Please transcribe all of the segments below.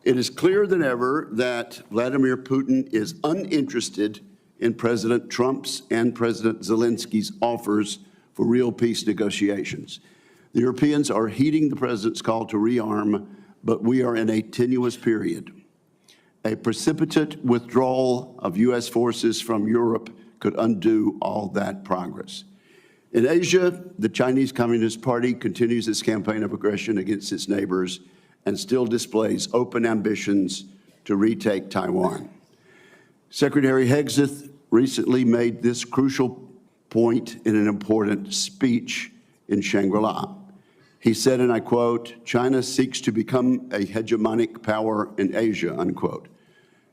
It is clearer than ever that Vladimir Putin is uninterested in President Trump's and President Zelensky's offers for real peace negotiations. The Europeans are heeding the president's call to rearm, but we are in a tenuous period. A precipitate withdrawal of U.S. forces from Europe could undo all that progress. In Asia, the Chinese Communist Party continues its campaign of aggression against its neighbors and still displays open ambitions to retake Taiwan. Secretary Hegseth recently made this crucial point in an important speech in Shangri-La. He said, and I quote, "China seeks to become a hegemonic power in Asia," unquote.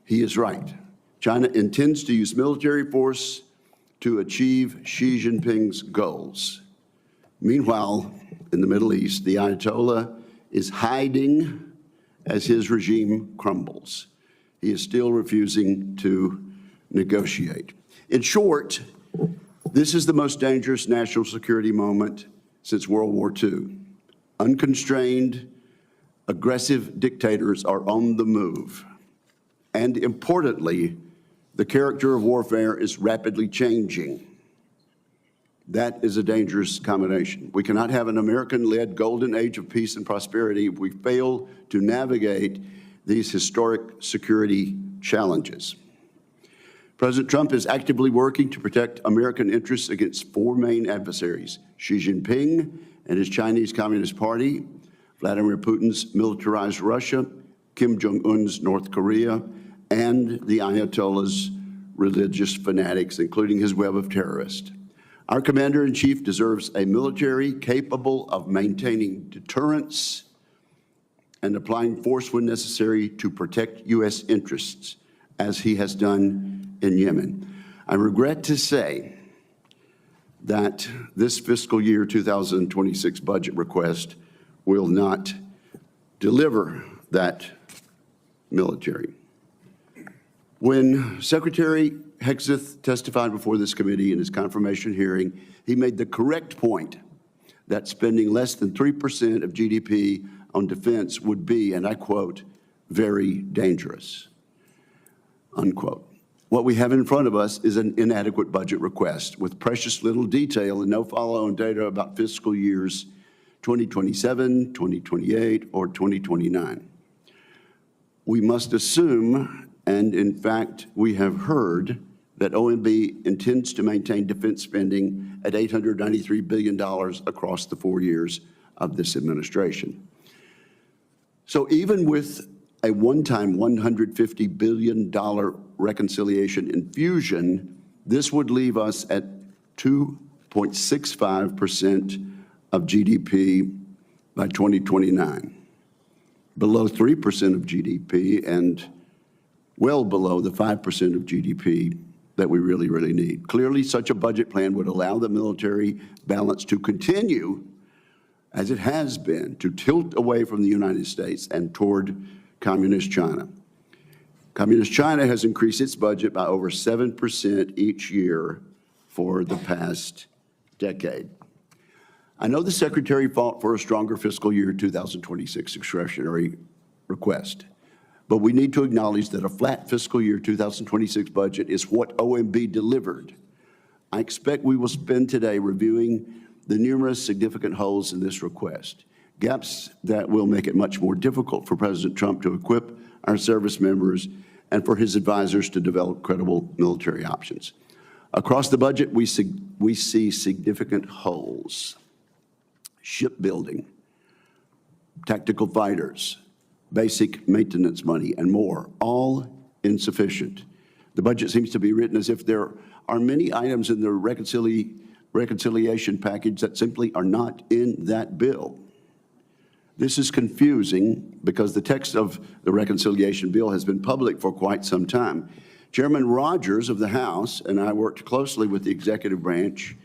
He is right. China intends to use military force to achieve Xi Jinping's goals. Meanwhile, in the Middle East, the Ayatollah is hiding as his regime crumbles. He is still refusing to negotiate. In short, this is the most dangerous national security moment since World War II. Unconstrained, aggressive dictators are on the move. And importantly, the character of warfare is rapidly changing. That is a dangerous combination. We cannot have an American-led golden age of peace and prosperity if we fail to navigate these historic security challenges. President Trump is actively working to protect American interests against four main adversaries: Xi Jinping and his Chinese Communist Party, Vladimir Putin's militarized Russia, Kim Jong-un's North Korea, and the Ayatollah's religious fanatics, including his web of terrorists. Our commander-in-chief deserves a military capable of maintaining deterrence and applying force when necessary to protect U.S. interests, as he has done in Yemen. I regret to say that this fiscal year 2026 budget request will not deliver that military. When Secretary Hegseth testified before this committee in his confirmation hearing, he made the correct point that spending less than 3% of GDP on defense would be, and I quote, "very dangerous," unquote. What we have in front of us is an inadequate budget request with precious little detail and no follow-on data about fiscal years 2027, 2028, or 2029. We must assume, and in fact, we have heard, that OMB intends to maintain defense spending at $893 billion across the 4 years of this administration. So even with a one-time $150 billion reconciliation infusion, this would leave us at 2.65% of GDP by 2029, below 3% of GDP and well below the 5% of GDP that we really need. Clearly, such a budget plan would allow the military balance to continue, as it has been, to tilt away from the United States and toward Communist China. Communist China has increased its budget by over 7% each year for the past decade. I know the Secretary fought for a stronger fiscal year 2026 discretionary request, but we need to acknowledge that a flat fiscal year 2026 budget is what OMB delivered. I expect we will spend today reviewing the numerous significant holes in this request, gaps that will make it much more difficult for President Trump to equip our service members and for his advisors to develop credible military options. Across the budget, we see significant holes: shipbuilding, tactical fighters, basic maintenance money, and more, all insufficient. The budget seems to be written as if there are many items in the reconciliation package that simply are not in that bill. This is confusing because the text of the reconciliation bill has been public for quite some time. Chairman Rogers of the House and I worked closely with the executive branch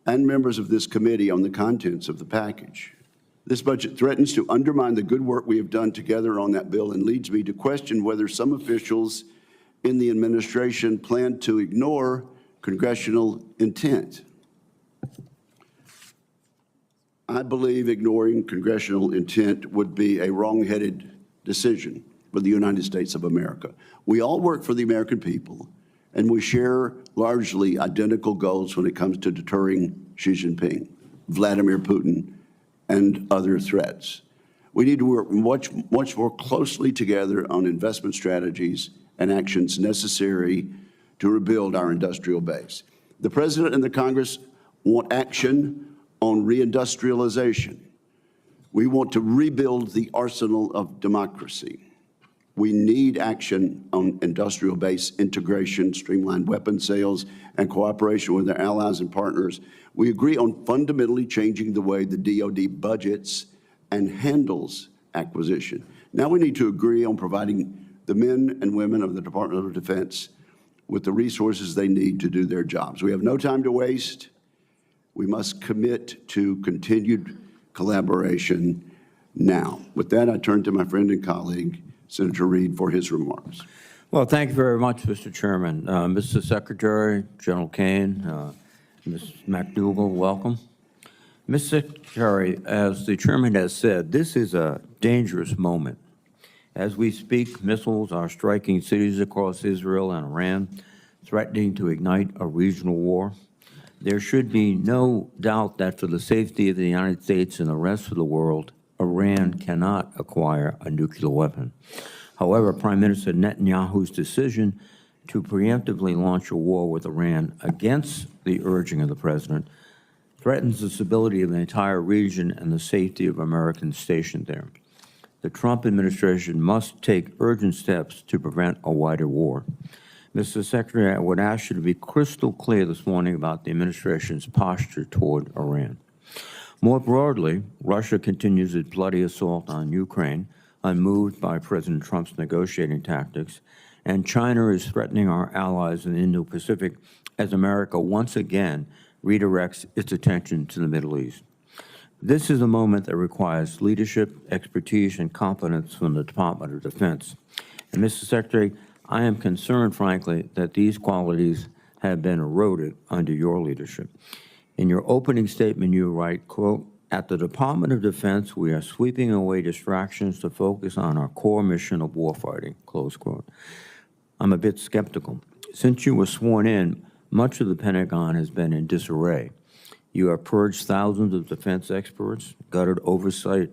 and members of this committee on the contents of the package. This budget threatens to undermine the good work we have done together on that bill and leads me to question whether some officials in the administration plan to ignore congressional intent. I believe ignoring congressional intent would be a wrong-headed decision. for the United States of America. We all work for the American people, and we share largely identical goals when it comes to deterring Xi Jinping, Vladimir Putin, and other threats. We need to work much more closely together on investment strategies and actions necessary to rebuild our industrial base. The President and the Congress want action on reindustrialization. We want to rebuild the arsenal of democracy. We need action on industrial base integration, streamlined weapons sales, and cooperation with our allies and partners. We agree on fundamentally changing the way the DoD budgets and handles acquisition. Now we need to agree on providing the men and women of the Department of Defense with the resources they need to do their jobs. We have no time to waste. We must commit to continued collaboration now. With that, I turn to my friend and colleague, Senator Reid, for his remarks. Well, thank you very much, Mr. Chairman. Mr. Secretary, General Kane, Ms. McDougall, welcome. Mr. Secretary, as the Chairman has said, this is a dangerous moment. As we speak, missiles are striking cities across Israel and Iran, threatening to ignite a regional war. There should be no doubt that for the safety of the United States and the rest of the world, Iran cannot acquire a nuclear weapon. However, Prime Minister Netanyahu's decision to preemptively launch a war with Iran against the urging of the President threatens the stability of the entire region and the safety of Americans stationed there. The Trump administration must take urgent steps to prevent a wider war. Mr. Secretary, I would ask you to be crystal clear this morning about the administration's posture toward Iran. More broadly, Russia continues its bloody assault on Ukraine, unmoved by President Trump's negotiating tactics, and China is threatening our allies in the Indo-Pacific as America once again redirects its attention to the Middle East. This is a moment that requires leadership, expertise, and competence from the Department of Defense. And Mr. Secretary, I am concerned, frankly, that these qualities have been eroded under your leadership. In your opening statement, you write, quote, "At the Department of Defense, we are sweeping away distractions to focus on our core mission of warfighting," close quote. I'm a bit skeptical. Since you were sworn in, much of the Pentagon has been in disarray. You have purged thousands of defense experts, gutted oversight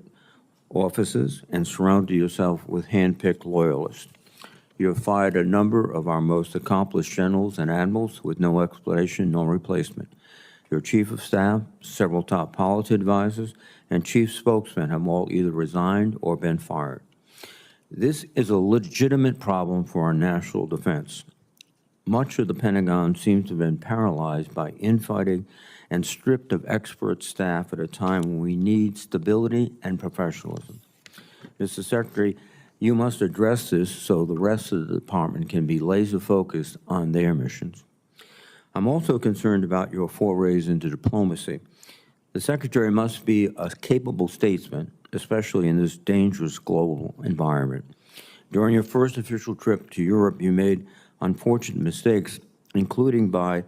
offices, and surrounded yourself with hand-picked loyalists. You have fired a number of our most accomplished generals and admirals with no explanation, no replacement. Your chief of staff, several top policy advisors, and chief spokesmen have all either resigned or been fired. This is a legitimate problem for our national defense. Much of the Pentagon seems to have been paralyzed by infighting and stripped of expert staff at a time when we need stability and professionalism. Mr. Secretary, you must address this so the rest of the department can be laser-focused on their missions. I'm also concerned about your forays into diplomacy. The Secretary must be a capable statesman, especially in this dangerous global environment. During your first official trip to Europe, you made unfortunate mistakes, including by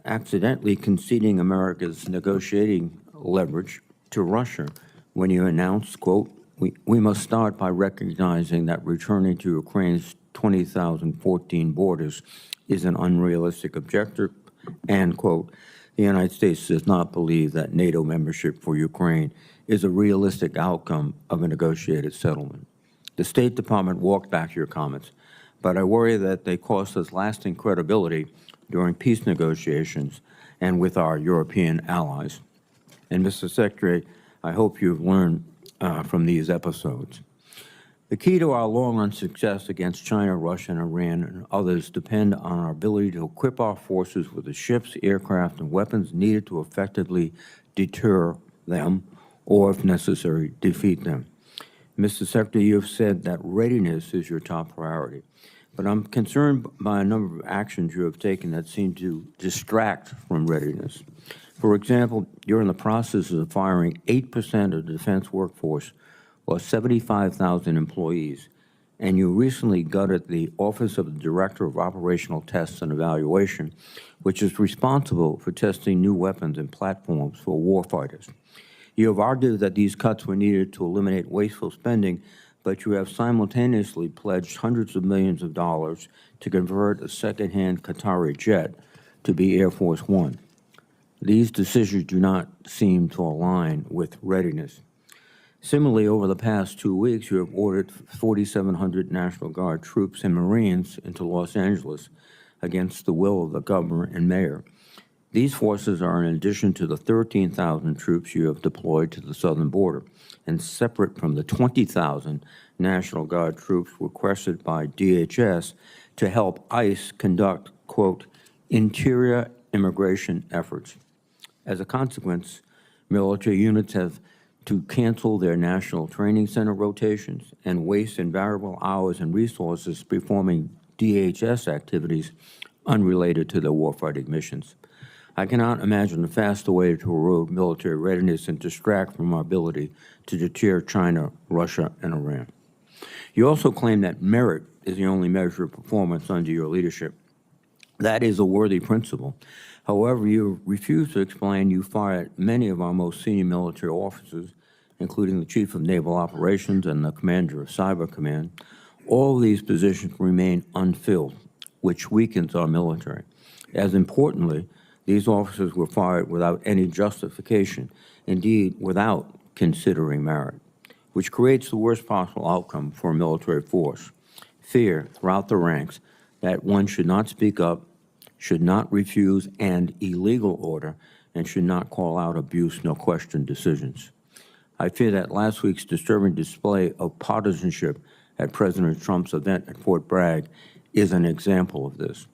accidentally conceding America's negotiating leverage to Russia when you announced, quote, we must start by recognizing that returning to Ukraine's 2014 borders is an unrealistic objective, and, quote, the United States does not believe that NATO membership for Ukraine is a realistic outcome of a negotiated settlement. The State Department walked back your comments, but I worry that they cost us lasting credibility during peace negotiations and with our European allies. And, Mr. Secretary, I hope you've learned from these episodes. The key to our long-run success against China, Russia, and Iran and others depend on our ability to equip our forces with the ships, aircraft, and weapons needed to effectively deter them or, if necessary, defeat them. Mr. Secretary, you have said that readiness is your top priority, but I'm concerned by a number of actions you have taken that seem to distract from readiness. For example, you're in the process of firing 8% of the defense workforce, or 75,000 employees, and you recently gutted the Office of the Director of Operational Tests and Evaluation, which is responsible for testing new weapons and platforms for warfighters. You have argued that these cuts were needed to eliminate wasteful spending, but you have simultaneously pledged hundreds of millions of dollars to convert a second-hand Qatari jet to be Air Force One. These decisions do not seem to align with readiness. Similarly, over the past 2 weeks, you have ordered 4,700 National Guard troops and Marines into Los Angeles against the will of the governor and mayor. These forces are in addition to the 13,000 troops you have deployed to the southern border, and separate from the 20,000 National Guard troops requested by DHS to help ICE conduct, quote, interior immigration efforts. As a consequence, military units have to cancel their national training center rotations and waste invaluable hours and resources performing DHS activities unrelated to their warfighting missions. I cannot imagine a faster way to erode military readiness and distract from our ability to deter China, Russia, and Iran. You also claim that merit is the only measure of performance under your leadership. That is a worthy principle. However, you refuse to explain you fired many of our most senior military officers, including the Chief of Naval Operations and the Commander of Cyber Command. All of these positions remain unfilled, which weakens our military. As importantly, these officers were fired without any justification, indeed without considering merit, which creates the worst possible outcome for a military force. Fear throughout the ranks that one should not speak up, should not refuse an illegal order, and should not call out abuse nor question decisions. I fear that last week's disturbing display of partisanship at President Trump's event at Fort Bragg is an example of this.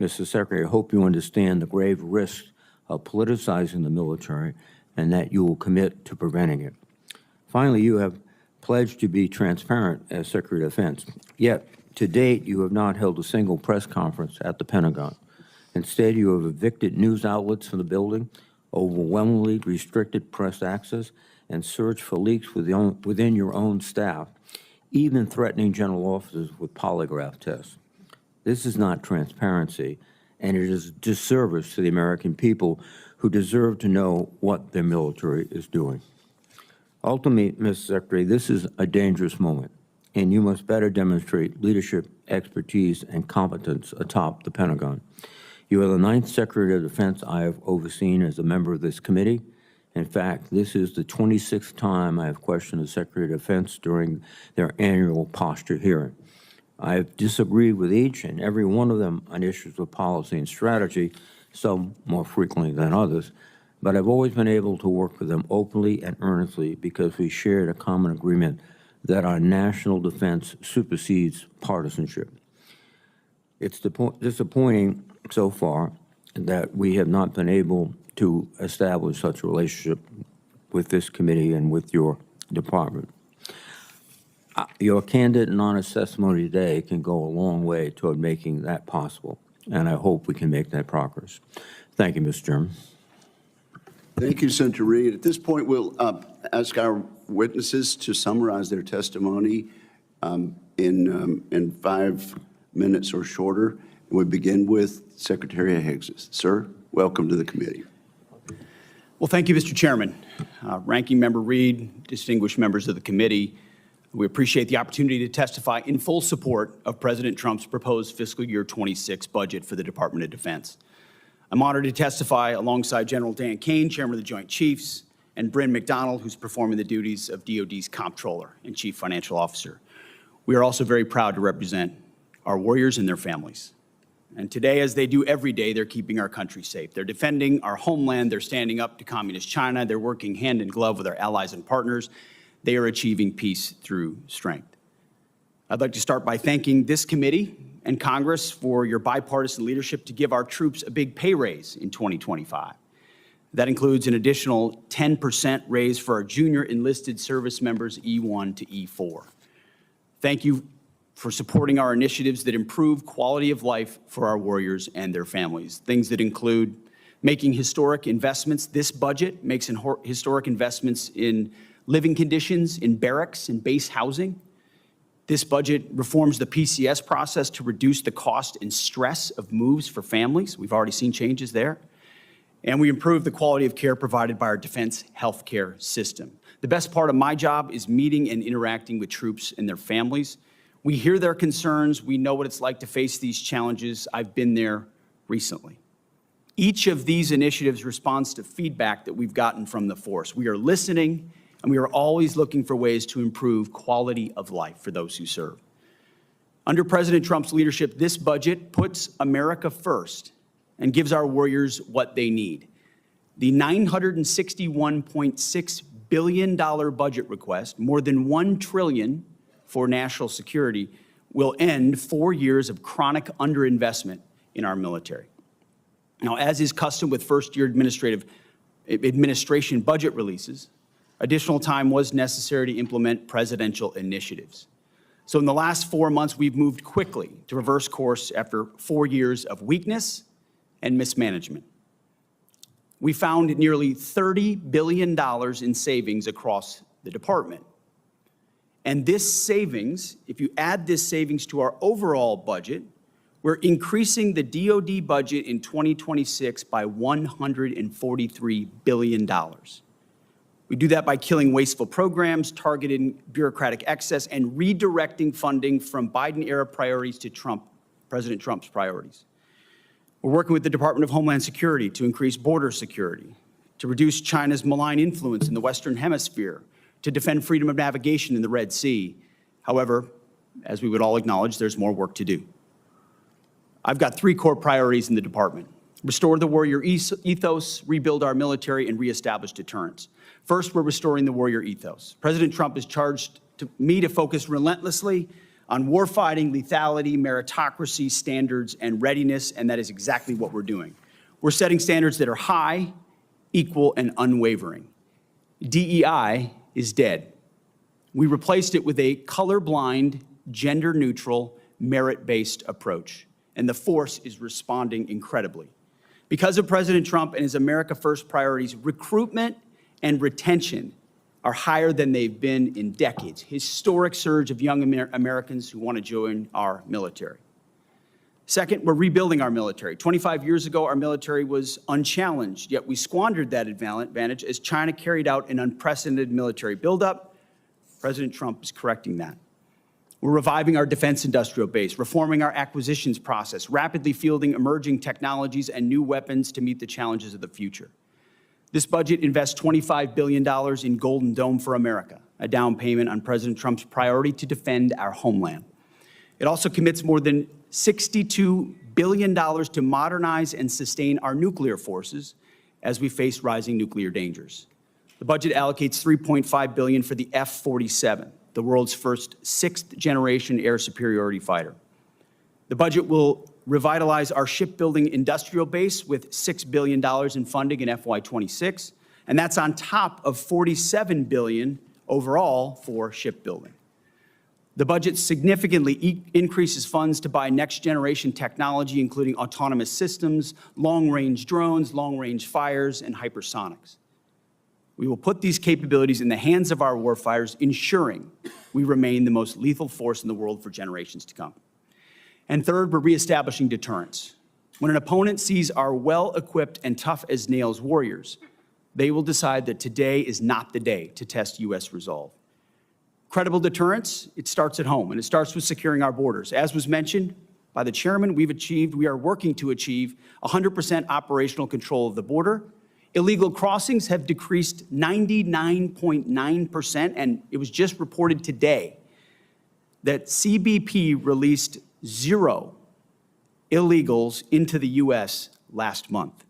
Mr. Secretary, I hope you understand the grave risk of politicizing the military and that you will commit to preventing it. Finally, you have pledged to be transparent as Secretary of Defense. Yet, to date, you have not held a single press conference at the Pentagon. Instead, you have evicted news outlets from the building, overwhelmingly restricted press access, and searched for leaks within your own staff, even threatening general officers with polygraph tests. This is not transparency, and it is a disservice to the American people who deserve to know what their military is doing. Ultimately, Mr. Secretary, this is a dangerous moment, and you must better demonstrate leadership, expertise, and competence atop the Pentagon. You are the 9th Secretary of Defense I have overseen as a member of this committee. In fact, this is the 26th time I have questioned the Secretary of Defense during their annual posture hearing. I have disagreed with each and every one of them on issues of policy and strategy, some more frequently than others, but I've always been able to work with them openly and earnestly because we shared a common agreement that our national defense supersedes partisanship. It's disappointing so far that we have not been able to establish such a relationship with this committee and with your department. Your candid and honest testimony today can go a long way toward making that possible, and I hope we can make that progress. Thank you, Mr. Chairman. Thank you, Senator Reed. At this point, we'll ask our witnesses to summarize their testimony in 5 minutes or shorter. We begin with Secretary Hegseth. Sir, welcome to the committee. Well, thank you, Mr. Chairman. Ranking Member Reed, distinguished members of the committee, we appreciate the opportunity to testify in full support of President Trump's proposed fiscal year 26 budget for the Department of Defense. I'm honored to testify alongside General Dan Kane, Chairman of the Joint Chiefs, and Bryn McDonald, who's performing the duties of DOD's Comptroller and Chief Financial Officer. We are also very proud to represent our warriors and their families. And today, as they do every day, they're keeping our country safe. They're defending our homeland. They're standing up to communist China. They're working hand in glove with our allies and partners. They are achieving peace through strength. I'd like to start by thanking this committee and Congress for your bipartisan leadership to give our troops a big pay raise in 2025. That includes an additional 10% raise for our junior enlisted service members E1 to E4. Thank you for supporting our initiatives that improve quality of life for our warriors and their families. Things that include making historic investments. This budget makes historic investments in living conditions, in barracks, in base housing. This budget reforms the PCS process to reduce the cost and stress of moves for families. We've already seen changes there. And we improve the quality of care provided by our defense healthcare system. The best part of my job is meeting and interacting with troops and their families. We hear their concerns. We know what it's like to face these challenges. I've been there recently. Each of these initiatives responds to feedback that we've gotten from the force. We are listening, and we are always looking for ways to improve quality of life for those who serve. Under President Trump's leadership, this budget puts America first and gives our warriors what they need. The $961.6 billion budget request, more than $1 trillion for national security, will end 4 years of chronic underinvestment in our military. Now, as is custom with first-year administration budget releases, additional time was necessary to implement presidential initiatives. So in the last 4 months, we've moved quickly to reverse course after 4 years of weakness and mismanagement. We found nearly $30 billion in savings across the department. And this savings, if you add this savings to our overall budget, we're increasing the DoD budget in 2026 by $143 billion. We do that by killing wasteful programs, targeting bureaucratic excess, and redirecting funding from Biden-era priorities to President Trump's priorities. We're working with the Department of Homeland Security to increase border security, to reduce China's malign influence in the Western Hemisphere, to defend freedom of navigation in the Red Sea. However, as we would all acknowledge, there's more work to do. I've got 3 core priorities in the department: restore the warrior ethos, rebuild our military, and reestablish deterrence. First, we're restoring the warrior ethos. President Trump has charged me to focus relentlessly on warfighting, lethality, meritocracy, standards, and readiness, and that is exactly what we're doing. We're setting standards that are high, equal, and unwavering. DEI is dead. We replaced it with a colorblind, gender-neutral, merit-based approach, and the force is responding incredibly. Because of President Trump and his America First priorities, recruitment and retention are higher than they've been in decades. Historic surge of young Americans who want to join our military. Second, we're rebuilding our military. 25 years ago, our military was unchallenged, yet we squandered that advantage as China carried out an unprecedented military buildup. President Trump is correcting that. We're reviving our defense industrial base, reforming our acquisitions process, rapidly fielding emerging technologies and new weapons to meet the challenges of the future. This budget invests $25 billion in Golden Dome for America, a down payment on President Trump's priority to defend our homeland. It also commits more than $62 billion to modernize and sustain our nuclear forces as we face rising nuclear dangers. The budget allocates $3.5 billion for the F-47, the world's first 6th-generation air superiority fighter. The budget will revitalize our shipbuilding industrial base with $6 billion in funding in FY26, and that's on top of $47 billion overall for shipbuilding. The budget significantly increases funds to buy next-generation technology, including autonomous systems, long-range drones, long-range fires, and hypersonics. We will put these capabilities in the hands of our warfighters, ensuring we remain the most lethal force in the world for generations to come. And third, we're reestablishing deterrence. When an opponent sees our well-equipped and tough-as-nails warriors, they will decide that today is not the day to test U.S. resolve. Credible deterrence, it starts at home, and it starts with securing our borders. As was mentioned by the chairman, we are working to achieve 100% operational control of the border. Illegal crossings have decreased 99.9%, and it was just reported today that CBP released 0 illegals into the U.S. last month,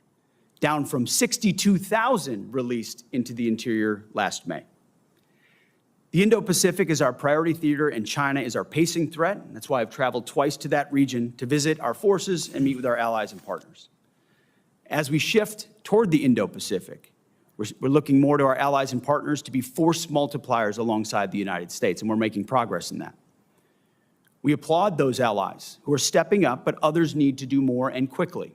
down from 62,000 released into the interior last May. The Indo-Pacific is our priority theater, and China is our pacing threat. That's why I've traveled twice to that region to visit our forces and meet with our allies and partners. As we shift toward the Indo-Pacific, we're looking more to our allies and partners to be force multipliers alongside the United States, and we're making progress in that. We applaud those allies who are stepping up, but others need to do more and quickly.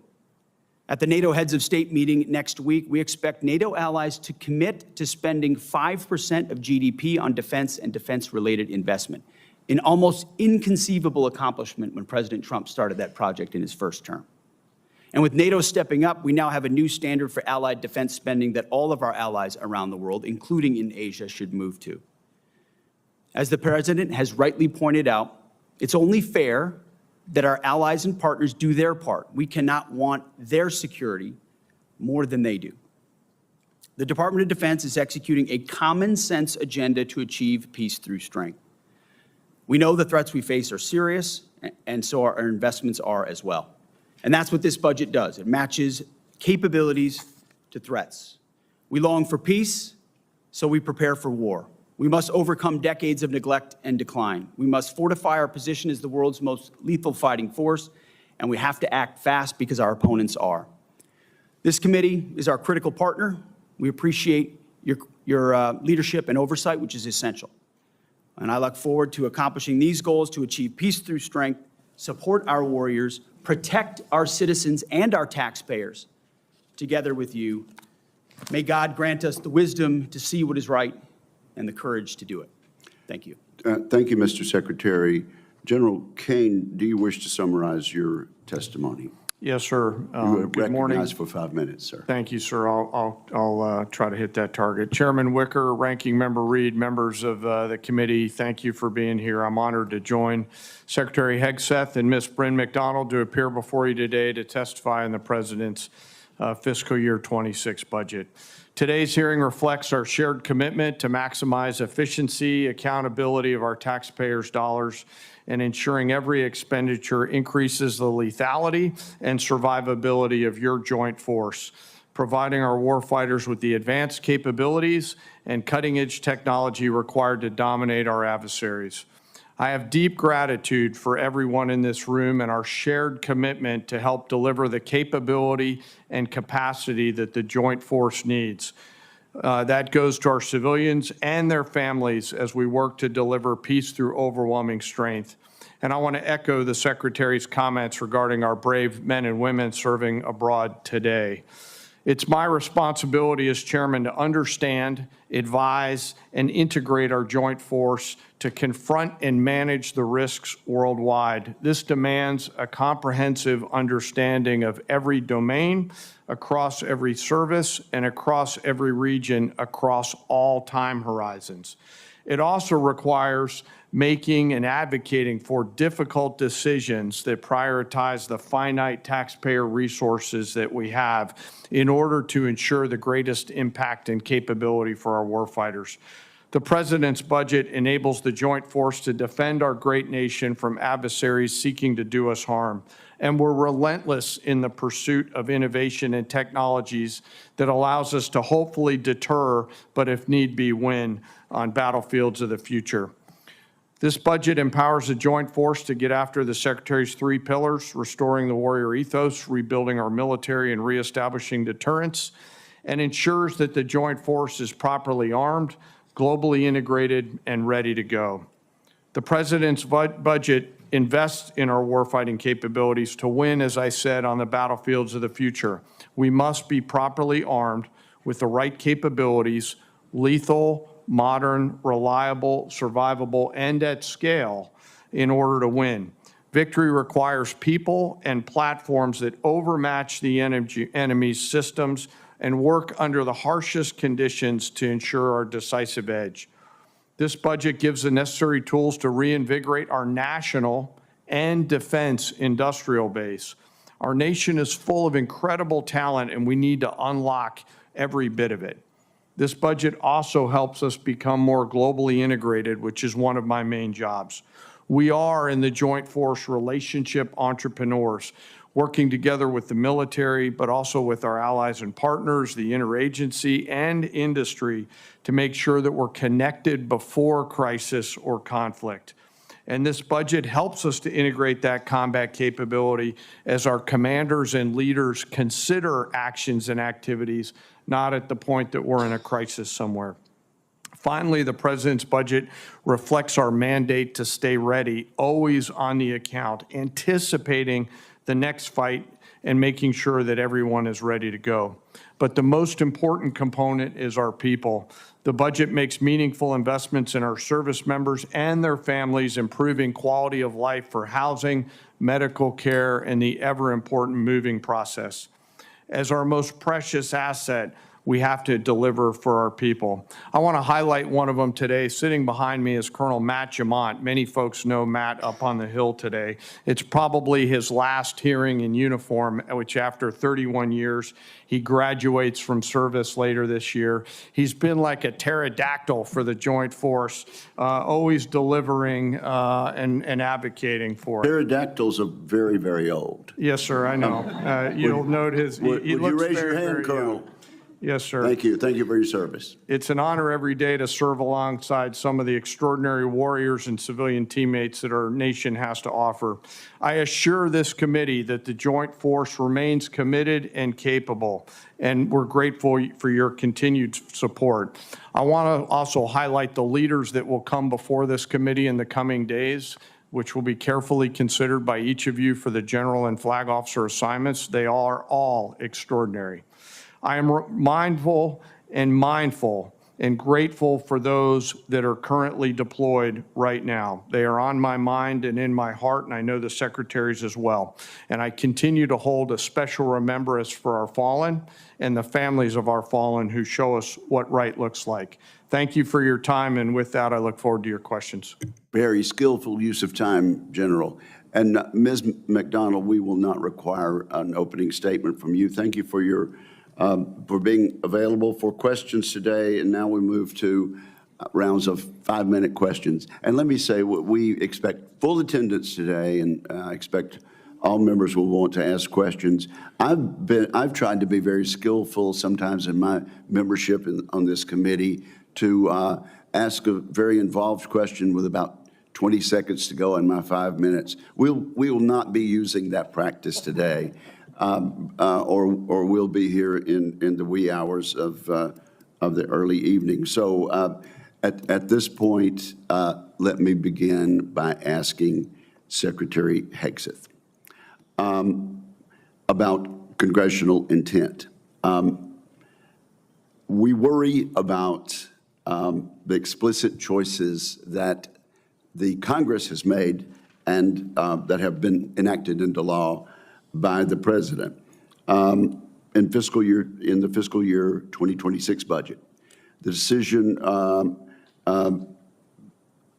At the NATO Heads of State meeting next week, we expect NATO allies to commit to spending 5% of GDP on defense and defense-related investment, an almost inconceivable accomplishment when President Trump started that project in his first term. And with NATO stepping up, we now have a new standard for allied defense spending that all of our allies around the world, including in Asia, should move to. As the President has rightly pointed out, it's only fair that our allies and partners do their part. We cannot want their security more than they do. The Department of Defense is executing a common sense agenda to achieve peace through strength. We know the threats we face are serious, and so our investments are as well. And that's what this budget does. It matches capabilities to threats. We long for peace, so we prepare for war. We must overcome decades of neglect and decline. We must fortify our position as the world's most lethal fighting force, and we have to act fast because our opponents are. This committee is our critical partner. We appreciate your leadership and oversight, which is essential. And I look forward to accomplishing these goals to achieve peace through strength, support our warriors, protect our citizens and our taxpayers together with you. May God grant us the wisdom to see what is right and the courage to do it. Thank you. Thank you, Mr. Secretary. General Kane, do you wish to summarize your testimony? Yes, sir. You are Good morning. recognized for 5 minutes, sir. Thank you, sir. I'll try to hit that target. Chairman Wicker, Ranking Member Reed, members of the committee, thank you for being here. I'm honored to join Secretary Hegseth and Ms. Bryn McDonald to appear before you today to testify on the President's fiscal year 26 budget. Today's hearing reflects our shared commitment to maximize efficiency, accountability of our taxpayers' dollars, and ensuring every expenditure increases the lethality and survivability of your joint force, providing our warfighters with the advanced capabilities and cutting-edge technology required to dominate our adversaries. I have deep gratitude for everyone in this room and our shared commitment to help deliver the capability and capacity that the joint force needs. That goes to our civilians and their families as we work to deliver peace through overwhelming strength. And I want to echo the Secretary's comments regarding our brave men and women serving abroad today. It's my responsibility as chairman to understand, advise, and integrate our joint force to confront and manage the risks worldwide. This demands a comprehensive understanding of every domain, across every service, and across every region, across all time horizons. It also requires making and advocating for difficult decisions that prioritize the finite taxpayer resources that we have in order to ensure the greatest impact and capability for our warfighters. The President's budget enables the joint force to defend our great nation from adversaries seeking to do us harm. And we're relentless in the pursuit of innovation and technologies that allows us to hopefully deter, but if need be, win on battlefields of the future. This budget empowers the joint force to get after the Secretary's 3 pillars: restoring the warrior ethos, rebuilding our military, and reestablishing deterrence, and ensures that the joint force is properly armed, globally integrated, and ready to go. The President's budget invests in our warfighting capabilities to win, as I said, on the battlefields of the future. We must be properly armed with the right capabilities, lethal, modern, reliable, survivable, and at scale in order to win. Victory requires people and platforms that overmatch the enemy's systems and work under the harshest conditions to ensure our decisive edge. This budget gives the necessary tools to reinvigorate our national and defense industrial base. Our nation is full of incredible talent, and we need to unlock every bit of it. This budget also helps us become more globally integrated, which is one of my main jobs. We are in the joint force relationship entrepreneurs, working together with the military, but also with our allies and partners, the interagency and industry, to make sure that we're connected before crisis or conflict. And this budget helps us to integrate that combat capability as our commanders and leaders consider actions and activities, not at the point that we're in a crisis somewhere. Finally, the President's budget reflects our mandate to stay ready, always on the account, anticipating the next fight and making sure that everyone is ready to go. But the most important component is our people. The budget makes meaningful investments in our service members and their families, improving quality of life for housing, medical care, and the ever-important moving process. As our most precious asset, we have to deliver for our people. I want to highlight one of them today. Sitting behind me is Colonel Matt Jamont. Many folks know Matt up on the Hill today. It's probably his last hearing in uniform, which after 31 years, he graduates from service later this year. He's been like a pterodactyl for the Joint Force, always delivering and advocating for it. Pterodactyls are very, very old. Yes, sir, I know. You'll note his, Would he you looks raise your very, hand, very Colonel? young. Yes, sir. Thank you. Thank you for your service. It's an honor every day to serve alongside some of the extraordinary warriors and civilian teammates that our nation has to offer. I assure this committee that the Joint Force remains committed and capable, and we're grateful for your continued support. I want to also highlight the leaders that will come before this committee in the coming days, which will be carefully considered by each of you for the general and flag officer assignments. They are all extraordinary. I am mindful and grateful for those that are currently deployed right now. They are on my mind and in my heart, and I know the secretaries as well. And I continue to hold a special remembrance for our fallen and the families of our fallen who show us what right looks like. Thank you for your time, and with that, I look forward to your questions. Very skillful use of time, General. And Ms. McDonald, we will not require an opening statement from you. Thank you for your for being available for questions today. And now we move to rounds of 5-minute questions. And let me say, we expect full attendance today, and I expect all members will want to ask questions. I've tried to be very skillful sometimes in my membership on this committee to ask a very involved question with about 20 seconds to go in my 5 minutes. We will not be using that practice today. Or we'll be here in the wee hours of the early evening. So at this point, let me begin by asking Secretary Hegseth about congressional intent. We worry about the explicit choices that the Congress has made and that have been enacted into law by the president in the fiscal year 2026 budget. The decision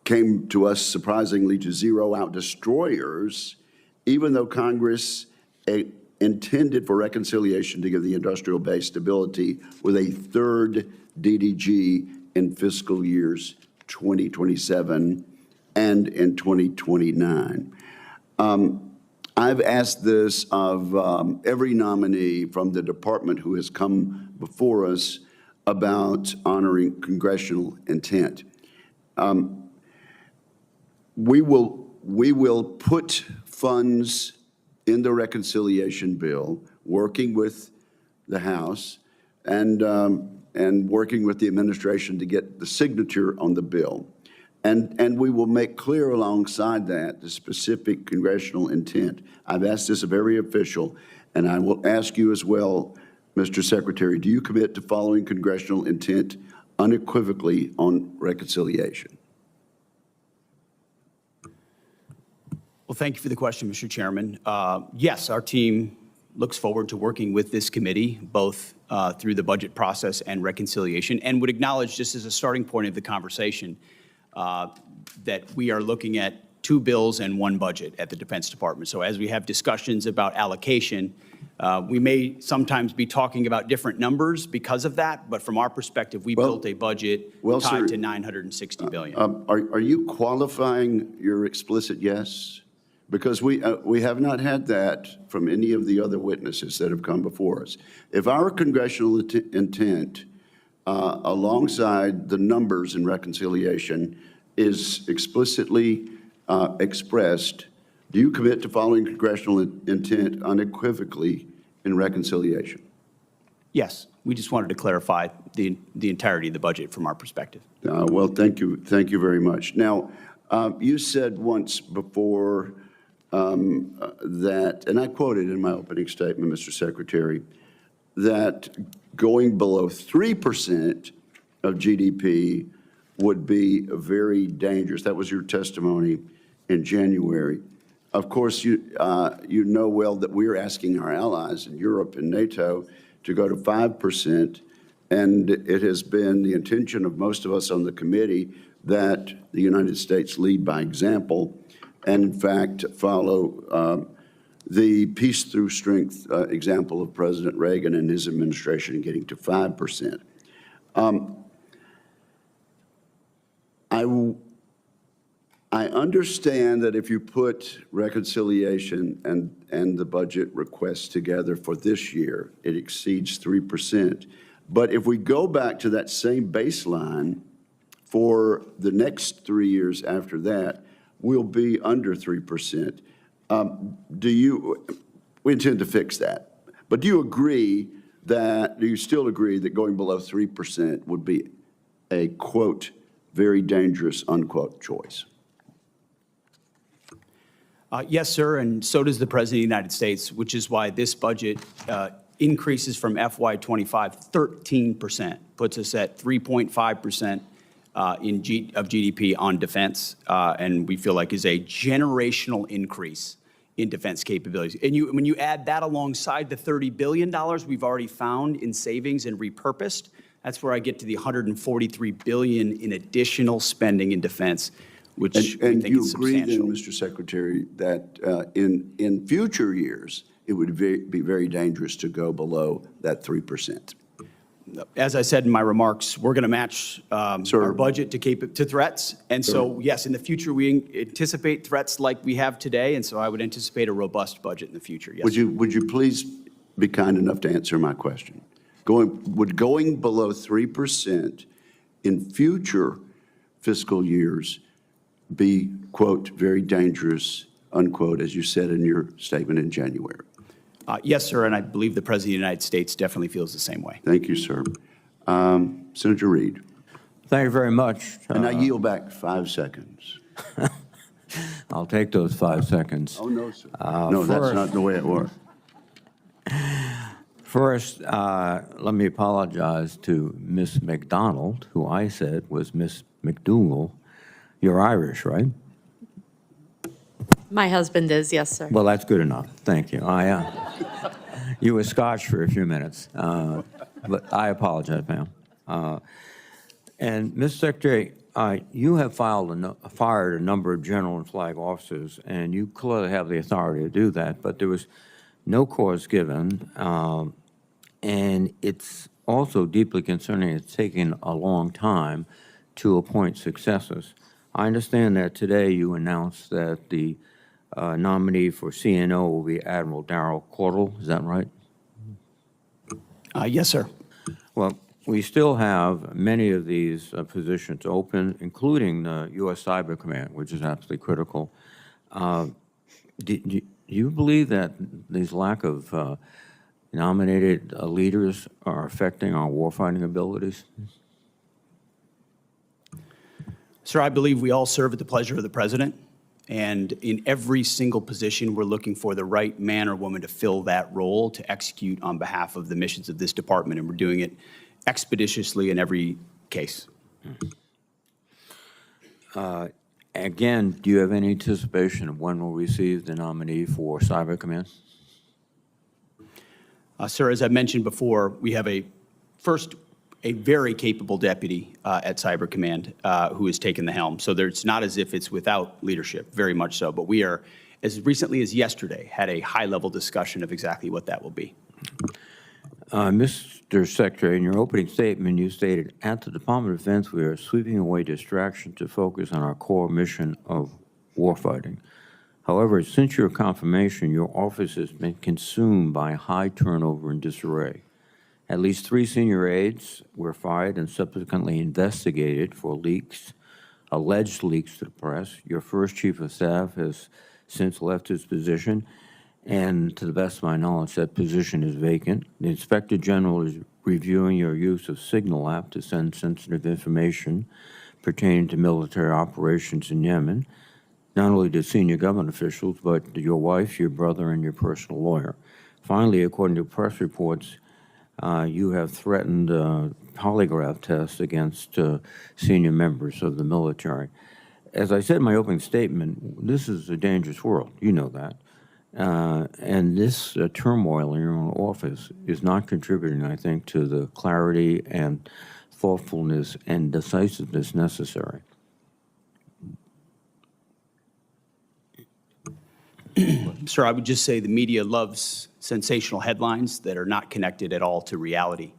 came to us surprisingly to zero out destroyers, even though Congress intended for reconciliation to give the industrial base stability with a third DDG in fiscal years 2027 and in 2029. I've asked this of every nominee from the department who has come before us about honoring congressional intent. We will put funds in the reconciliation bill, working with the House and working with the administration to get the signature on the bill. And we will make clear alongside that the specific congressional intent. I've asked this of every official, and I will ask you as well, Mr. Secretary, do you commit to following congressional intent unequivocally on reconciliation? Well, thank you for the question, Mr. Chairman. Yes, our team looks forward to working with this committee, both through the budget process and reconciliation, and would acknowledge, just as a starting point of the conversation, that we are looking at 2 bills and 1 budget at the Defense Department. So as we have discussions about allocation, we may sometimes be talking about different numbers because of that, but from our perspective, we built a budget tied to $960 billion. Are you qualifying your explicit yes? Because we have not had that from any of the other witnesses that have come before us. If our congressional intent alongside the numbers in reconciliation is explicitly expressed, do you commit to following congressional intent unequivocally in reconciliation? Yes, we just wanted to clarify the entirety of the budget from our perspective. Well, thank you very much. Now, you said once before that, and I quoted in my opening statement, Mr. Secretary, that going below 3% of GDP would be very dangerous. That was your testimony in January. Of course, you know well that we're asking our allies in Europe and NATO to go to 5%, and it has been the intention of most of us on the committee that the United States lead by example and, in fact, follow the peace through strength example of President Reagan and his administration in getting to 5%. I understand that if you put reconciliation and the budget requests together for this year, it exceeds 3%. But if we go back to that same baseline for the next 3 years after that, we'll be under 3%. We intend to fix that. But do you still agree that going below 3% would be a, quote, very dangerous, unquote, choice? Yes, sir, and so does the President of the United States, which is why this budget increases from FY25 13%, puts us at 3.5% of GDP on defense, and we feel like is a generational increase in defense capabilities. And when you add that alongside the $30 billion we've already found in savings and repurposed, that's where I get to the $143 billion in additional spending in defense, which we think is substantial. And you agree then, Mr. Secretary, that in future years, it would be very dangerous to go below that 3%? As I said in my remarks, we're going to match our budget to threats. And so, yes, in the future, we anticipate threats like we have today. And so I would anticipate a robust budget in the future. Yes. Would you please be kind enough to answer my question? Would going below 3% in future fiscal years be, quote, very dangerous, unquote, as you said in your statement in January? Yes, sir, and I believe the President of the United States definitely feels the same way. Thank you, sir. Senator Reid. Thank you very much. And I yield back 5 seconds. I'll take those 5 seconds. Oh, no, sir. No, that's not the way it works. First, let me apologize to Miss McDonald, who I said was Miss McDougal. You're Irish, right? My husband is, yes, sir. Well, that's good enough. Thank you. You were Scotch for a few minutes, but I apologize, ma'am. And, Mr. Secretary, you have fired a number of general and flag officers, and you clearly have the authority to do that, but there was no cause given, and it's also deeply concerning. It's taken a long time to appoint successors. I understand that today you announced that the nominee for CNO will be Admiral Darrell Caudle. Is that right? Yes, sir. Well, we still have many of these positions open, including the U.S. Cyber Command, which is absolutely critical. Do you believe that these lack of nominated leaders are affecting our warfighting abilities? Sir, I believe we all serve at the pleasure of the President. And in every single position, we're looking for the right man or woman to fill that role, to execute on behalf of the missions of this department. And we're doing it expeditiously in every case. Again, do you have any anticipation of when we'll receive the nominee for Cyber Command? Sir, as I mentioned before, we have a very capable deputy at Cyber Command who has taken the helm. So it's not as if it's without leadership, very much so. But we are, as recently as yesterday, had a high-level discussion of exactly what that will be. Mr. Secretary, in your opening statement, you stated, at the Department of Defense, we are sweeping away distraction to focus on our core mission of warfighting. However, since your confirmation, your office has been consumed by high turnover and disarray. At least 3 senior aides were fired and subsequently investigated for leaks, alleged leaks to the press. Your first chief of staff has since left his position, and to the best of my knowledge, that position is vacant. The Inspector General is reviewing your use of Signal app to send sensitive information pertaining to military operations in Yemen. not only to senior government officials, but to your wife, your brother, and your personal lawyer. Finally, according to press reports, you have threatened polygraph tests against senior members of the military. As I said in my opening statement, this is a dangerous world. You know that. And this turmoil in your own office is not contributing, I think, to the clarity and thoughtfulness and decisiveness necessary. Sir, I would just say the media loves sensational headlines that are not connected at all to reality.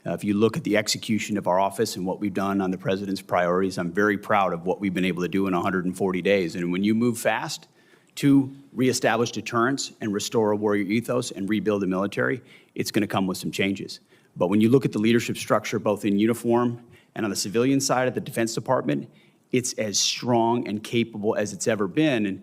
If you look at the execution of our office and what we've done on the president's priorities, I'm very proud of what we've been able to do in 140 days. And when you move fast to reestablish deterrence and restore a warrior ethos and rebuild the military, it's going to come with some changes. But when you look at the leadership structure, both in uniform and on the civilian side of the Defense Department, it's as strong and capable as it's ever been.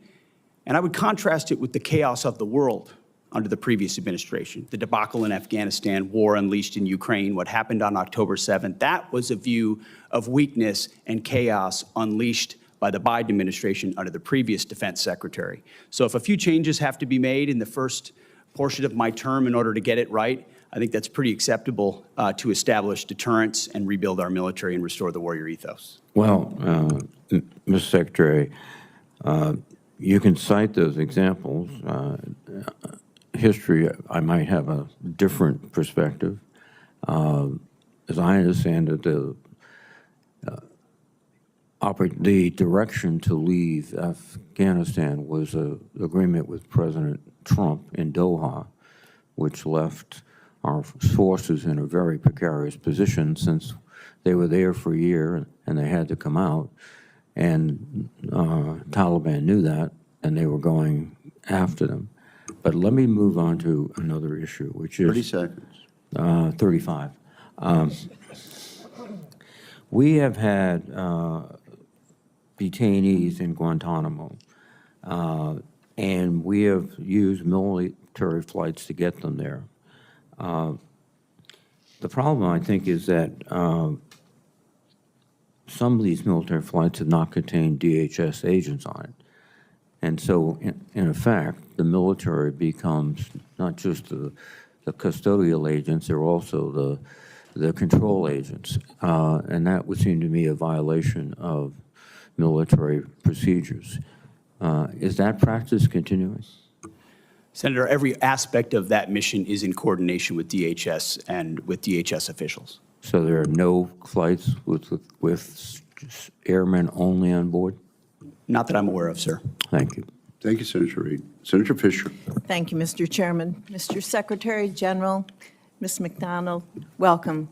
And I would contrast it with the chaos of the world under the previous administration. The debacle in Afghanistan, war unleashed in Ukraine, what happened on October 7th, that was a view of weakness and chaos unleashed by the Biden administration under the previous defense secretary. So if a few changes have to be made in the first portion of my term in order to get it right, I think that's pretty acceptable to establish deterrence and rebuild our military and restore the warrior ethos. Well, Mr. Secretary, you can cite those examples. History, I might have a different perspective. As I understand it, the direction to leave Afghanistan was an agreement with President Trump in Doha, which left our forces in a very precarious position since they were there for a year and they had to come out. And Taliban knew that, and they were going after them. But let me move on to another issue, which is 30 seconds. 35. We have had detainees in Guantanamo, and we have used military flights to get them there. The problem, I think, is that some of these military flights have not contained DHS agents on it. And so, in effect, the military becomes not just the custodial agents, they're also the control agents. And that would seem to me a violation of military procedures. Is that practice continuing? Senator, every aspect of that mission is in coordination with DHS and with DHS officials. So there are no flights with airmen only on board? Not that I'm aware of, sir. Thank you. Thank you, Senator Reid. Senator Fisher. Thank you, Mr. Chairman. Mr. Secretary General, Ms. McDonald, welcome.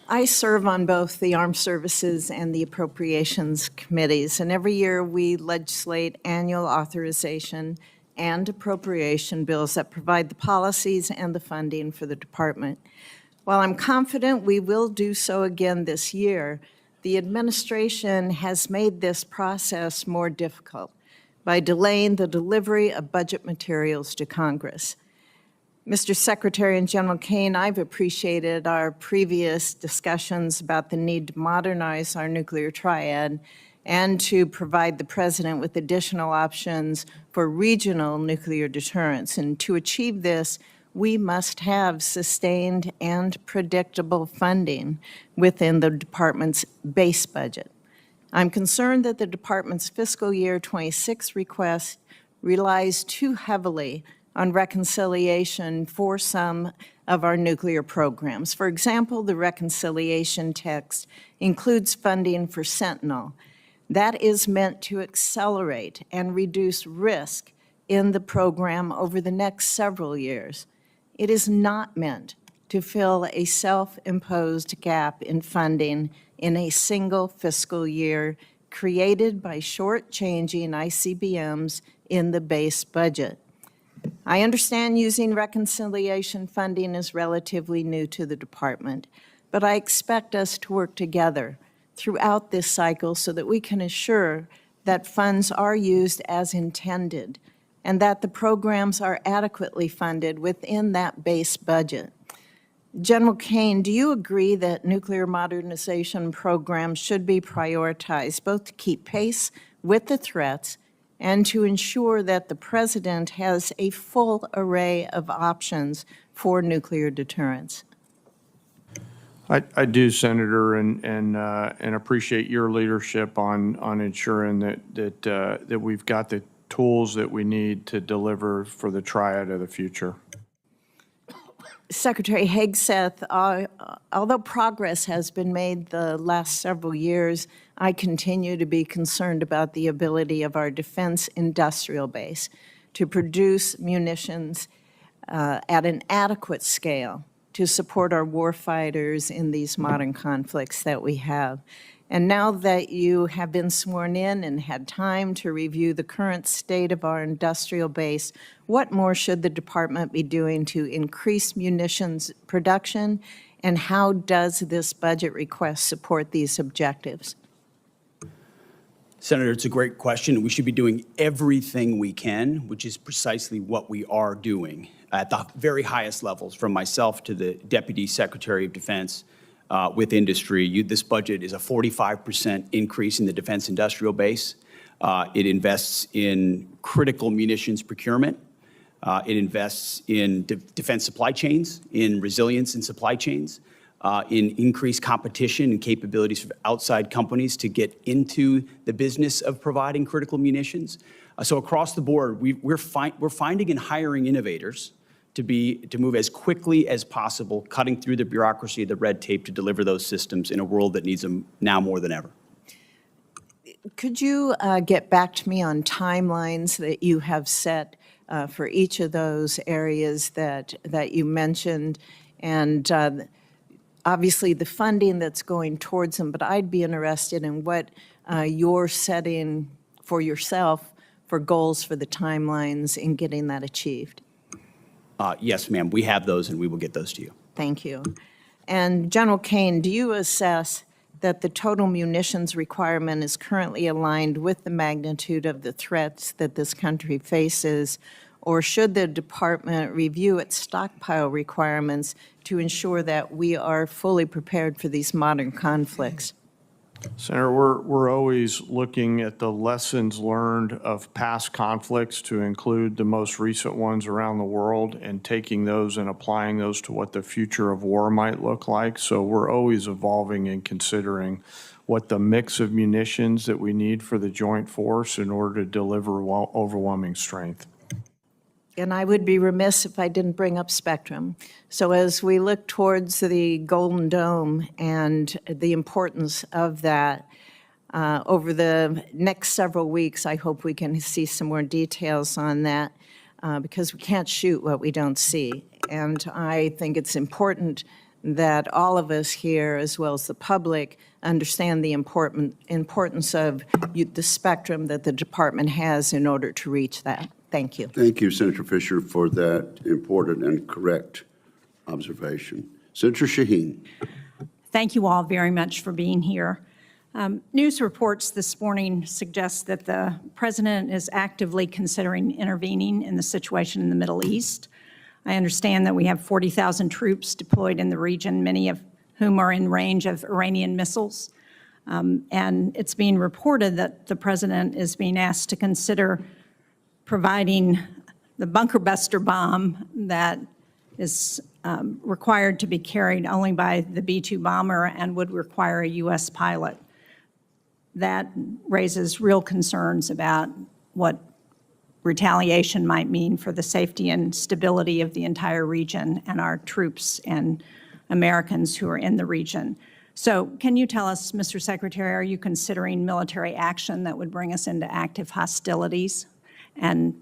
I serve on both the Armed Services and the Appropriations Committees, and every year we legislate annual authorization and appropriation bills that provide the policies and the funding for the department. While I'm confident we will do so again this year, the administration has made this process more difficult by delaying the delivery of budget materials to Congress. Mr. Secretary and General Kane, I've appreciated our previous discussions about the need to modernize our nuclear triad and to provide the President with additional options for regional nuclear deterrence. And to achieve this, we must have sustained and predictable funding within the department's base budget. I'm concerned that the department's fiscal year 26 request relies too heavily on reconciliation for some of our nuclear programs. For example, the reconciliation text includes funding for Sentinel. That is meant to accelerate and reduce risk in the program over the next several years. It is not meant to fill a self-imposed gap in funding in a single fiscal year created by short-changing ICBMs in the base budget. I understand using reconciliation funding is relatively new to the department, but I expect us to work together throughout this cycle so that we can assure that funds are used as intended and that the programs are adequately funded within that base budget. General Kane, do you agree that nuclear modernization programs should be prioritized both to keep pace with the threats and to ensure that the President has a full array of options for nuclear deterrence? I do, Senator, and appreciate your leadership on ensuring that we've got the tools that we need to deliver for the triad of the future. Secretary Hegseth, although progress has been made the last several years, I continue to be concerned about the ability of our defense industrial base to produce munitions at an adequate scale to support our warfighters in these modern conflicts that we have. And now that you have been sworn in and had time to review the current state of our industrial base, what more should the department be doing to increase munitions production, and how does this budget request support these objectives? Senator, it's a great question. We should be doing everything we can, which is precisely what we are doing at the very highest levels, from myself to the Deputy Secretary of Defense with industry. This budget is a 45% increase in the defense industrial base. It invests in critical munitions procurement. It invests in defense supply chains, in resilience in supply chains, in increased competition and capabilities for outside companies to get into the business of providing critical munitions. So across the board, we're finding and hiring innovators to move as quickly as possible, cutting through the bureaucracy, the red tape to deliver those systems in a world that needs them now more than ever. Could you get back to me on timelines that you have set for each of those areas that you mentioned, and obviously the funding that's going towards them, but I'd be interested in what you're setting for yourself for goals for the timelines in getting that achieved. Yes, ma'am, we have those and we will get those to you. Thank you. And General Kane, do you assess that the total munitions requirement is currently aligned with the magnitude of the threats that this country faces, or should the department review its stockpile requirements to ensure that we are fully prepared for these modern conflicts? Senator, we're always looking at the lessons learned of past conflicts to include the most recent ones around the world and taking those and applying those to what the future of war might look like. So we're always evolving and considering what the mix of munitions that we need for the joint force in order to deliver overwhelming strength. And I would be remiss if I didn't bring up spectrum. So as we look towards the Golden Dome and the importance of that, over the next several weeks, I hope we can see some more details on that, because we can't shoot what we don't see. And I think it's important that all of us here, as well as the public, understand the importance of the spectrum that the department has in order to reach that. Thank you. Thank you, Senator Fisher, for that important and correct observation. Senator Shaheen. Thank you all very much for being here. News reports this morning suggest that the President is actively considering intervening in the situation in the Middle East. I understand that we have 40,000 troops deployed in the region, many of whom are in range of Iranian missiles. And it's being reported that the President is being asked to consider providing the bunker buster bomb that is required to be carried only by the B-2 bomber and would require a U.S. pilot. That raises real concerns about what retaliation might mean for the safety and stability of the entire region and our troops and Americans who are in the region. So can you tell us, Mr. Secretary, are you considering military action that would bring us into active hostilities? And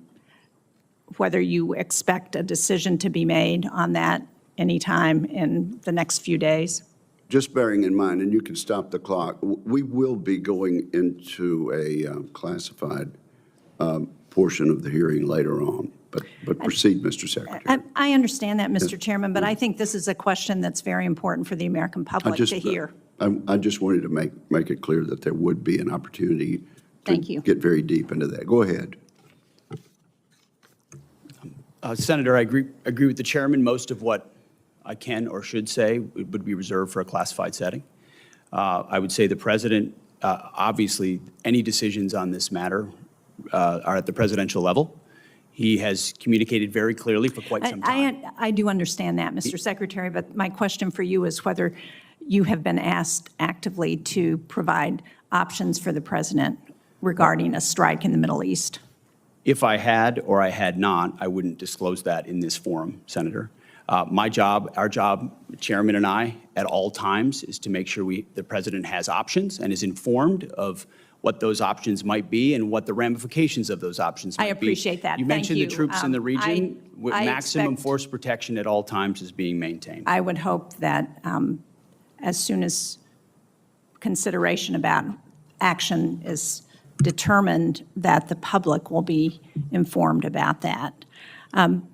whether you expect a decision to be made on that anytime in the next few days? Just bearing in mind, and you can stop the clock, we will be going into a classified portion of the hearing later on. But proceed, Mr. Secretary. I understand that, Mr. Chairman, but I think this is a question that's very important for the American public to hear. I just wanted to make it clear that there would be an opportunity to Thank you. get very deep into that. Go ahead. Senator, I agree with the chairman. Most of what I can or should say would be reserved for a classified setting. I would say the President, obviously, any decisions on this matter are at the presidential level. He has communicated very clearly for quite some time. I do understand that, Mr. Secretary, but my question for you is whether you have been asked actively to provide options for the president regarding a strike in the Middle East. If I had or I had not, I wouldn't disclose that in this forum, Senator. My job, our job, Chairman and I, at all times, is to make sure the president has options and is informed of what those options might be and what the ramifications of those options might be. I appreciate that. You Thank mentioned you. the troops in the region. With I maximum expect- force protection at all times is being maintained. I would hope that as soon as consideration about action is determined, that the public will be informed about that.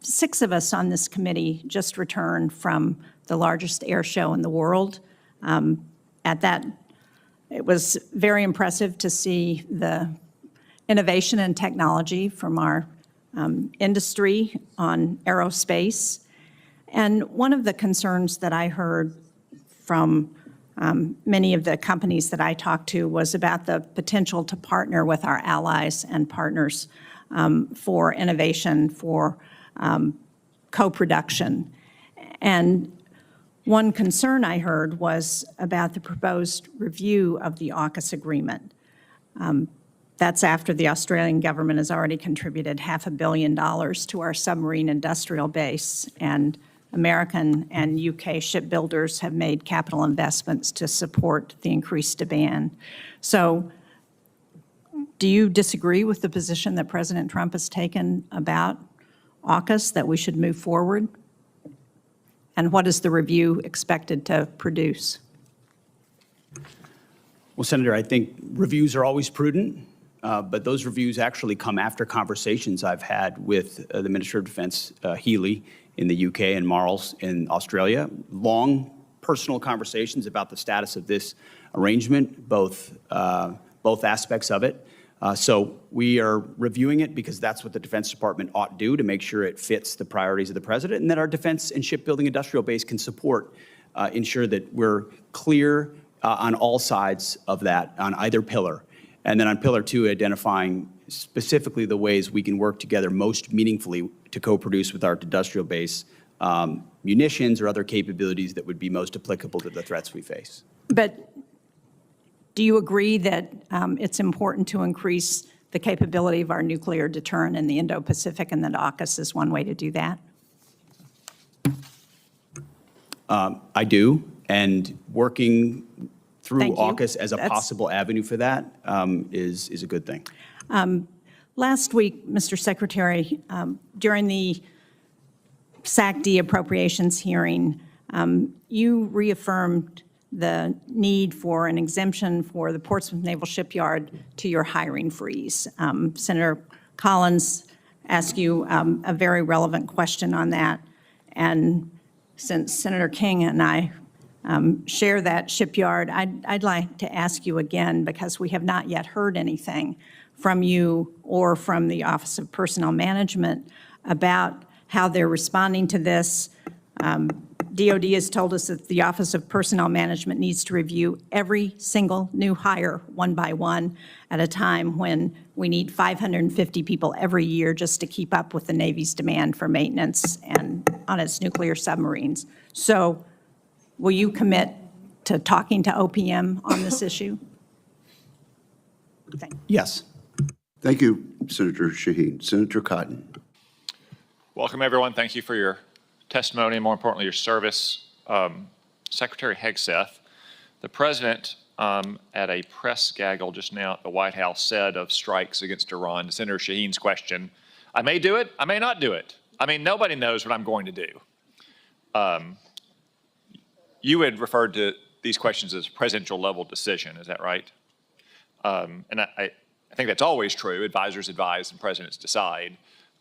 6 of us on this committee just returned from the largest air show in the world. At that, it was very impressive to see the innovation and technology from our industry on aerospace. And one of the concerns that I heard from many of the companies that I talked to was about the potential to partner with our allies and partners for innovation, for co-production. And one concern I heard was about the proposed review of the AUKUS agreement. That's after the Australian government has already contributed $500 million to our submarine industrial base, and American and UK shipbuilders have made capital investments to support the increased demand. So do you disagree with the position that President Trump has taken about AUKUS, that we should move forward? And what is the review expected to produce? Well, Senator, I think reviews are always prudent, but those reviews actually come after conversations I've had with the Minister of Defense, Healy, in the UK, and Marles in Australia. Long personal conversations about the status of this arrangement, both aspects of it. So we are reviewing it because that's what the Defense Department ought to do to make sure it fits the priorities of the president, and that our defense and shipbuilding industrial base can support, ensure that we're clear on all sides of that, on either pillar. And then on pillar 2, identifying specifically the ways we can work together most meaningfully to co-produce with our industrial base munitions or other capabilities that would be most applicable to the threats we face. But do you agree that it's important to increase the capability of our nuclear deterrent in the Indo-Pacific, and that AUKUS is one way to do that? I do, and working through Thank you. AUKUS as a That's- possible avenue for that is a good thing. Last week, Mr. Secretary, during the SAC-D appropriations hearing, you reaffirmed the need for an exemption for the Portsmouth Naval Shipyard to your hiring freeze. Senator Collins asked you a very relevant question on that. And since Senator King and I share that shipyard, I'd like to ask you again, because we have not yet heard anything from you or from the Office of Personnel Management about how they're responding to this. DOD has told us that the Office of Personnel Management needs to review every single new hire one by one at a time, when we need 550 people every year just to keep up with the Navy's demand for maintenance and on its nuclear submarines. So will you commit to talking to OPM on this issue? Thank you. Yes. Thank you, Senator Shaheen. Senator Cotton. Welcome, everyone. Thank you for your testimony and, more importantly, your service. Secretary Hegseth, the president at a press gaggle just now at the White House said of strikes against Iran, to Senator Shaheen's question, I may do it, I may not do it. I mean, nobody knows what I'm going to do. You had referred to these questions as presidential level decision, is that right? And I think that's always true. Advisors advise and presidents decide.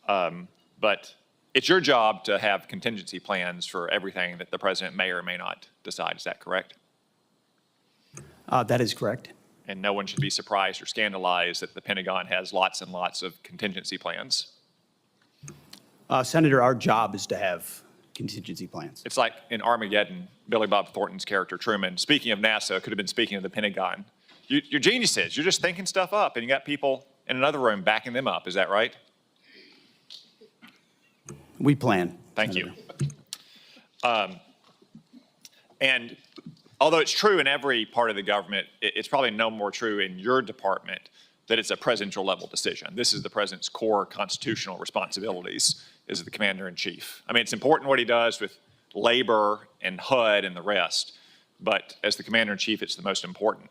But it's your job to have contingency plans for everything that the president may or may not decide. Is that correct? That is correct. And no one should be surprised or scandalized that the Pentagon has lots and lots of contingency plans. Senator, our job is to have contingency plans. It's like in Armageddon, Billy Bob Thornton's character Truman, speaking of NASA, could have been speaking of the Pentagon. You're geniuses. You're just thinking stuff up, and you got people in another room backing them up. Is that right? We plan. Thank Senator. you. And although it's true in every part of the government, it's probably no more true in your department that it's a presidential level decision. This is the president's core constitutional responsibilities as the commander-in-chief. I mean, it's important what he does with labor and HUD and the rest, but as the commander-in-chief, it's the most important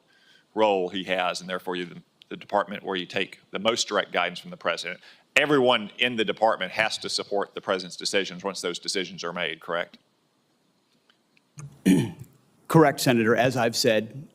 role he has, and therefore you're the department where you take the most direct guidance from the president. Everyone in the department has to support the president's decisions once those decisions are made, correct? Correct, Senator. As I've said,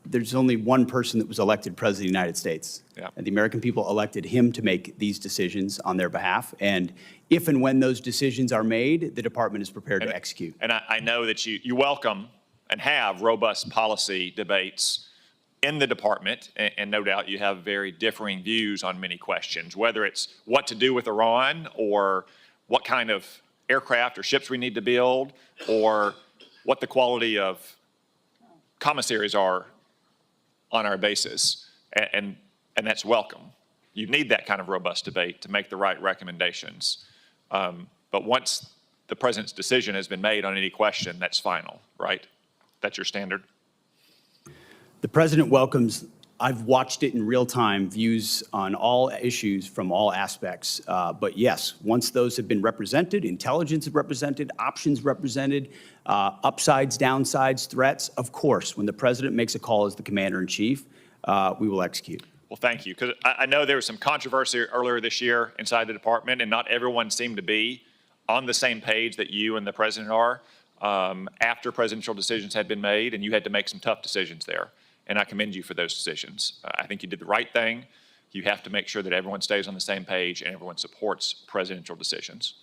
there's only one person that was elected president of the United States. Yeah. And the American people elected him to make these decisions on their behalf. And if and when those decisions are made, the department is prepared to execute. And I know that you welcome and have robust policy debates in the department, and no doubt you have very differing views on many questions, whether it's what to do with Iran or what kind of aircraft or ships we need to build or what the quality of commissaries are on our bases, and that's welcome. You need that kind of robust debate to make the right recommendations. But once the president's decision has been made on any question, that's final, right? That's your standard? The president welcomes, I've watched it in real time, views on all issues from all aspects. But yes, once those have been represented, intelligence is represented, options represented, upsides, downsides, threats, of course, when the president makes a call as the commander-in-chief, we will execute. Well, Thank you, because I know there was some controversy earlier this year inside the department, and not everyone seemed to be on the same page that you and the president are after presidential decisions had been made, and you had to make some tough decisions there. And I commend you for those decisions. I think you did the right thing. You have to make sure that everyone stays on the same page and everyone supports presidential decisions.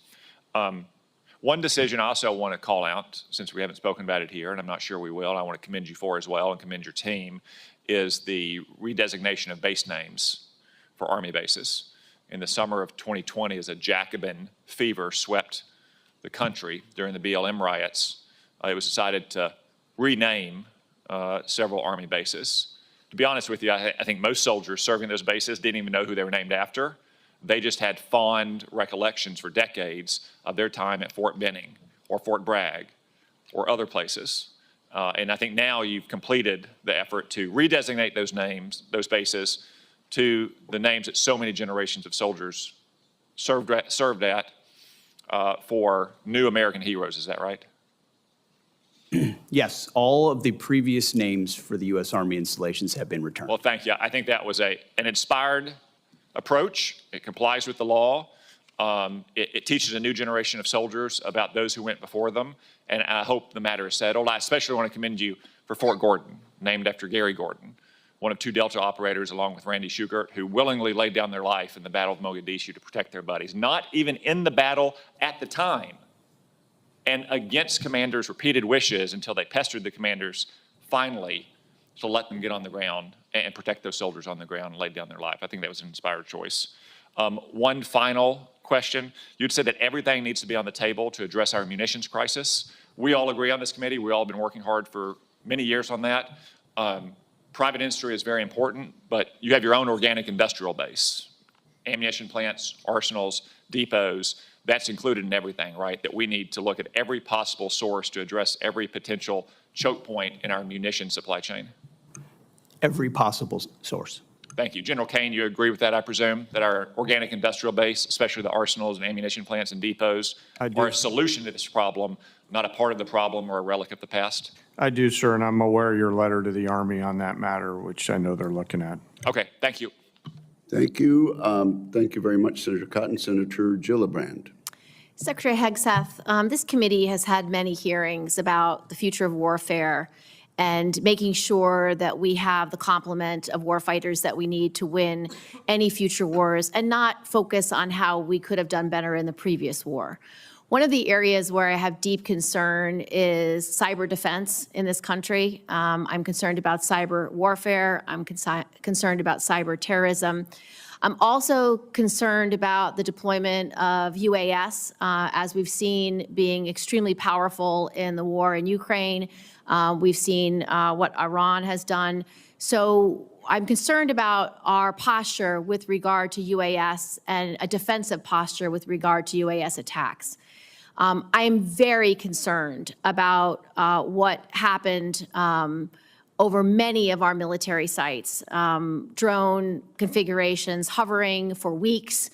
One decision I also want to call out, since we haven't spoken about it here, and I'm not sure we will, and I want to commend you for as well and commend your team, is the redesignation of base names for Army bases. In the summer of 2020, as a Jacobin fever swept the country during the BLM riots, it was decided to rename several Army bases. To be honest with you, I think most soldiers serving those bases didn't even know who they were named after. They just had fond recollections for decades of their time at Fort Benning or Fort Bragg or other places. And I think now you've completed the effort to redesignate those names, those bases, to the names that so many generations of soldiers served at for new American heroes. Is that right? Yes, all of the previous names for the U.S. Army installations have been returned. Well, thank you. I think that was an inspired approach. It complies with the law. It teaches a new generation of soldiers about those who went before them, and I hope the matter is settled. I especially want to commend you for Fort Gordon, named after Gary Gordon, one of two Delta operators along with Randy Shugart, who willingly laid down their life in the Battle of Mogadishu to protect their buddies, not even in the battle at the time, and against commanders' repeated wishes until they pestered the commanders finally to let them get on the ground and protect those soldiers on the ground and lay down their life. I think that was an inspired choice. One final question. You'd said that everything needs to be on the table to address our munitions crisis. We all agree on this committee. We all have been working hard for many years on that. Private industry is very important, but you have your own organic industrial base, ammunition plants, arsenals, depots. That's included in everything, right? That we need to look at every possible source to address every potential choke point in our munition supply chain. Every possible source. Thank you. General Kane, you agree with that, I presume, that our organic industrial base, especially the arsenals and ammunition plants and depots, are a solution to this problem, not a part of the problem or a relic of the past? I do, sir, and I'm aware of your letter to the Army on that matter, which I know they're looking at. Okay, thank you. Thank you. Thank you very much, Senator Cotton. Senator Gillibrand. Secretary Hegseth, this committee has had many hearings about the future of warfare and making sure that we have the complement of warfighters that we need to win any future wars and not focus on how we could have done better in the previous war. One of the areas where I have deep concern is cyber defense in this country. I'm concerned about cyber warfare. I'm concerned about cyber terrorism. I'm also concerned about the deployment of UAS, as we've seen being extremely powerful in the war in Ukraine. We've seen what Iran has done. So I'm concerned about our posture with regard to UAS and a defensive posture with regard to UAS attacks. I am very concerned about what happened over many of our military sites. Drone configurations hovering for weeks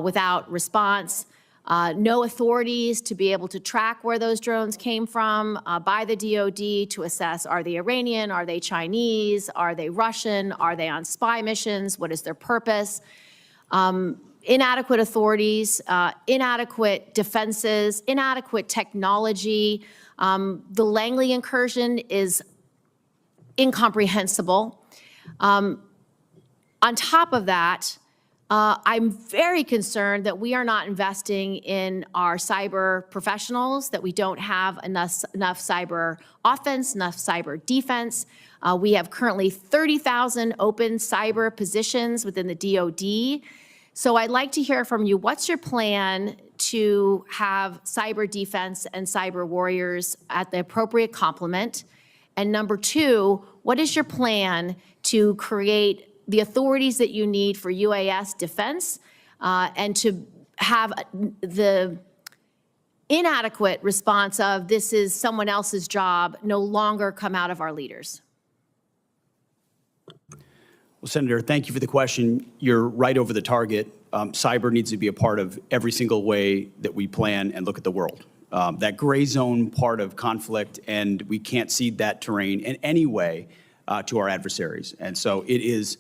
without response. No authorities to be able to track where those drones came from by the DoD to assess, are they Iranian, are they Chinese, are they Russian, are they on spy missions, what is their purpose? Inadequate authorities, inadequate defenses, inadequate technology. The Langley incursion is incomprehensible. On top of that, I'm very concerned that we are not investing in our cyber professionals, that we don't have enough cyber offense, enough cyber defense. We have currently 30,000 open cyber positions within the DoD. So I'd like to hear from you, what's your plan to have cyber defense and cyber warriors at the appropriate complement? And number two, what is your plan to create the authorities that you need for UAS defense and to have the inadequate response of this is someone else's job no longer come out of our leaders? Well, Senator, thank you for the question. You're right over the target. Cyber needs to be a part of every single way that we plan and look at the world. That gray zone part of conflict, and we can't cede that terrain in any way to our adversaries. And so it is,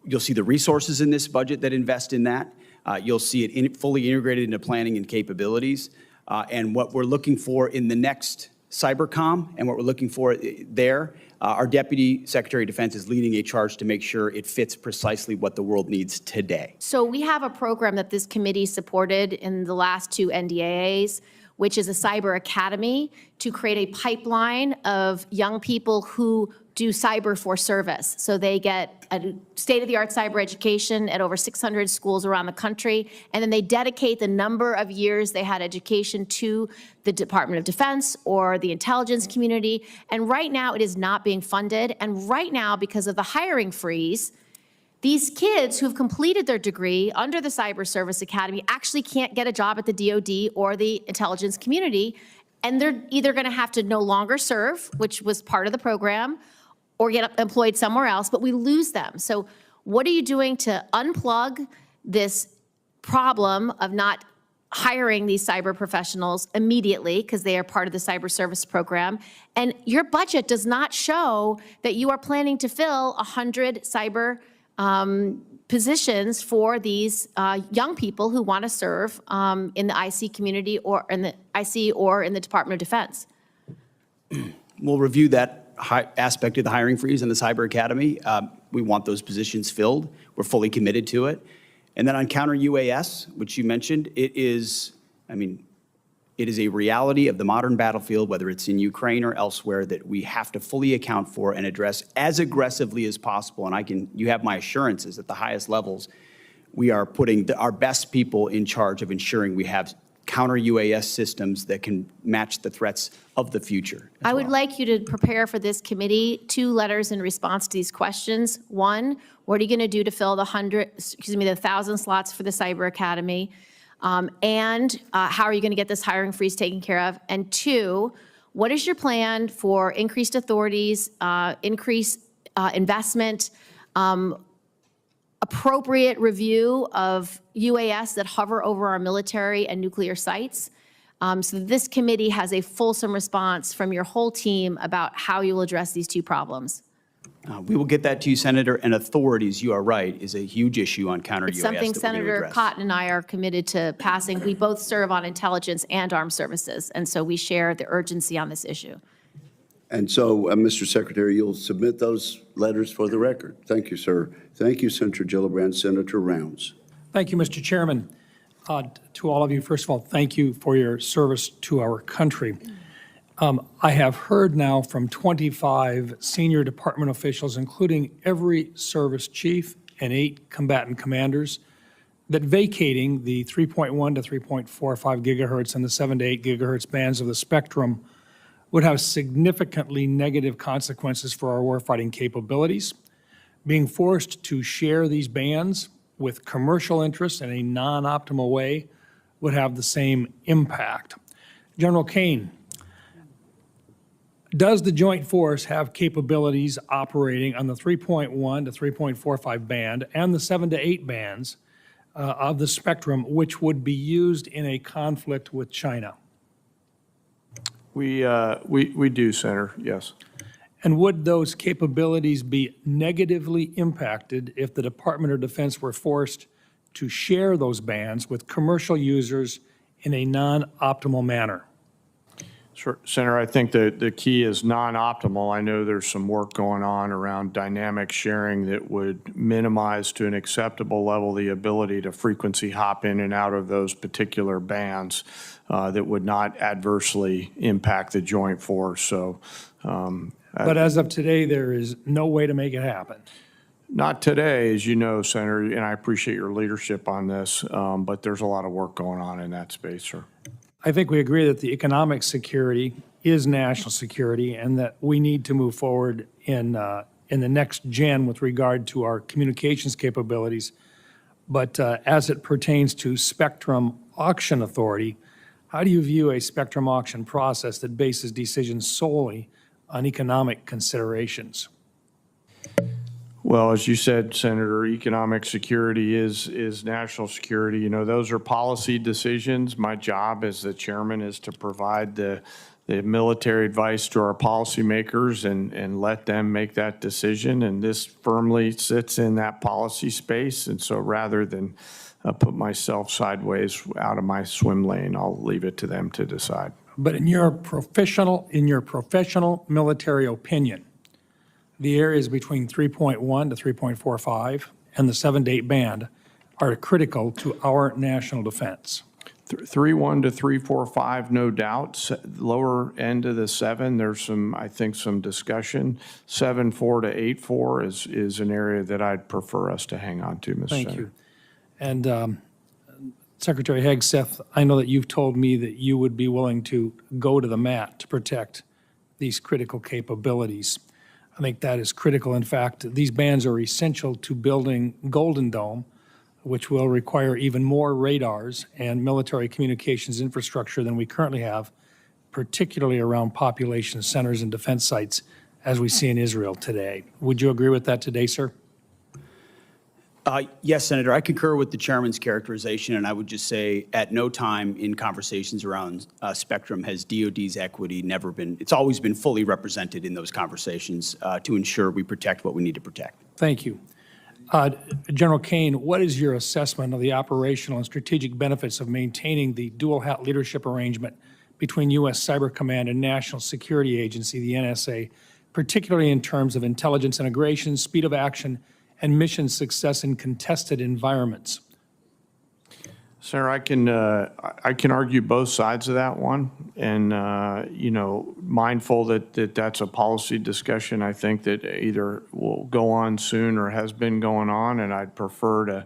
you'll see the resources in this budget that invest in that. You'll see it fully integrated into planning and capabilities. And what we're looking for in the next cybercom and what we're looking for there, our Deputy Secretary of Defense is leading a charge to make sure it fits precisely what the world needs today. So we have a program that this committee supported in the last two NDAAs, which is a cyber academy to create a pipeline of young people who do cyber for service. So they get a state-of-the-art cyber education at over 600 schools around the country, and then they dedicate the number of years they had education to the Department of Defense or the intelligence community. And right now it is not being funded. And right now, because of the hiring freeze, these kids who've completed their degree under the Cyber Service Academy actually can't get a job at the DoD or the intelligence community, and they're either going to have to no longer serve, which was part of the program, or get employed somewhere else, but we lose them. So what are you doing to unplug this problem of not hiring these cyber professionals immediately because they are part of the cyber service program? And your budget does not show that you are planning to fill 100 cyber positions for these young people who want to serve in the IC community or in the IC or in the Department of Defense. We'll review that aspect of the hiring freeze in the Cyber Academy. We want those positions filled. We're fully committed to it. And then on counter UAS, which you mentioned, it is a reality of the modern battlefield, whether it's in Ukraine or elsewhere, that we have to fully account for and address as aggressively as possible. And you have my assurances at the highest levels, we are putting our best people in charge of ensuring we have counter UAS systems that can match the threats of the future. I would like you to prepare for this committee 2 letters in response to these questions. 1, what are you going to do to fill the 1,000 slots for the Cyber Academy? And how are you going to get this hiring freeze taken care of? And 2, what is your plan for increased authorities, increased investment, appropriate review of UAS that hover over our military and nuclear sites? So this committee has a fulsome response from your whole team about how you will address these 2 problems. We will get that to you, Senator, and authorities, you are right, is a huge issue on counter UAS. It's something that we're gonna Senator address. Cotton and I are committed to passing. We both serve on intelligence and armed services, and so we share the urgency on this issue. And so, Mr. Secretary, you'll submit those letters for the record. Thank you, sir. Thank you, Senator Gillibrand. Senator Rounds. Thank you, Mr. Chairman. To all of you, first of all, thank you for your service to our country. I have heard now from 25 senior department officials, including every service chief and 8 combatant commanders, that vacating the 3.1 to 3.45 gigahertz and the 7 to 8 gigahertz bands of the spectrum would have significantly negative consequences for our warfighting capabilities, being forced to share these bands with commercial interests in a non-optimal way would have the same impact. General Kane, does the Joint Force have capabilities operating on the 3.1 to 3.45 band and the 7 to 8 bands of the spectrum, which would be used in a conflict with China? We do, Senator, yes. And would those capabilities be negatively impacted if the Department of Defense were forced to share those bands with commercial users in a non-optimal manner? Sure, Senator, I think the key is non-optimal. I know there's some work going on around dynamic sharing that would minimize to an acceptable level the ability to frequency hop in and out of those particular bands that would not adversely impact the joint force. So, But as of today, there is no way to make it happen. not today, as you know, Senator, and I appreciate your leadership on this, but there's a lot of work going on in that space, sir. I think we agree that the economic security is national security and that we need to move forward in the next gen with regard to our communications capabilities. But as it pertains to spectrum auction authority, how do you view a spectrum auction process that bases decisions solely on economic considerations? Well, as you said, Senator, economic security is national security. You know, those are policy decisions. My job as the chairman is to provide the military advice to our policymakers and let them make that decision. And this firmly sits in that policy space. And so rather than put myself sideways out of my swim lane, I'll leave it to them to decide. But in your professional military opinion, the areas between 3.1 to 3.45 and the 7 to 8 band are critical to our national defense. 3.1 to 3.45, no doubt. Lower end of the 7, there's some, I think, some discussion. 7.4 to 8.4 is an area that I'd prefer us to hang on to, Mr. Thank Senator. you. And Secretary Hegseth, I know that you've told me that you would be willing to go to the mat to protect these critical capabilities. I think that is critical. In fact, these bands are essential to building Golden Dome, which will require even more radars and military communications infrastructure than we currently have, particularly around population centers and defense sites, as we see in Israel today. Would you agree with that today, sir? Yes, Senator, I concur with the chairman's characterization, and I would just say at no time in conversations around spectrum has DOD's equity never been, it's always been fully represented in those conversations to ensure we protect what we need to protect. Thank you. General Kane, what is your assessment of the operational and strategic benefits of maintaining the dual hat leadership arrangement between U.S. Cyber Command and National Security Agency, the NSA, particularly in terms of intelligence integration, speed of action, and mission success in contested environments? Sir, I can argue both sides of that one, and you know, mindful that that's a policy discussion. I think that either will go on soon or has been going on, and I'd prefer to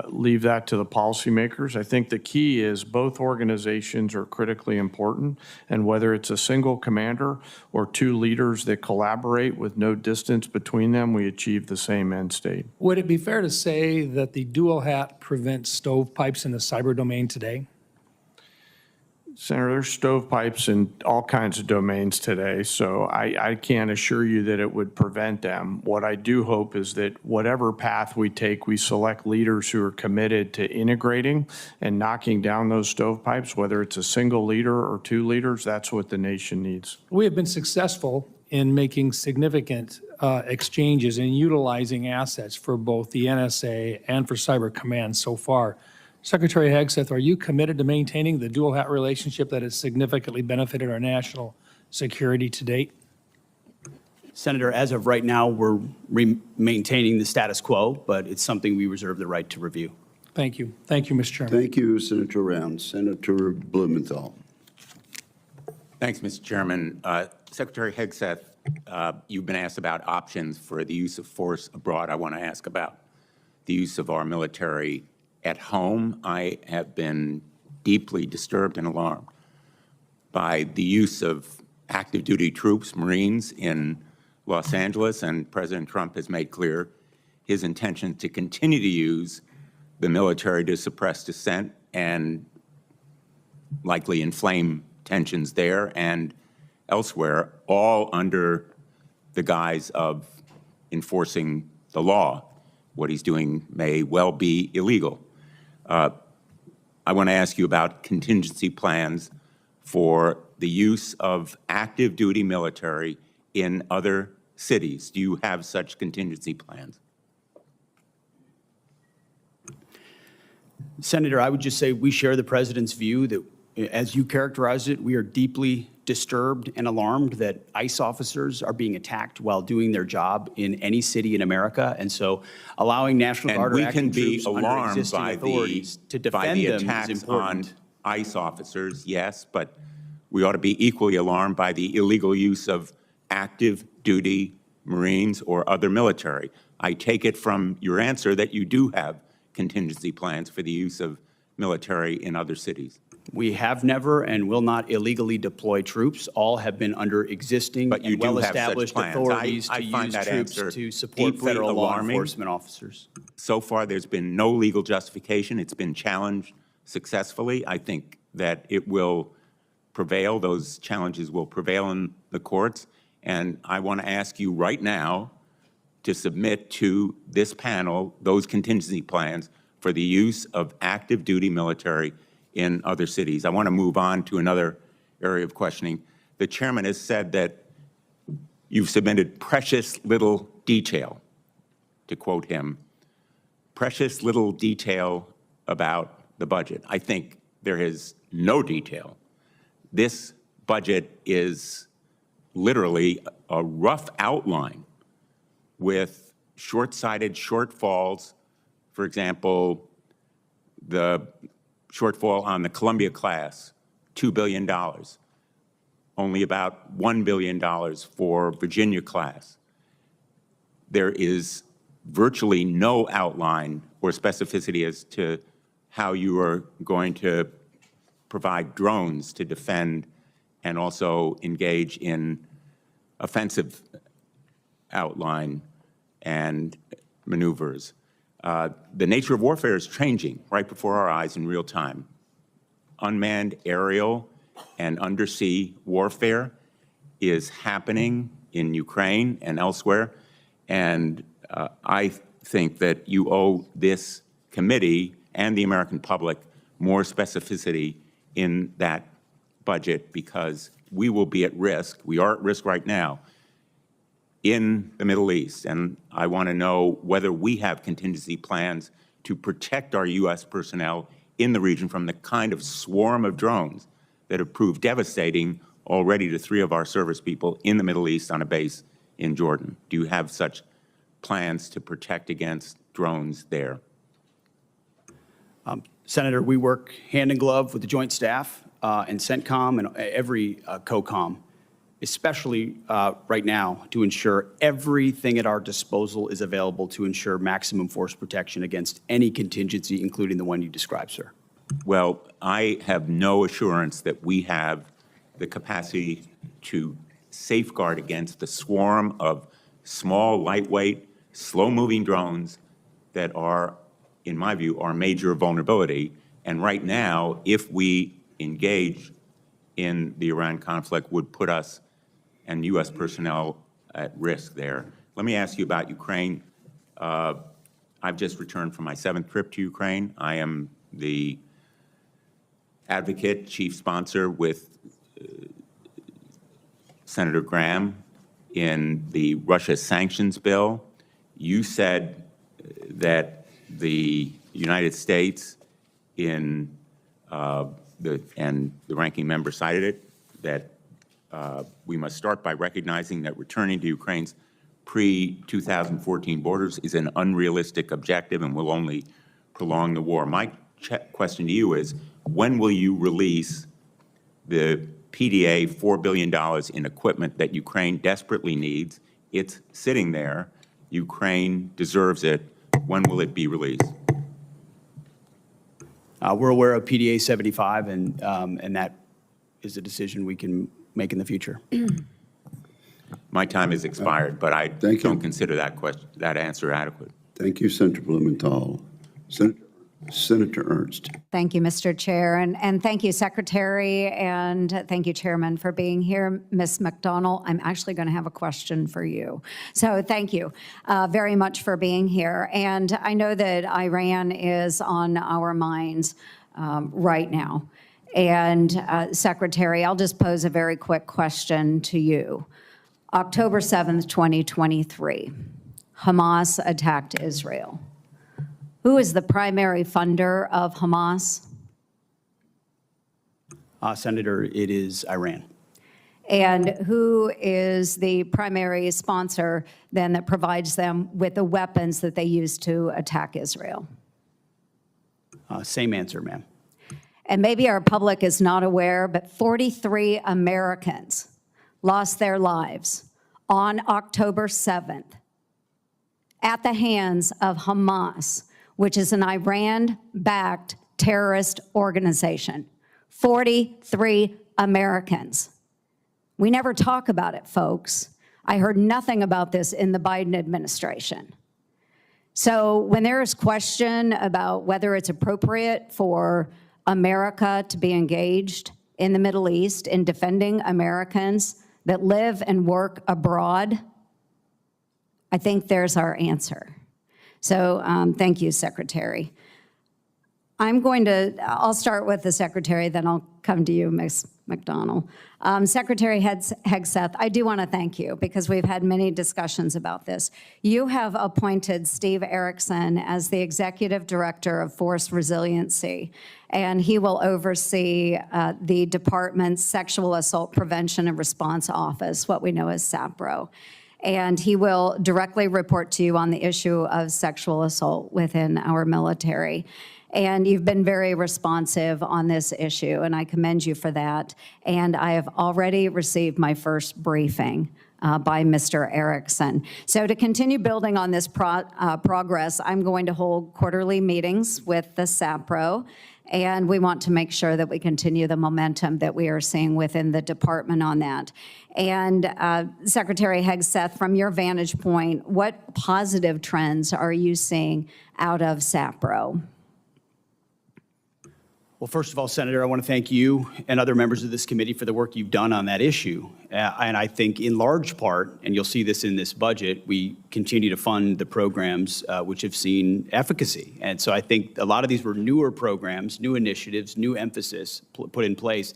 leave that to the policymakers. I think the key is both organizations are critically important, and whether it's a single commander or two leaders that collaborate with no distance between them, we achieve the same end state. Would it be fair to say that the dual hat prevents stovepipes in the cyber domain today? Senator, there's stovepipes in all kinds of domains today, so I can't assure you that it would prevent them. What I do hope is that whatever path we take, we select leaders who are committed to integrating and knocking down those stovepipes, whether it's a single leader or two leaders. That's what the nation needs. We have been successful in making significant exchanges and utilizing assets for both the NSA and for Cyber Command so far. Secretary Hegseth, are you committed to maintaining the dual hat relationship that has significantly benefited our national security to date? Senator, as of right now, we're maintaining the status quo, but it's something we reserve the right to review. Thank you. Thank you, Mr. Chairman. Thank you, Senator Rounds. Senator Blumenthal. Thanks, Mr. Chairman. Secretary Hegseth, you've been asked about options for the use of force abroad. I want to ask about the use of our military at home. I have been deeply disturbed and alarmed by the use of active duty troops, Marines, in Los Angeles, and President Trump has made clear his intention to continue to use the military to suppress dissent and likely inflame tensions there and elsewhere, all under the guise of enforcing the law. What he's doing may well be illegal. I want to ask you about contingency plans for the use of active duty military in other cities. Do you have such contingency plans? Senator, I would just say we share the president's view that, as you characterized it, we are deeply disturbed and alarmed that ICE officers are being attacked while doing their job in any city in America. And so allowing National Guard or active troops under existing authorities to defend them is attacks important. on ICE officers, yes, but we ought to be equally alarmed by the illegal use of active duty Marines or other military. I take it from your answer that you do have contingency plans for the use of military in other cities. We have never and will not illegally deploy troops. All have been under existing But you and do have such well-established plans. authorities I to find use that troops answer to support deeply federal law alarming. enforcement officers. So far, there's been no legal justification. It's been challenged successfully. I think that it will prevail. Those challenges will prevail in the courts. And I want to ask you right now to submit to this panel those contingency plans for the use of active duty military in other cities. I want to move on to another area of questioning. The chairman has said that you've submitted precious little detail, to quote him, precious little detail about the budget. I think there is no detail. This budget is literally a rough outline with short-sighted shortfalls. For example, the shortfall on the Columbia-class, $2 billion. Only about $1 billion for Virginia-class. There is virtually no outline or specificity as to how you are going to provide drones to defend and also engage in offensive outline and maneuvers. The nature of warfare is changing right before our eyes in real time. Unmanned aerial and undersea warfare is happening in Ukraine and elsewhere, and I think that you owe this committee and the American public more specificity in that budget, because we will be at risk, we are at risk right now, in the Middle East. And I want to know whether we have contingency plans to protect our U.S. personnel in the region from the kind of swarm of drones that have proved devastating already to 3 of our service people in the Middle East on a base in Jordan. Do you have such plans to protect against drones there? Senator, we work hand in glove with the Joint Staff and CENTCOM and every COCOM, especially right now, to ensure everything at our disposal is available to ensure maximum force protection against any contingency, including the one you described, sir. Well, I have no assurance that we have the capacity to safeguard against the swarm of small, lightweight, slow-moving drones that are, in my view, our major vulnerability. And right now, if we engage in the Iran conflict, would put us and U.S. personnel at risk there. Let me ask you about Ukraine. I've just returned from my 7th trip to Ukraine. I am the advocate, chief sponsor with Senator Graham in the Russia sanctions bill. You said that the United States and the ranking member cited it, that we must start by recognizing that returning to Ukraine's pre-2014 borders is an unrealistic objective and will only prolong the war. My question to you is, when will you release the PDA $4 billion in equipment that Ukraine desperately needs? It's sitting there. Ukraine deserves it. When will it be released? We're aware of PDA 75, and that is a decision we can make in the future. My time has expired, but I Thank you. don't consider that answer adequate. Thank you, Senator Blumenthal. Senator Ernst. Thank you, Mr. Chair, and thank you, Secretary, and thank you, Chairman, for being here. Ms. McDonald, I'm actually going to have a question for you. So thank you very much for being here. And I know that Iran is on our minds right now. And Secretary, I'll just pose a very quick question to you. October 7th, 2023, Hamas attacked Israel. Who is the primary funder of Hamas? Senator, it is Iran. And who is the primary sponsor then that provides them with the weapons that they use to attack Israel? Same answer, ma'am. And maybe our public is not aware, but 43 Americans lost their lives on October 7th at the hands of Hamas, which is an Iran-backed terrorist organization. 43 Americans. We never talk about it, folks. I heard nothing about this in the Biden administration. So when there is question about whether it's appropriate for America to be engaged in the Middle East in defending Americans that live and work abroad, I think there's our answer. So thank you, Secretary. I'll start with the Secretary, then I'll come to you, Ms. McDonald. Secretary Hegseth, I do want to thank you because we've had many discussions about this. You have appointed Steve Erickson as the Executive Director of Force Resiliency, and he will oversee the department's Sexual Assault Prevention and Response Office, what we know as SAPRO. And he will directly report to you on the issue of sexual assault within our military. And you've been very responsive on this issue, and I commend you for that. And I have already received my first briefing by Mr. Erickson. So to continue building on this progress, I'm going to hold quarterly meetings with the SAPRO, and we want to make sure that we continue the momentum that we are seeing within the department on that. And Secretary Hegseth, from your vantage point, what positive trends are you seeing out of SAPRO? Well, first of all, Senator, I want to thank you and other members of this committee for the work you've done on that issue. And I think in large part, and you'll see this in this budget, we continue to fund the programs which have seen efficacy. And so I think a lot of these were newer programs, new initiatives, new emphasis put in place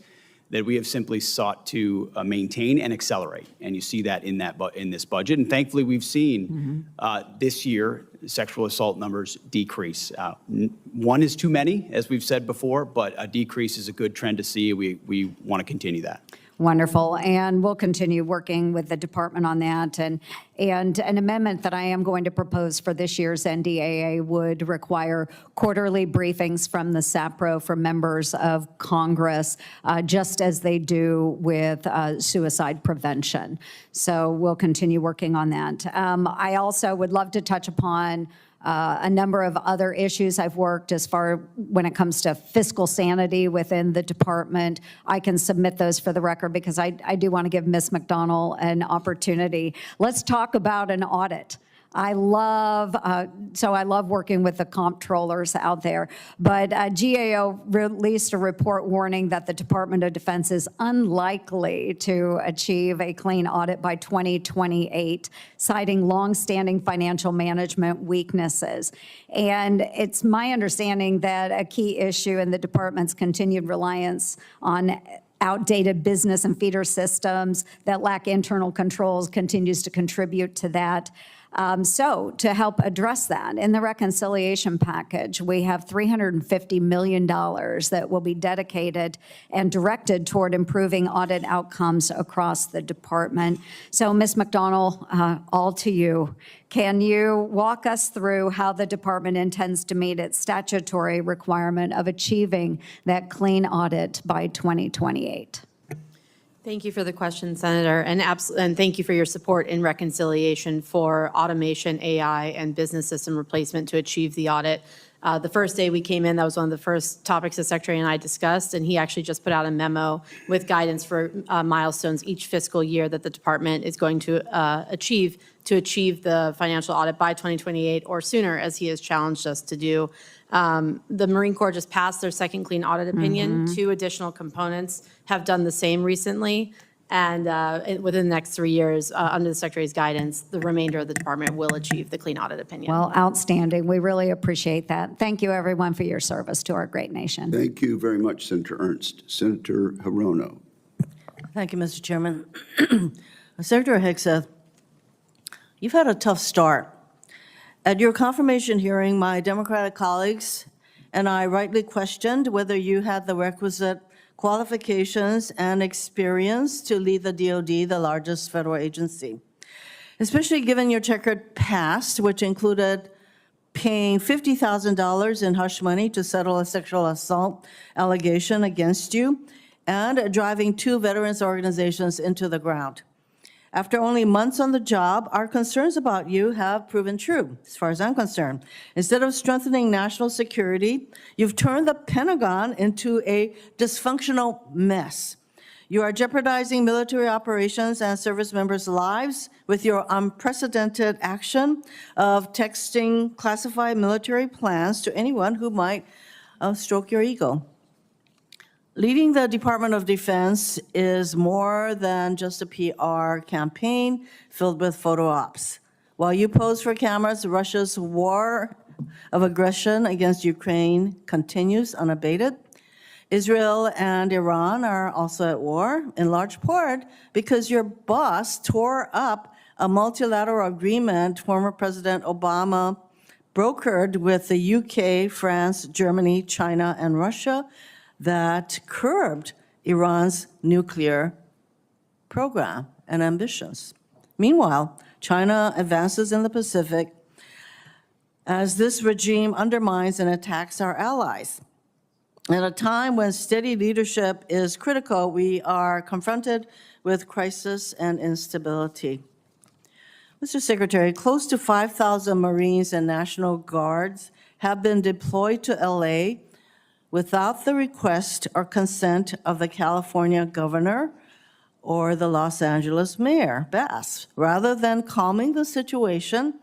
that we have simply sought to maintain and accelerate. And you see that in this budget. And thankfully, we've seen this year sexual assault numbers decrease. One is too many, as we've said before, but a decrease is a good trend to see. We want to continue that. Wonderful, and we'll continue working with the department on that. And an amendment that I am going to propose for this year's NDAA would require quarterly briefings from the SAPRO for members of Congress, just as they do with suicide prevention. So we'll continue working on that. I also would love to touch upon a number of other issues I've worked as far when it comes to fiscal sanity within the department. I can submit those for the record because I do want to give Ms. McDonald an opportunity. Let's talk about an audit. I love working with the comptrollers out there, but GAO released a report warning that the Department of Defense is unlikely to achieve a clean audit by 2028, citing longstanding financial management weaknesses. And it's my understanding that a key issue in the department's continued reliance on outdated business and feeder systems that lack internal controls continues to contribute to that. So to help address that, in the reconciliation package, we have $350 million that will be dedicated and directed toward improving audit outcomes across the department. So Ms. McDonald, all to you. Can you walk us through how the department intends to meet its statutory requirement of achieving that clean audit by 2028? Thank you for the question, Senator, and thank you for your support in reconciliation for automation, AI, and business system replacement to achieve the audit The first day we came in, that was one of the first topics the Secretary and I discussed, and he actually just put out a memo with guidance for milestones each fiscal year that the department is going to achieve the financial audit by 2028 or sooner, as he has challenged us to do. The Marine Corps just passed their second clean audit opinion. 2 additional components have done the same recently. And within the next 3 years, under the Secretary's guidance, the remainder of the department will achieve the clean audit opinion. Well, outstanding. We really appreciate that. Thank you, everyone, for your service to our great nation. Thank you very much, Senator Ernst. Senator Hirono. Thank you, Mr. Chairman. Secretary Hegseth, you've had a tough start. At your confirmation hearing, my Democratic colleagues and I rightly questioned whether you had the requisite qualifications and experience to lead the DoD, the largest federal agency, especially given your checkered past, which included paying $50,000 in hush money to settle a sexual assault allegation against you, and driving 2 veterans organizations into the ground. After only months on the job, our concerns about you have proven true, as far as I'm concerned. Instead of strengthening national security, you've turned the Pentagon into a dysfunctional mess. You are jeopardizing military operations and service members' lives with your unprecedented action of texting classified military plans to anyone who might stroke your ego. Leading the Department of Defense is more than just a PR campaign filled with photo ops. While you pose for cameras, Russia's war of aggression against Ukraine continues unabated. Israel and Iran are also at war, in large part because your boss tore up a multilateral agreement former President Obama brokered with the UK, France, Germany, China, and Russia that curbed Iran's nuclear program and ambitions. Meanwhile, China advances in the Pacific as this regime undermines and attacks our allies. At a time when steady leadership is critical, we are confronted with crisis and instability. Mr. Secretary, close to 5,000 Marines and National Guards have been deployed to LA without the request or consent of the California governor or the Los Angeles mayor, Bass. Rather than calming the situation,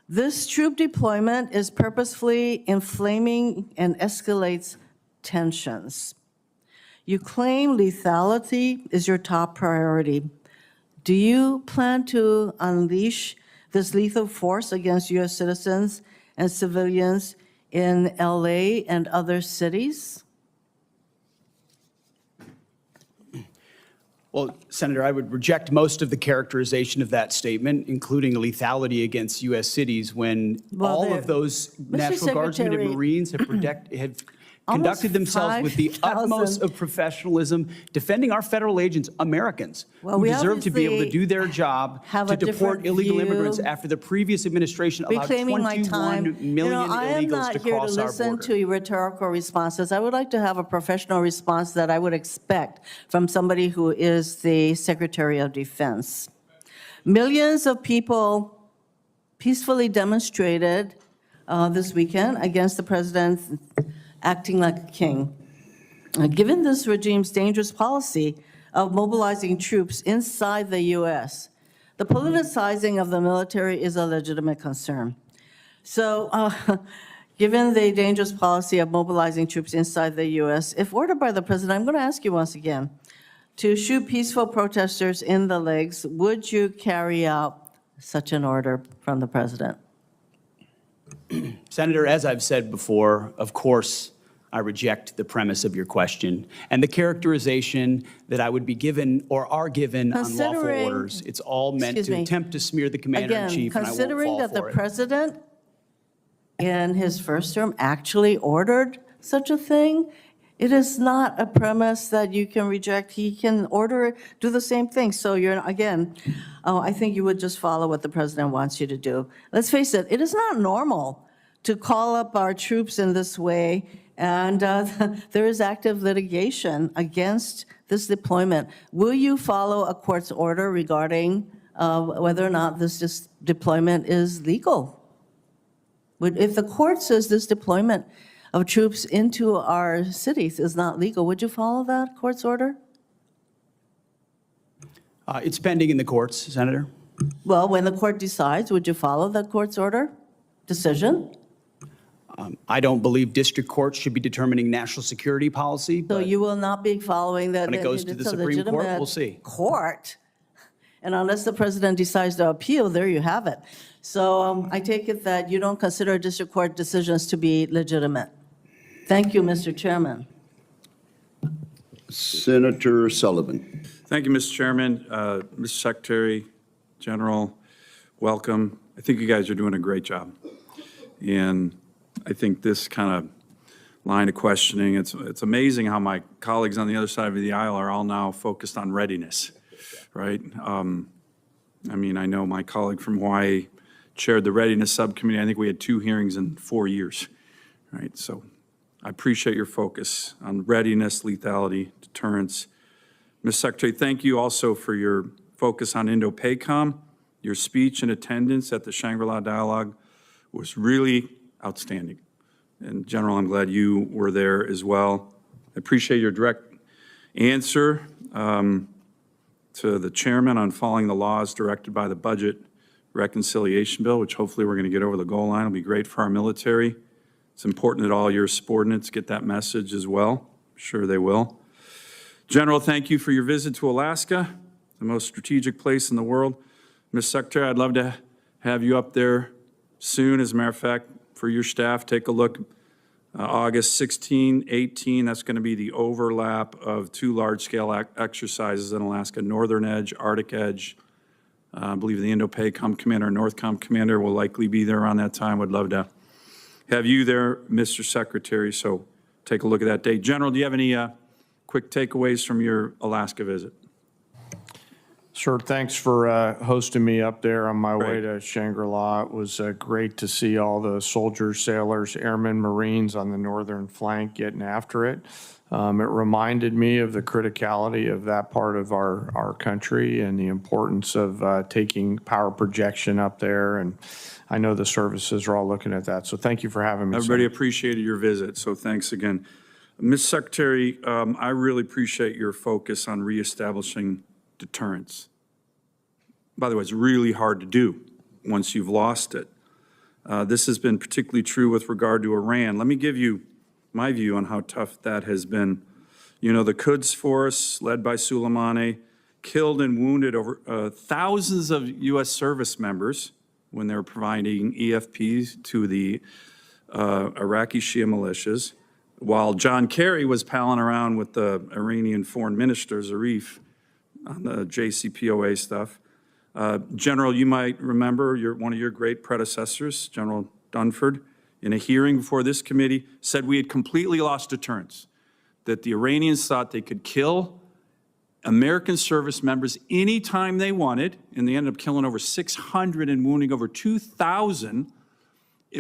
this troop deployment is purposefully inflaming and escalates tensions. You claim lethality is your top priority. Do you plan to unleash this lethal force against U.S. citizens and civilians in LA and other cities? Well, Senator, I would reject most of the characterization of that statement, including lethality against U.S. cities, when all of those National Guardsmen and Marines have conducted themselves with the utmost of professionalism, defending our federal agents, Americans, who deserve to be able to do their job to deport illegal immigrants after the previous administration allowed 21 million illegals to cross our border. I am not here to listen to rhetorical responses. I would like to have a professional response that I would expect from somebody who is the Secretary of Defense. Millions of people peacefully demonstrated this weekend against the president acting like a king. Given this regime's dangerous policy of mobilizing troops inside the U.S., the politicizing of the military is a legitimate concern. So, given the dangerous policy of mobilizing troops inside the U.S., if ordered by the president, I'm going to ask you once again, to shoot peaceful protesters in the legs, would you carry out such an order from the president? Senator, as I've said before, of course, I reject the premise of your question and the characterization that I would be given or are given on lawful orders. It's all meant to attempt to smear the commander-in-chief, and I won't fall for it. Considering that the president in his first term actually ordered such a thing, it is not a premise that you can reject. He can order, do the same thing. So you're, again, I think you would just follow what the president wants you to do. Let's face it, it is not normal to call up our troops in this way, and there is active litigation against this deployment. Will you follow a court's order regarding whether or not this deployment is legal? If the court says this deployment of troops into our cities is not legal, would you follow that court's order? It's pending in the courts, Senator. Well, when the court decides, would you follow that court's order, decision? I don't believe district courts should be determining national security policy, So but you will not be following that? when it goes to the it's a Supreme Court, legitimate we'll see. Court. And unless the president decides to appeal, there you have it. So I take it that you don't consider district court decisions to be legitimate. Thank you, Mr. Chairman. Senator Sullivan. Thank you, Mr. Chairman. Mr. Secretary General, welcome. I think you guys are doing a great job. And I think this kind of line of questioning, it's amazing how my colleagues on the other side of the aisle are all now focused on readiness, right? I mean, I know my colleague from Hawaii chaired the Readiness Subcommittee. I think we had 2 hearings in 4 years, right? So I appreciate your focus on readiness, lethality, deterrence. Ms. Secretary, thank you also for your focus on Indo-PACOM. Your speech and attendance at the Shangri-La Dialogue was really outstanding. And General, I'm glad you were there as well. I appreciate your direct answer to the chairman on following the laws directed by the Budget Reconciliation Bill, which hopefully we're going to get over the goal line. It'll be great for our military. It's important that all your subordinates get that message as well. I'm sure they will. General, thank you for your visit to Alaska, the most strategic place in the world. Ms. Secretary, I'd love to have you up there soon. As a matter of fact, for your staff, take a look. August 16, 18, that's going to be the overlap of 2 large-scale exercises in Alaska, Northern Edge, Arctic Edge. I believe the Indo-PACOM commander, NORTHCOM commander will likely be there around that time. Would love to have you there, Mr. Secretary, so take a look at that date. General, do you have any quick takeaways from your Alaska visit? Sure, thanks for hosting me up there on my way to Shangri-La. It was great to see all the soldiers, sailors, airmen, Marines on the northern flank getting after it. It reminded me of the criticality of that part of our country and the importance of taking power projection up there. And I know the services are all looking at that. So thank you for having me. Everybody appreciated your visit, so thanks again. Ms. Secretary, I really appreciate your focus on reestablishing deterrence. By the way, it's really hard to do once you've lost it. This has been particularly true with regard to Iran. Let me give you my view on how tough that has been. You know, the Quds Force, led by Soleimani, killed and wounded over thousands of U.S. service members when they were providing EFPs to the Iraqi Shia militias, while John Kerry was palling around with the Iranian foreign minister, Zarif, on the JCPOA stuff. General, you might remember one of your great predecessors, General Dunford, in a hearing before this committee, said we had completely lost deterrence, that the Iranians thought they could kill American service members anytime they wanted, and they ended up killing over 600 and wounding over 2,000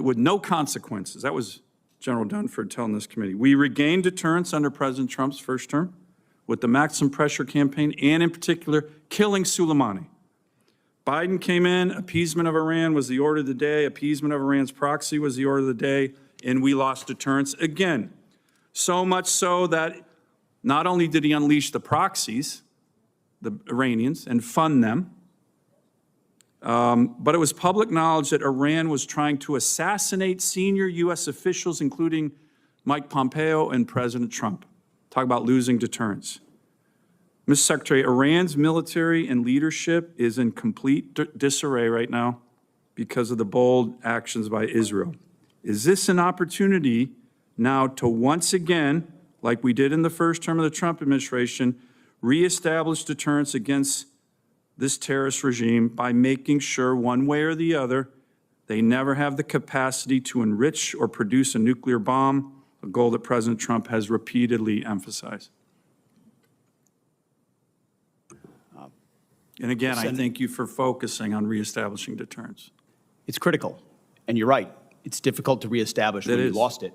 with no consequences. That was General Dunford telling this committee. We regained deterrence under President Trump's first term with the maximum pressure campaign and, in particular, killing Soleimani. Biden came in, appeasement of Iran was the order of the day, appeasement of Iran's proxy was the order of the day, and we lost deterrence again. So much so that not only did he unleash the proxies, the Iranians, and fund them, but it was public knowledge that Iran was trying to assassinate senior U.S. officials, including Mike Pompeo and President Trump. Talk about losing deterrence. Mr. Secretary, Iran's military and leadership is in complete disarray right now because of the bold actions by Israel. Is this an opportunity now to once again, like we did in the first term of the Trump administration, reestablish deterrence against this terrorist regime by making sure one way or the other they never have the capacity to enrich or produce a nuclear bomb, a goal that President Trump has repeatedly emphasized? And again, I thank you for focusing on reestablishing deterrence. It's critical, and you're right. It's difficult to reestablish when you lost it,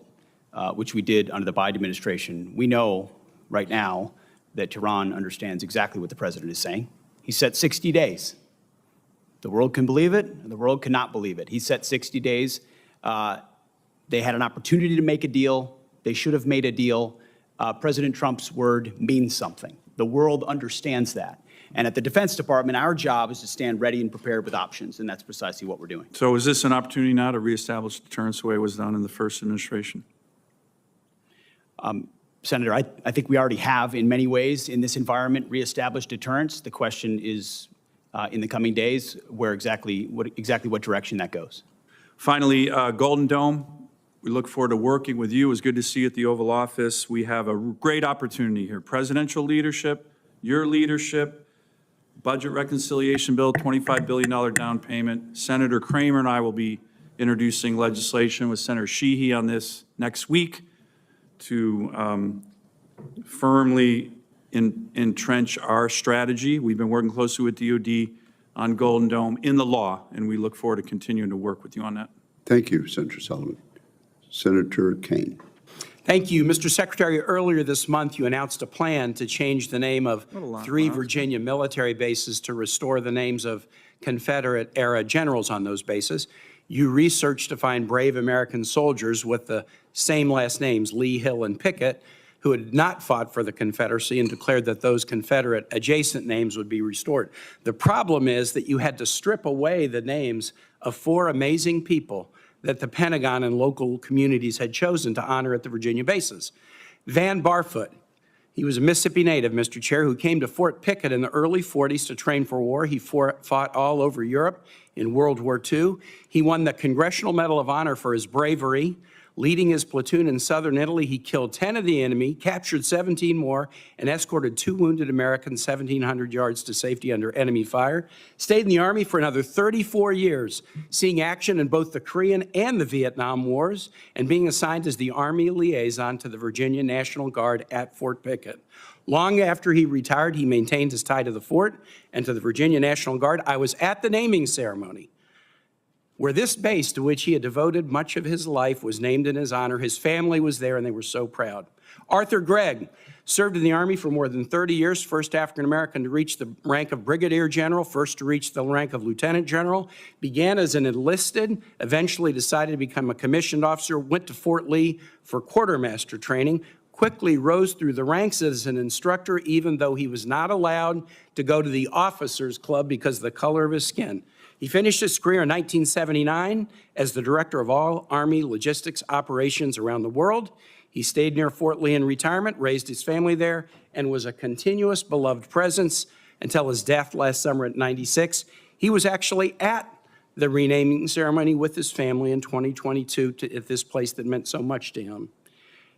which we did under the Biden administration. We know right now that Tehran understands exactly what the president is saying. He set 60 days. The world can believe it, and the world cannot believe it. He set 60 days. They had an opportunity to make a deal. They should have made a deal. President Trump's word means something. The world understands that. And at the Defense Department, our job is to stand ready and prepared with options, and that's precisely what we're doing. So is this an opportunity now to reestablish deterrence the way it was done in the first administration? Senator, I think we already have, in many ways, in this environment, reestablished deterrence. The question is, in the coming days, what direction that goes. Finally, Golden Dome, we look forward to working with you. It was good to see you at the Oval Office. We have a great opportunity here. Presidential leadership, your leadership, budget reconciliation bill, $25 billion down payment. Senator Kramer and I will be introducing legislation with Senator Sheehy on this next week to firmly entrench our strategy. We've been working closely with DOD on Golden Dome in the law, and we look forward to continuing to work with you on that. Thank you, Senator Sullivan. Senator Kane. Thank you. Mr. Secretary, earlier this month, you announced a plan to change the name of 3 Virginia military bases to restore the names of Confederate-era generals on those bases. You researched to find brave American soldiers with the same last names, Lee, Hill, and Pickett, who had not fought for the Confederacy and declared that those Confederate adjacent names would be restored. The problem is that you had to strip away the names of 4 amazing people that the Pentagon and local communities had chosen to honor at the Virginia bases. Van Barfoot, he was a Mississippi native, Mr. Chair, who came to Fort Pickett in the early 40s to train for war. He fought all over Europe in World War II. He won the Congressional Medal of Honor for his bravery. Leading his platoon in southern Italy, he killed 10 of the enemy, captured 17 more, and escorted 2 wounded Americans 1,700 yards to safety under enemy fire. Stayed in the Army for another 34 years, seeing action in both the Korean and the Vietnam Wars, and being assigned as the Army liaison to the Virginia National Guard at Fort Pickett. Long after he retired, he maintained his tie to the fort and to the Virginia National Guard. I was at the naming ceremony, where this base, to which he had devoted much of his life, was named in his honor. His family was there, and they were so proud. Arthur Gregg served in the Army for more than 30 years, first African-American to reach the rank of brigadier general, first to reach the rank of lieutenant general, began as an enlisted, eventually decided to become a commissioned officer, went to Fort Lee for quartermaster training, quickly rose through the ranks as an instructor, even though he was not allowed to go to the officers' club because of the color of his skin. He finished his career in 1979 as the director of all Army logistics operations around the world. He stayed near Fort Lee in retirement, raised his family there, and was a continuous beloved presence until his death last summer at 96. He was actually at the renaming ceremony with his family in 2022 at this place that meant so much to him.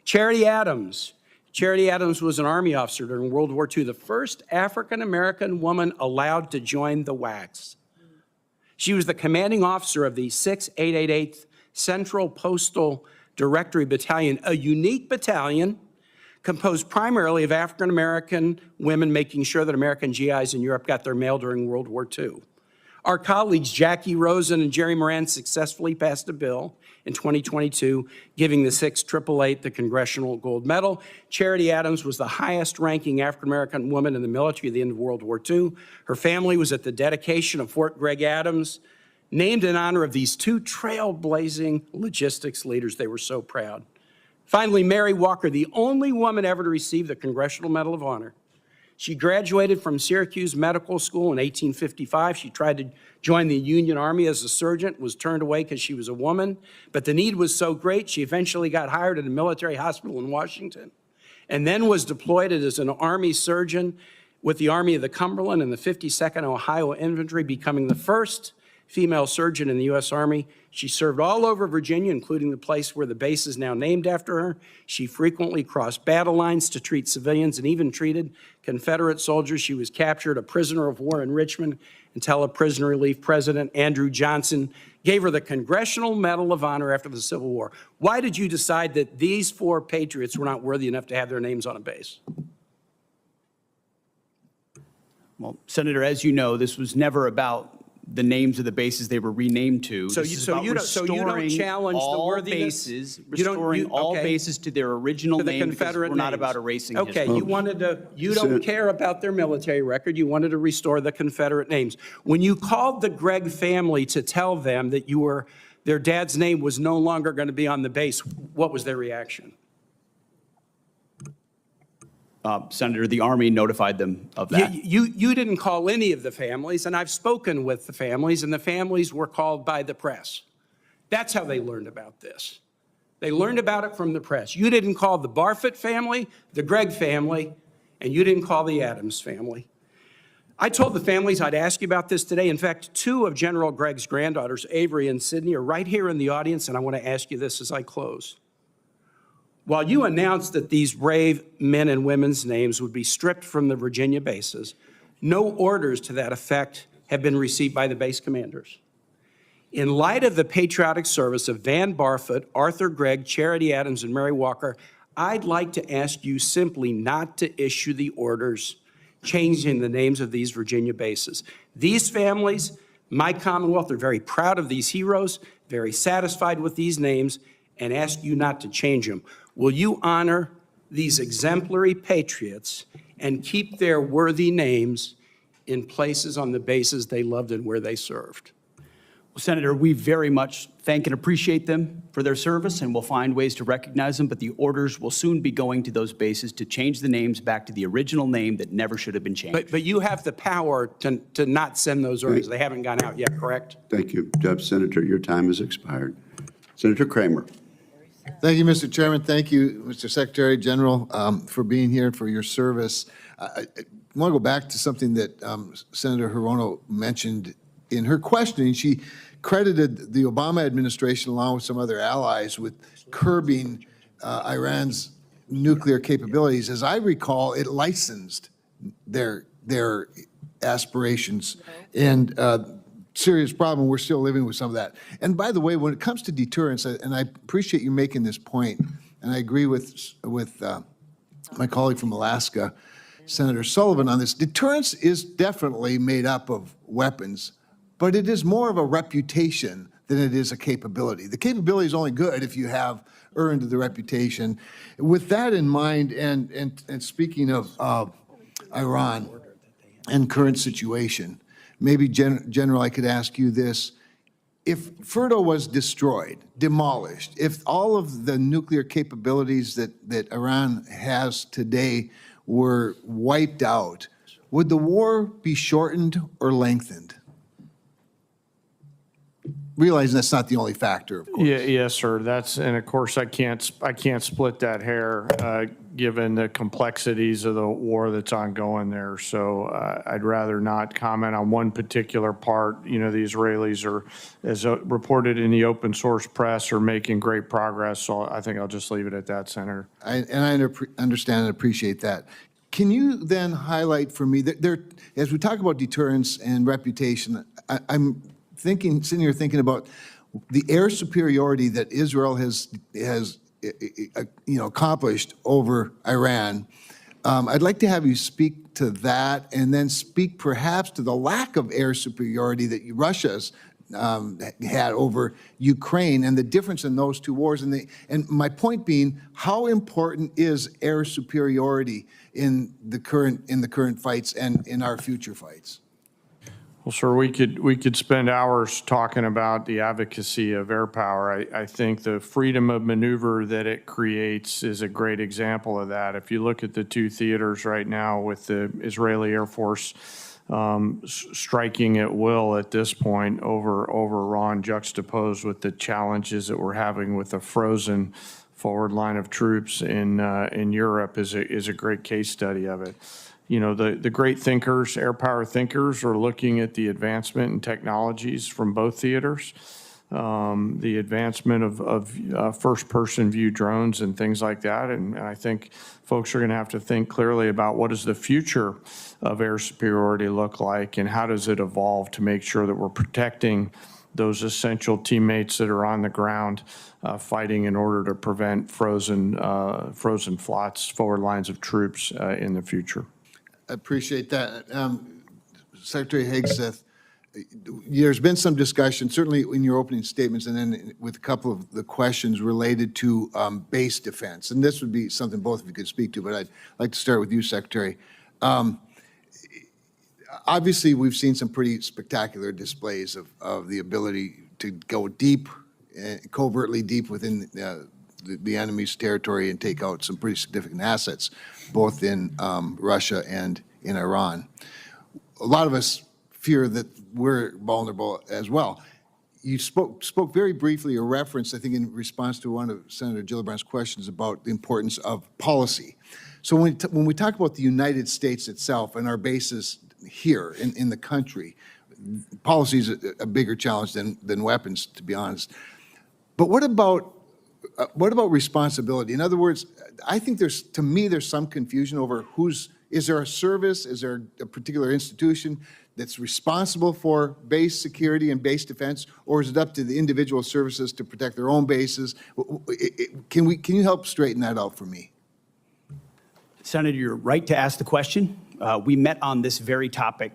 Charity Adams. Charity Adams was an Army officer during World War II, the first African-American woman allowed to join the WACs. She was the commanding officer of the 6888th Central Postal Directory Battalion, a unique battalion composed primarily of African-American women making sure that American GIs in Europe got their mail during World War II. Our colleagues Jackie Rosen and Jerry Moran successfully passed a bill in 2022 giving the 6888 the Congressional Gold Medal. Charity Adams was the highest-ranking African-American woman in the military at the end of World War II. Her family was at the dedication of Fort Gregg Adams, named in honor of these 2 trailblazing logistics leaders. They were so proud. Finally, Mary Walker, the only woman ever to receive the Congressional Medal of Honor. She graduated from Syracuse Medical School in 1855. She tried to join the Union Army as a surgeon, was turned away because she was a woman. But the need was so great, she eventually got hired at a military hospital in Washington and then was deployed as an Army surgeon with the Army of the Cumberland and the 52nd Ohio Infantry, becoming the first female surgeon in the U.S. Army. She served all over Virginia, including the place where the base is now named after her. She frequently crossed battle lines to treat civilians and even treated Confederate soldiers. She was captured a prisoner of war in Richmond until a prisoner relief President Andrew Johnson gave her the Congressional Medal of Honor after the Civil War. Why did you decide that these 4 patriots were not worthy enough to have their names on a base? Well, Senator, as you know, this was never about the names of the bases they were renamed to. So you don't challenge the worthiness? Restoring all bases to their original name, because we're not about erasing history. Okay, you don't care about their military record. You wanted to restore the Confederate names. When you called the Gregg family to tell them that you were their dad's name was no longer going to be on the base, what was their reaction? Senator, the Army notified them of that. You didn't call any of the families, and I've spoken with the families, and the families were called by the press. That's how they learned about this. They learned about it from the press. You didn't call the Barfoot family, the Gregg family, and you didn't call the Adams family. I told the families I'd ask you about this today. In fact, 2 of General Gregg's granddaughters, Avery and Sydney, are right here in the audience, and I want to ask you this as I close. While you announced that these brave men and women's names would be stripped from the Virginia bases, no orders to that effect have been received by the base commanders. In light of the patriotic service of Van Barfoot, Arthur Gregg, Charity Adams, and Mary Walker, I'd like to ask you simply not to issue the orders changing the names of these Virginia bases. These families, my Commonwealth, are very proud of these heroes, very satisfied with these names, and ask you not to change them. Will you honor these exemplary patriots and keep their worthy names in places on the bases they loved and where they served? Well, Senator, we very much thank and appreciate them for their service, and we'll find ways to recognize them, but the orders will soon be going to those bases to change the names back to the original name that never should have been changed. But you have the power to not send those orders. They haven't gone out yet, correct? Thank you. Senator, your time has expired. Senator Kramer. Thank you, Mr. Chairman. Thank you, Mr. Secretary General, for being here, for your service. I want to go back to something that Senator Hirono mentioned in her questioning. She credited the Obama administration, along with some other allies, with curbing Iran's nuclear capabilities. As I recall, it licensed their aspirations, and serious problem. We're still living with some of that. And by the way, when it comes to deterrence, and I appreciate you making this point, and I agree with my colleague from Alaska, Senator Sullivan, on this. Deterrence is definitely made up of weapons, but it is more of a reputation than it is a capability. The capability is only good if you have earned the reputation. With that in mind, and speaking of Iran and current situation, maybe, General, I could ask you this. If Fordo was destroyed, demolished, if all of the nuclear capabilities that Iran has today were wiped out, would the war be shortened or lengthened? Realizing that's not the only factor, of course. Yes, sir. And of course, I can't split that hair, given the complexities of the war that's ongoing there. So I'd rather not comment on one particular part. You know, the Israelis are, as reported in the open source press, are making great progress. So I think I'll just leave it at that, Senator. I understand and appreciate that. Can you then highlight for me that as we talk about deterrence and reputation, I'm sitting here thinking about the air superiority that Israel has accomplished over Iran. I'd like to have you speak to that, and then speak perhaps to the lack of air superiority that Russia's had over Ukraine, and the difference in those two wars. And my point being, how important is air superiority in the current fights and in our future fights? Well, sir, we could spend hours talking about the advocacy of air power. I think the freedom of maneuver that it creates is a great example of that. If you look at the 2 theaters right now with the Israeli Air Force striking at will at this point over Iran, juxtaposed with the challenges that we're having with a frozen forward line of troops in Europe, is a great case study of it. You know, the great thinkers, air power thinkers, are looking at the advancement in technologies from both theaters, the advancement of first-person view drones and things like that. And I think folks are going to have to think clearly about what does the future of air superiority look like, and how does it evolve to make sure that we're protecting those essential teammates that are on the ground fighting in order to prevent frozen flots, forward lines of troops in the future. I appreciate that. Secretary Hegseth, there's been some discussion, certainly in your opening statements, and then with a couple of the questions related to base defense. And this would be something both of you could speak to, but I'd like to start with you, Secretary. Obviously, we've seen some pretty spectacular displays of the ability to go deep covertly deep within the enemy's territory and take out some pretty significant assets, both in Russia and in Iran. A lot of us fear that we're vulnerable as well. You spoke very briefly, or referenced, I think, in response to one of Senator Gillibrand's questions about the importance of policy. So when we talk about the United States itself and our bases here in the country, policy is a bigger challenge than weapons, to be honest. But what about responsibility? In other words, I think to me, there's some confusion over is there a service, is there a particular institution that's responsible for base security and base defense, or is it up to the individual services to protect their own bases? Can you help straighten that out for me? Senator, you're right to ask the question. We met on this very topic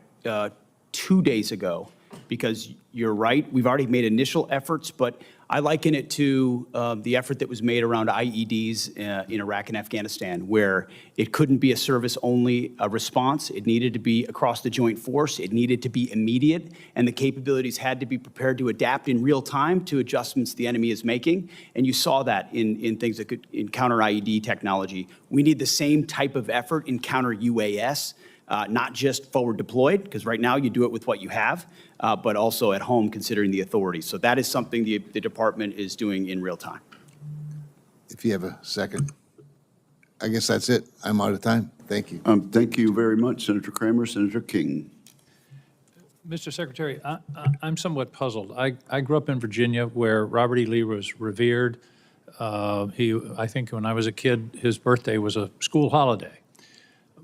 2 days ago, because you're right, we've already made initial efforts, but I liken it to the effort that was made around IEDs in Iraq and Afghanistan, where it couldn't be a service-only response. It needed to be across the joint force. It needed to be immediate, and the capabilities had to be prepared to adapt in real time to adjustments the enemy is making. And you saw that in things that could in counter IED technology. We need the same type of effort in counter UAS. Not just forward deployed, because right now you do it with what you have, but also at home considering the authority. So that is something the department is doing in real time. If you have a second. I guess that's it. I'm out of time. Thank you. Thank you very much, Senator Kramer. Senator King. Mr. Secretary, I'm somewhat puzzled. I grew up in Virginia, where Robert E. Lee was revered. I think when I was a kid, his birthday was a school holiday.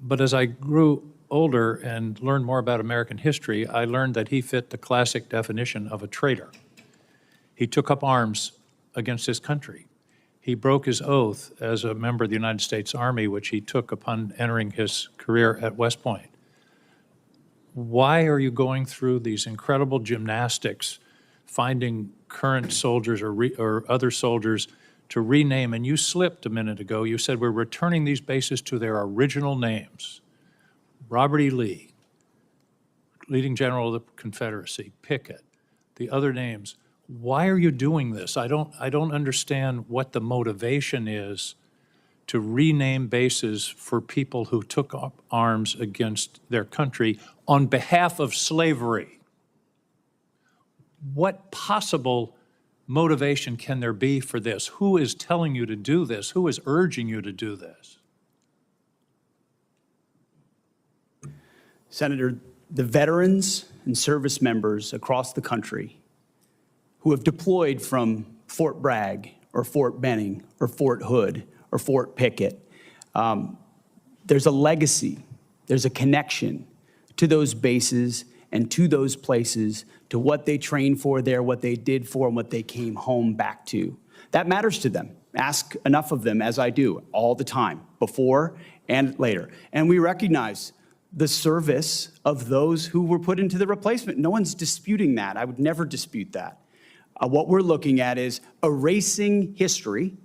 But as I grew older and learned more about American history, I learned that he fit the classic definition of a traitor. He took up arms against his country. He broke his oath as a member of the United States Army, which he took upon entering his career at West Point. Why are you going through these incredible gymnastics, finding current soldiers or other soldiers to rename? And you slipped a minute ago. You said we're returning these bases to their original names. Robert E. Lee, leading general of the Confederacy, Pickett, the other names. Why are you doing this? I don't understand what the motivation is to rename bases for people who took up arms against their country on behalf of slavery. What possible motivation can there be for this? Who is telling you to do this? Who is urging you to do this? Senator, the veterans and service members across the country who have deployed from Fort Bragg or Fort Benning or Fort Hood or Fort Pickett, there's a legacy, there's a connection to those bases and to those places, to what they trained for there, what they did for, and what they came home back to. That matters to them. Ask enough of them, as I do, all the time, before and later. And we recognize the service of those who were put into the replacement. No one's disputing that. I would never dispute that. What we're looking at is erasing history,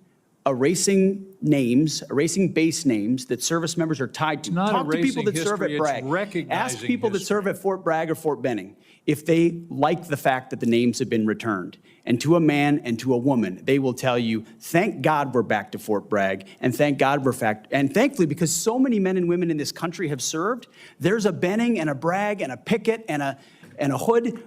erasing names, erasing base names that service members are tied to. Talk to people that serve at Bragg. Ask people that serve at Fort Bragg or Fort Benning if they like the fact that the names have been returned. And to a man and to a woman, they will tell you, thank God we're back to Fort Bragg, and thank God and thankfully, because so many men and women in this country have served, there's a Benning and a Bragg and a Pickett and a Hood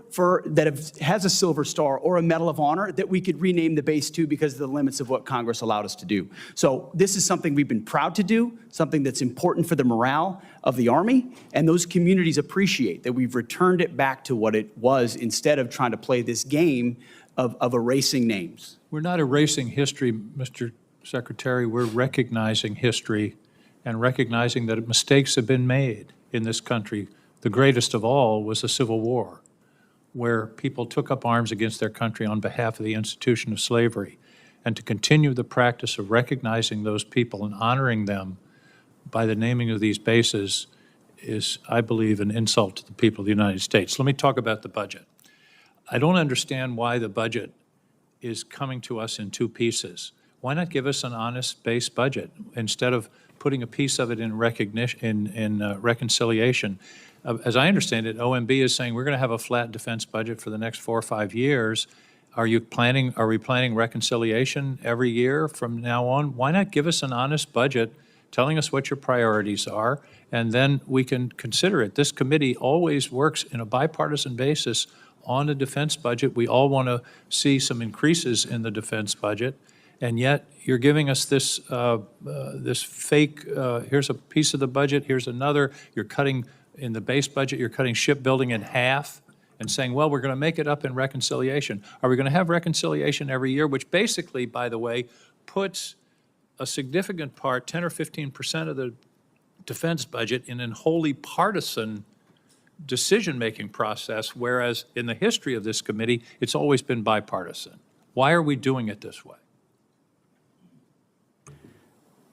that has a Silver Star or a Medal of Honor that we could rename the base to because of the limits of what Congress allowed us to do. So this is something we've been proud to do, something that's important for the morale of the Army, and those communities appreciate that we've returned it back to what it was instead of trying to play this game of erasing names. We're not erasing history, Mr. Secretary. We're recognizing history and recognizing that mistakes have been made in this country. The greatest of all was the Civil War, where people took up arms against their country on behalf of the institution of slavery. And to continue the practice of recognizing those people and honoring them by the naming of these bases is, I believe, an insult to the people of the United States. Let me talk about the budget. I don't understand why the budget is coming to us in two pieces. Why not give us an honest base budget instead of putting a piece of it in reconciliation? As I understand it, OMB is saying we're going to have a flat defense budget for the next 4 or 5 years, Are we planning reconciliation every year from now on? Why not give us an honest budget, telling us what your priorities are, and then we can consider it. This committee always works in a bipartisan basis on the defense budget. We all want to see some increases in the defense budget, and yet you're giving us this, this fake, here's a piece of the budget, here's another. You're cutting, in the base budget, you're cutting shipbuilding in half and saying, well, we're going to make it up in reconciliation. Are we going to have reconciliation every year, which basically, by the way, puts a significant part, 10 or 15% of the defense budget in a wholly partisan decision-making process, whereas in the history of this committee, it's always been bipartisan. Why are we doing it this way?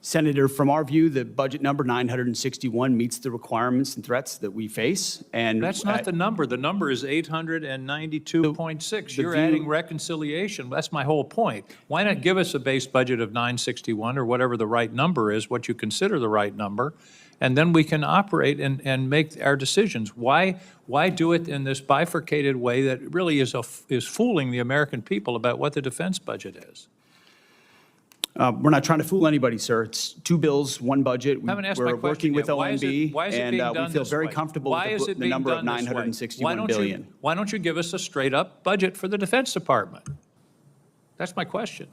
Senator, from our view, the budget number 961 meets the requirements and threats that we face. And That's not the number. The number is 892.6. You're adding reconciliation. That's my whole point. Why not give us a base budget of 961 or whatever the right number is, what you consider the right number, and then we can operate and make our decisions. Why do it in this bifurcated way that really is fooling the American people about what the defense budget is? We're not trying to fool anybody, sir. It's two bills, one budget. I haven't asked my We're question working with yet. Why is it OMB, being and done we feel this very way? comfortable Why is with it the being number of done this way? 961 billion. Why don't you give us a straight-up budget for the Defense Department? That's my question.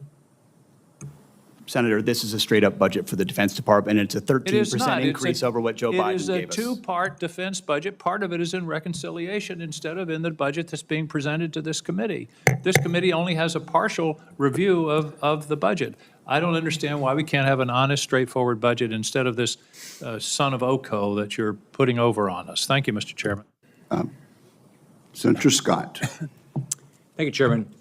Senator, this is a straight-up budget for the Defense Department, and it's a It is 13% not. increase over what Joe Biden It is a gave us. two-part defense budget. Part of it is in reconciliation instead of in the budget that's being presented to this committee. This committee only has a partial review of the budget. I don't understand why we can't have an honest, straightforward budget instead of this son of Oko that you're putting over on us. Thank you, Mr. Chairman. Senator Scott. Thank you, Chairman.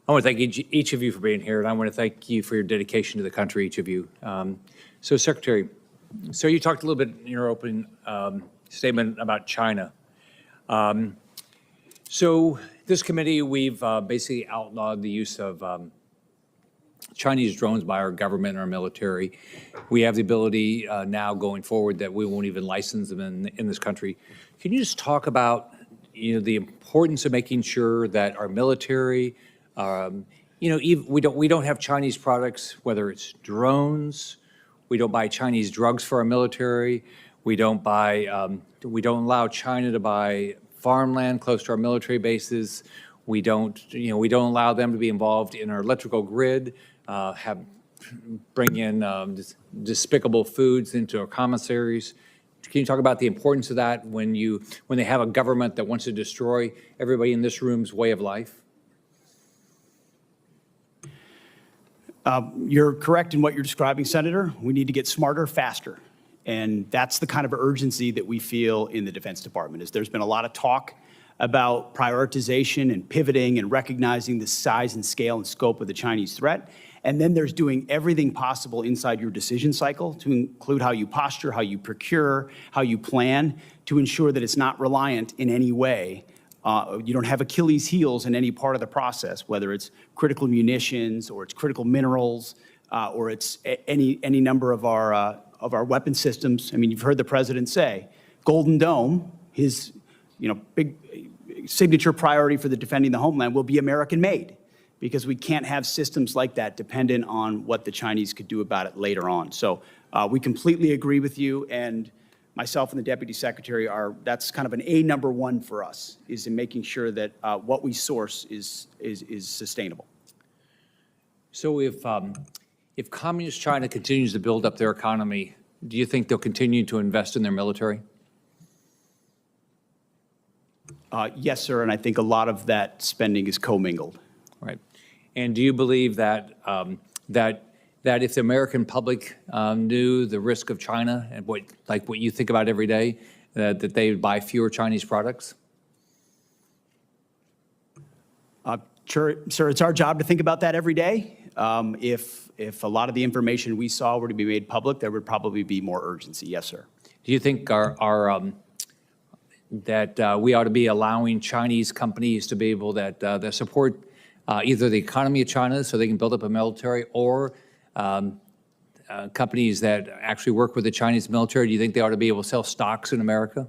I want to thank each of you for being here, and I want to thank you for your dedication to the country, each of you. So, Secretary, you talked a little bit in your opening statement about China. So this committee, we've basically outlawed the use of Chinese drones by our government and our military. We have the ability now going forward that we won't even license them in this country. Can you just talk about, the importance of making sure that our military, we don't have Chinese products, whether it's drones, we don't buy Chinese drugs for our military, we don't allow China to buy farmland close to our military bases, we don't allow them to be involved in our electrical grid, bring in despicable foods into our commissaries. Can you talk about the importance of that when they have a government that wants to destroy everybody in this room's way of life? You're correct in what you're describing, Senator. We need to get smarter, faster. And that's the kind of urgency that we feel in the Defense Department. Is there's been a lot of talk about prioritization and pivoting and recognizing the size and scale and scope of the Chinese threat. And then there's doing everything possible inside your decision cycle to include how you posture, how you procure, how you plan to ensure that it's not reliant in any way. You don't have Achilles heels in any part of the process, whether it's critical munitions or it's critical minerals or it's any number of our weapon systems. I mean, you've heard the president say, Golden Dome, his big signature priority for the defending the homeland will be American-made, because we can't have systems like that dependent on what the Chinese could do about it later on. So we completely agree with you, and myself and the Deputy Secretary that's kind of an number one for us, is in making sure that what we source is sustainable. So if Communist China continues to build up their economy, do you think they'll continue to invest in their military? Yes, sir, and I think a lot of that spending is commingled. Right. And do you believe that that if the American public knew the risk of China and what you think about every day, that they would buy fewer Chinese products? Sure, sir, it's our job to think about that every day. If a lot of the information we saw were to be made public, there would probably be more urgency. Yes, sir. Do you think that we ought to be allowing Chinese companies to be able that support either the economy of China so they can build up a military, or companies that actually work with the Chinese military? Do you think they ought to be able to sell stocks in America?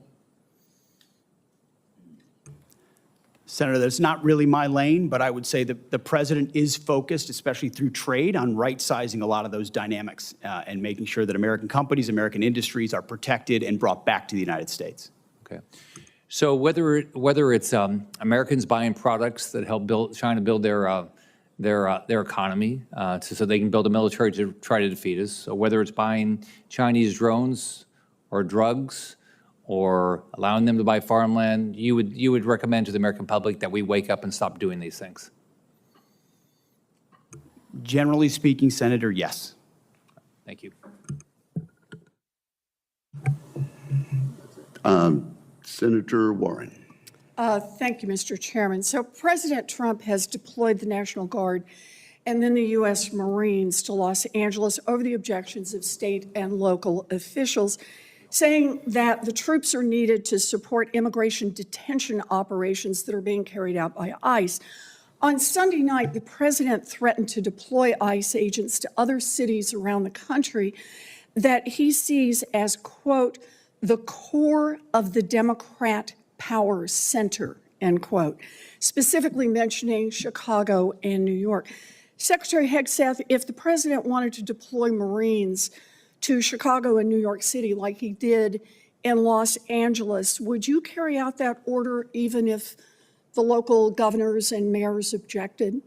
Senator, that's not really my lane, but I would say that the president is focused, especially through trade, on right-sizing a lot of those dynamics and making sure that American companies, American industries are protected and brought back to the United States. Okay. So whether it's Americans buying products that help China build their economy so they can build a military to try to defeat us, or whether it's buying Chinese drones or drugs or allowing them to buy farmland, you would recommend to the American public that we wake up and stop doing these things? Generally speaking, Senator, yes. Thank you. Senator Warren. Thank you, Mr. Chairman. So President Trump has deployed the National Guard and then the U.S. Marines to Los Angeles over the objections of state and local officials, saying that the troops are needed to support immigration detention operations that are being carried out by ICE. On Sunday night, the president threatened to deploy ICE agents to other cities around the country that he sees as, quote, the core of the Democrat power center, end quote, specifically mentioning Chicago and New York. Secretary Hegseth, if the president wanted to deploy Marines to Chicago and New York City like he did in Los Angeles, would you carry out that order even if the local governors and mayors objected?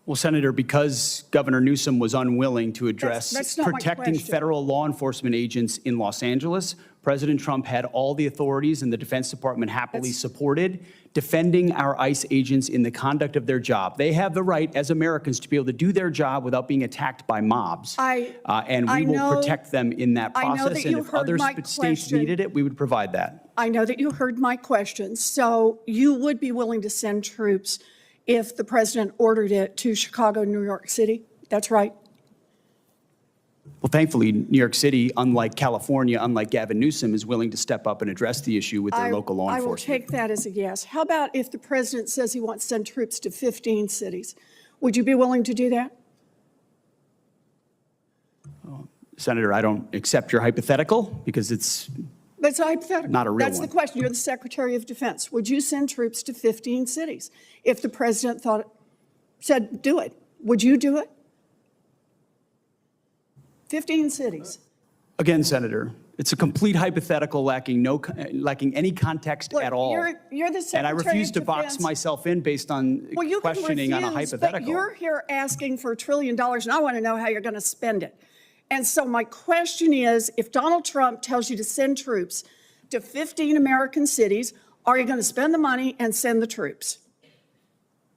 Well, Senator, because Governor Newsom was unwilling to address That's not my protecting question. federal law enforcement agents in Los Angeles, President Trump had all the authorities and the Defense Department happily supported defending our ICE agents in the conduct of their job. They have the right as Americans to be able to do their job without being attacked by mobs. And we will protect them in that I know process. that And you if heard other my states question. needed it, we would provide that. I know that you heard my question. So you would be willing to send troops if the president ordered it to Chicago, New York City? That's right. Well, thankfully, New York City, unlike California, unlike Gavin Newsom, is willing to step up and address the issue with their local law I will enforcement. take that as a yes. How about if the president says he wants to send troops to 15 cities? Would you be willing to do that? Senator, I don't accept your hypothetical because it's That's a hypothetical. Not a real That's one. the question. You're the Secretary of Defense. Would you send troops to 15 cities if the president said do it? Would you do it? 15 cities. Again, Senator, it's a complete hypothetical lacking any context Look, at all. You're the Secretary And I refuse of to box Defense. myself in based on Well, you can questioning on a refuse, hypothetical. But you're here asking for $1 trillion, and I want to know how you're going to spend it. And so my question is, if Donald Trump tells you to send troops to 15 American cities, are you going to spend the money and send the troops?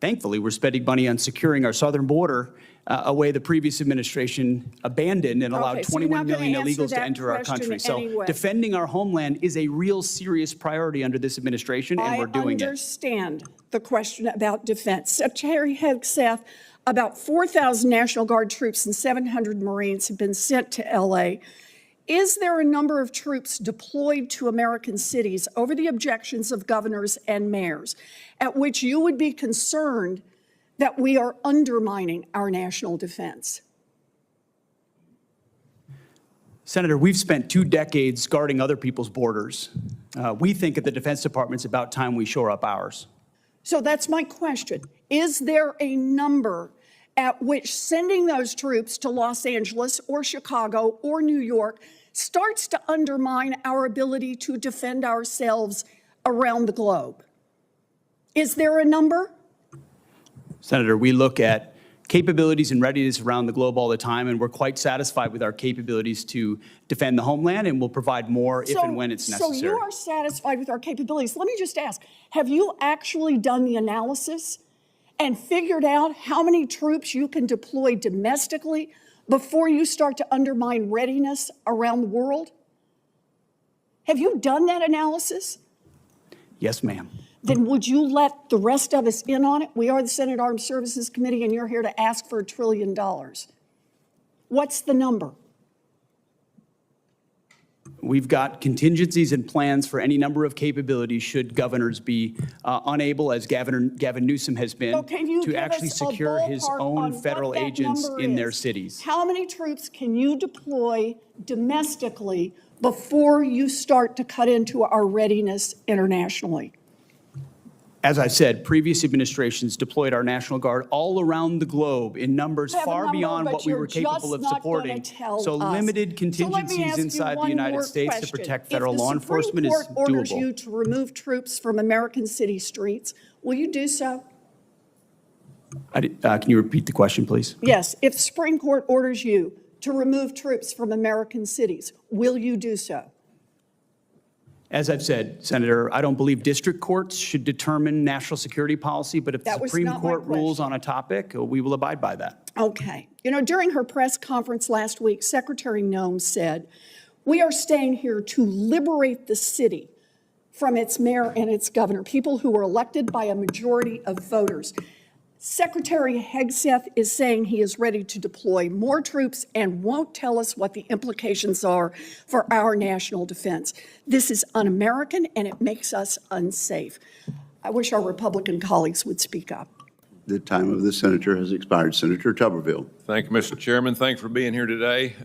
Thankfully, we're spending money on securing our southern border, a way the previous administration abandoned and allowed Okay, so you're 21 not gonna million answer illegals to that enter our question country. So anyway. defending our homeland is a real serious priority under this administration, and we're doing I it. understand the question about defense. Secretary Hegseth, about 4,000 National Guard troops and 700 Marines have been sent to LA. Is there a number of troops deployed to American cities over the objections of governors and mayors at which you would be concerned that we are undermining our national defense? Senator, we've spent 2 decades guarding other people's borders. We think at the Defense Department it's about time we shore up ours. So that's my question. Is there a number at which sending those troops to Los Angeles or Chicago or New York starts to undermine our ability to defend ourselves around the globe? Is there a number? Senator, we look at capabilities and readiness around the globe all the time, and we're quite satisfied with our capabilities to defend the homeland, and we'll provide more if and when it's necessary. So you are satisfied with our capabilities. Let me just ask, have you actually done the analysis and figured out how many troops you can deploy domestically before you start to undermine readiness around the world? Have you done that analysis? Yes, ma'am. Then would you let the rest of us in on it? We are the Senate Armed Services Committee, and you're here to ask for $1 trillion. What's the number? We've got contingencies and plans for any number of capabilities should governors be unable, as Gavin Newsom has been, So can you to give actually us a secure his ballpark own on federal what that agents number in their is? cities. How many troops can you deploy domestically before you start to cut into our readiness internationally? As I said, previous administrations deployed our National Guard all around the globe in numbers You have a far number, beyond but what we you're were capable just of not gonna supporting. tell So us. limited So let me contingencies ask you inside the one United more States to question. protect federal If law the Supreme enforcement is Court orders doable. you to remove troops from American city streets, will you do so? Can you repeat the question, please? Yes, if the Supreme Court orders you to remove troops from American cities, will you do so? As I've said, Senator, I don't believe district courts should determine national security policy, but if the That was Supreme not my Court rules question. on a topic, we will abide by that. Okay. You know, during her press conference last week, Secretary Noem said, "We are staying here to liberate the city from its mayor and its governor, people who were elected by a majority of voters." Secretary Hegseth is saying he is ready to deploy more troops and won't tell us what the implications are for our national defense. This is un-American and it makes us unsafe. I wish our Republican colleagues would speak up. The time of the senator has expired. Senator Tuberville. Thank you, Mr. Chairman. Thanks for being here today.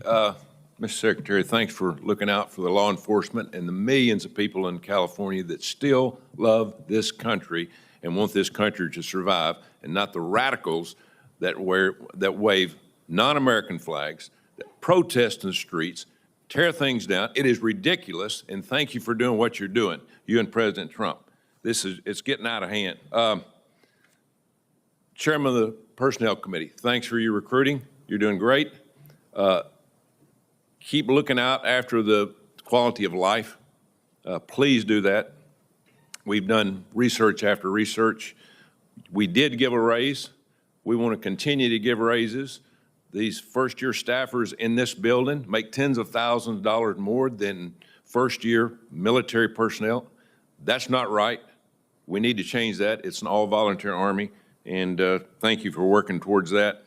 Mr. Secretary, thanks for looking out for the law enforcement and the millions of people in California that still love this country and want this country to survive, and not the radicals that wave non-American flags, that protest in the streets, tear things down. It is ridiculous, and thank you for doing what you're doing, you and President Trump. It's getting out of hand. Chairman of the Personnel Committee, thanks for your recruiting. You're doing great. Keep looking out after the quality of life. Please do that. We've done research after research. We did give a raise. We want to continue to give raises. These first-year staffers in this building make tens of thousands of dollars more than first-year military personnel. That's not right. We need to change that. It's an all-volunteer Army, and thank you for working towards that.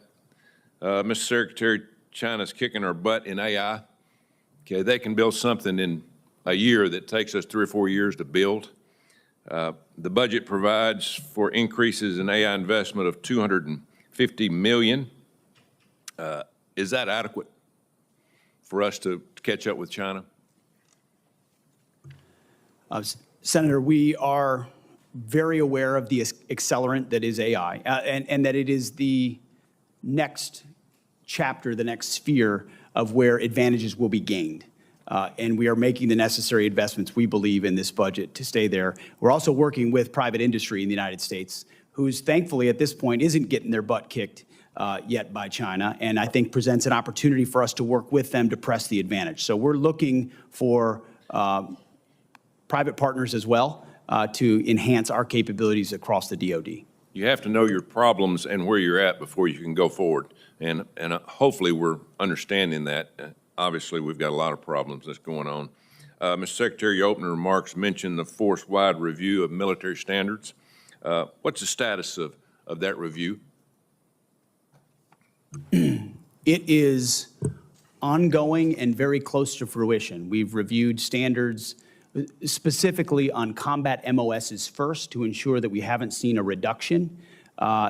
Mr. Secretary, China's kicking our butt in AI. Okay, they can build something in a year that takes us 3 or 4 years to build. The budget provides for increases in AI investment of $250 million. Is that adequate for us to catch up with China? Senator, we are very aware of the accelerant that is AI, and that it is the next chapter, the next sphere of where advantages will be gained. And we are making the necessary investments, we believe, in this budget to stay there. We're also working with private industry in the United States, who's thankfully at this point isn't getting their butt kicked yet by China, and I think presents an opportunity for us to work with them to press the advantage. So we're looking for private partners as well to enhance our capabilities across the DoD. You have to know your problems and where you're at before you can go forward. And hopefully we're understanding that. Obviously, we've got a lot of problems that's going on. Mr. Secretary, your opening remarks mentioned the force-wide review of military standards. What's the status of that review? It is ongoing and very close to fruition. We've reviewed standards specifically on combat MOSs first to ensure that we haven't seen a reduction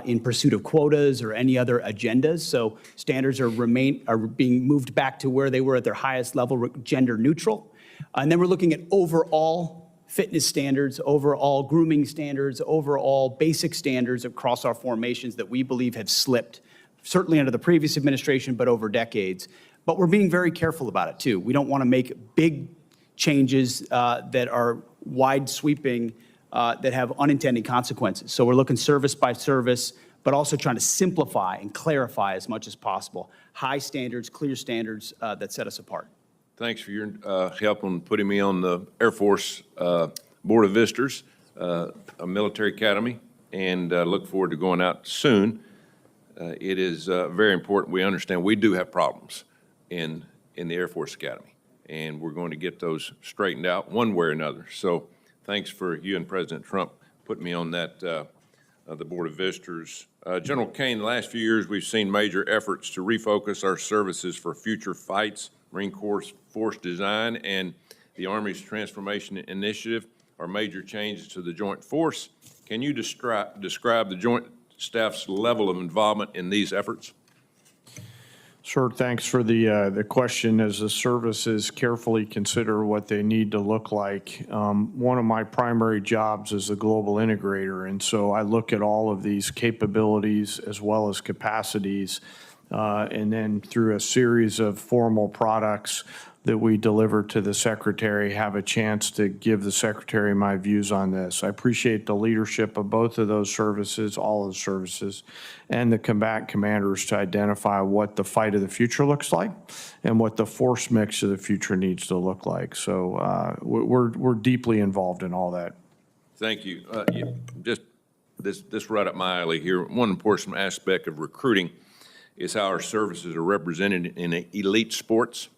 in pursuit of quotas or any other agendas. So standards are being moved back to where they were at their highest level, gender neutral. And then we're looking at overall fitness standards, overall grooming standards, overall basic standards across our formations that we believe have slipped, certainly under the previous administration, but over decades. But we're being very careful about it too. We don't want to make big changes that are wide sweeping that have unintended consequences. So we're looking service by service, but also trying to simplify and clarify as much as possible. High standards, clear standards that set us apart. Thanks for your help on putting me on the Air Force Board of Visitors, a military academy, and look forward to going out soon. It is very important we understand we do have problems in the Air Force Academy, and we're going to get those straightened out one way or another. So thanks for you and President Trump putting me on that, the Board of Visitors. General Kane, the last few years we've seen major efforts to refocus our services for future fights, Marine Corps force design, and the Army's Transformation Initiative or major changes to the joint force. Can you describe the Joint Staff's level of involvement in these efforts? Sure, thanks for the question. As the services carefully consider what they need to look like, one of my primary jobs is a global integrator, and so I look at all of these capabilities as well as capacities, and then through a series of formal products that we deliver to the Secretary, have a chance to give the Secretary my views on this. I appreciate the leadership of both of those services, all of the services, and the combatant commanders to identify what the fight of the future looks like and what the force mix of the future needs to look like. So we're deeply involved in all that. Thank you. Just this right up my alley here. One important aspect of recruiting is how our services are represented in elite sports.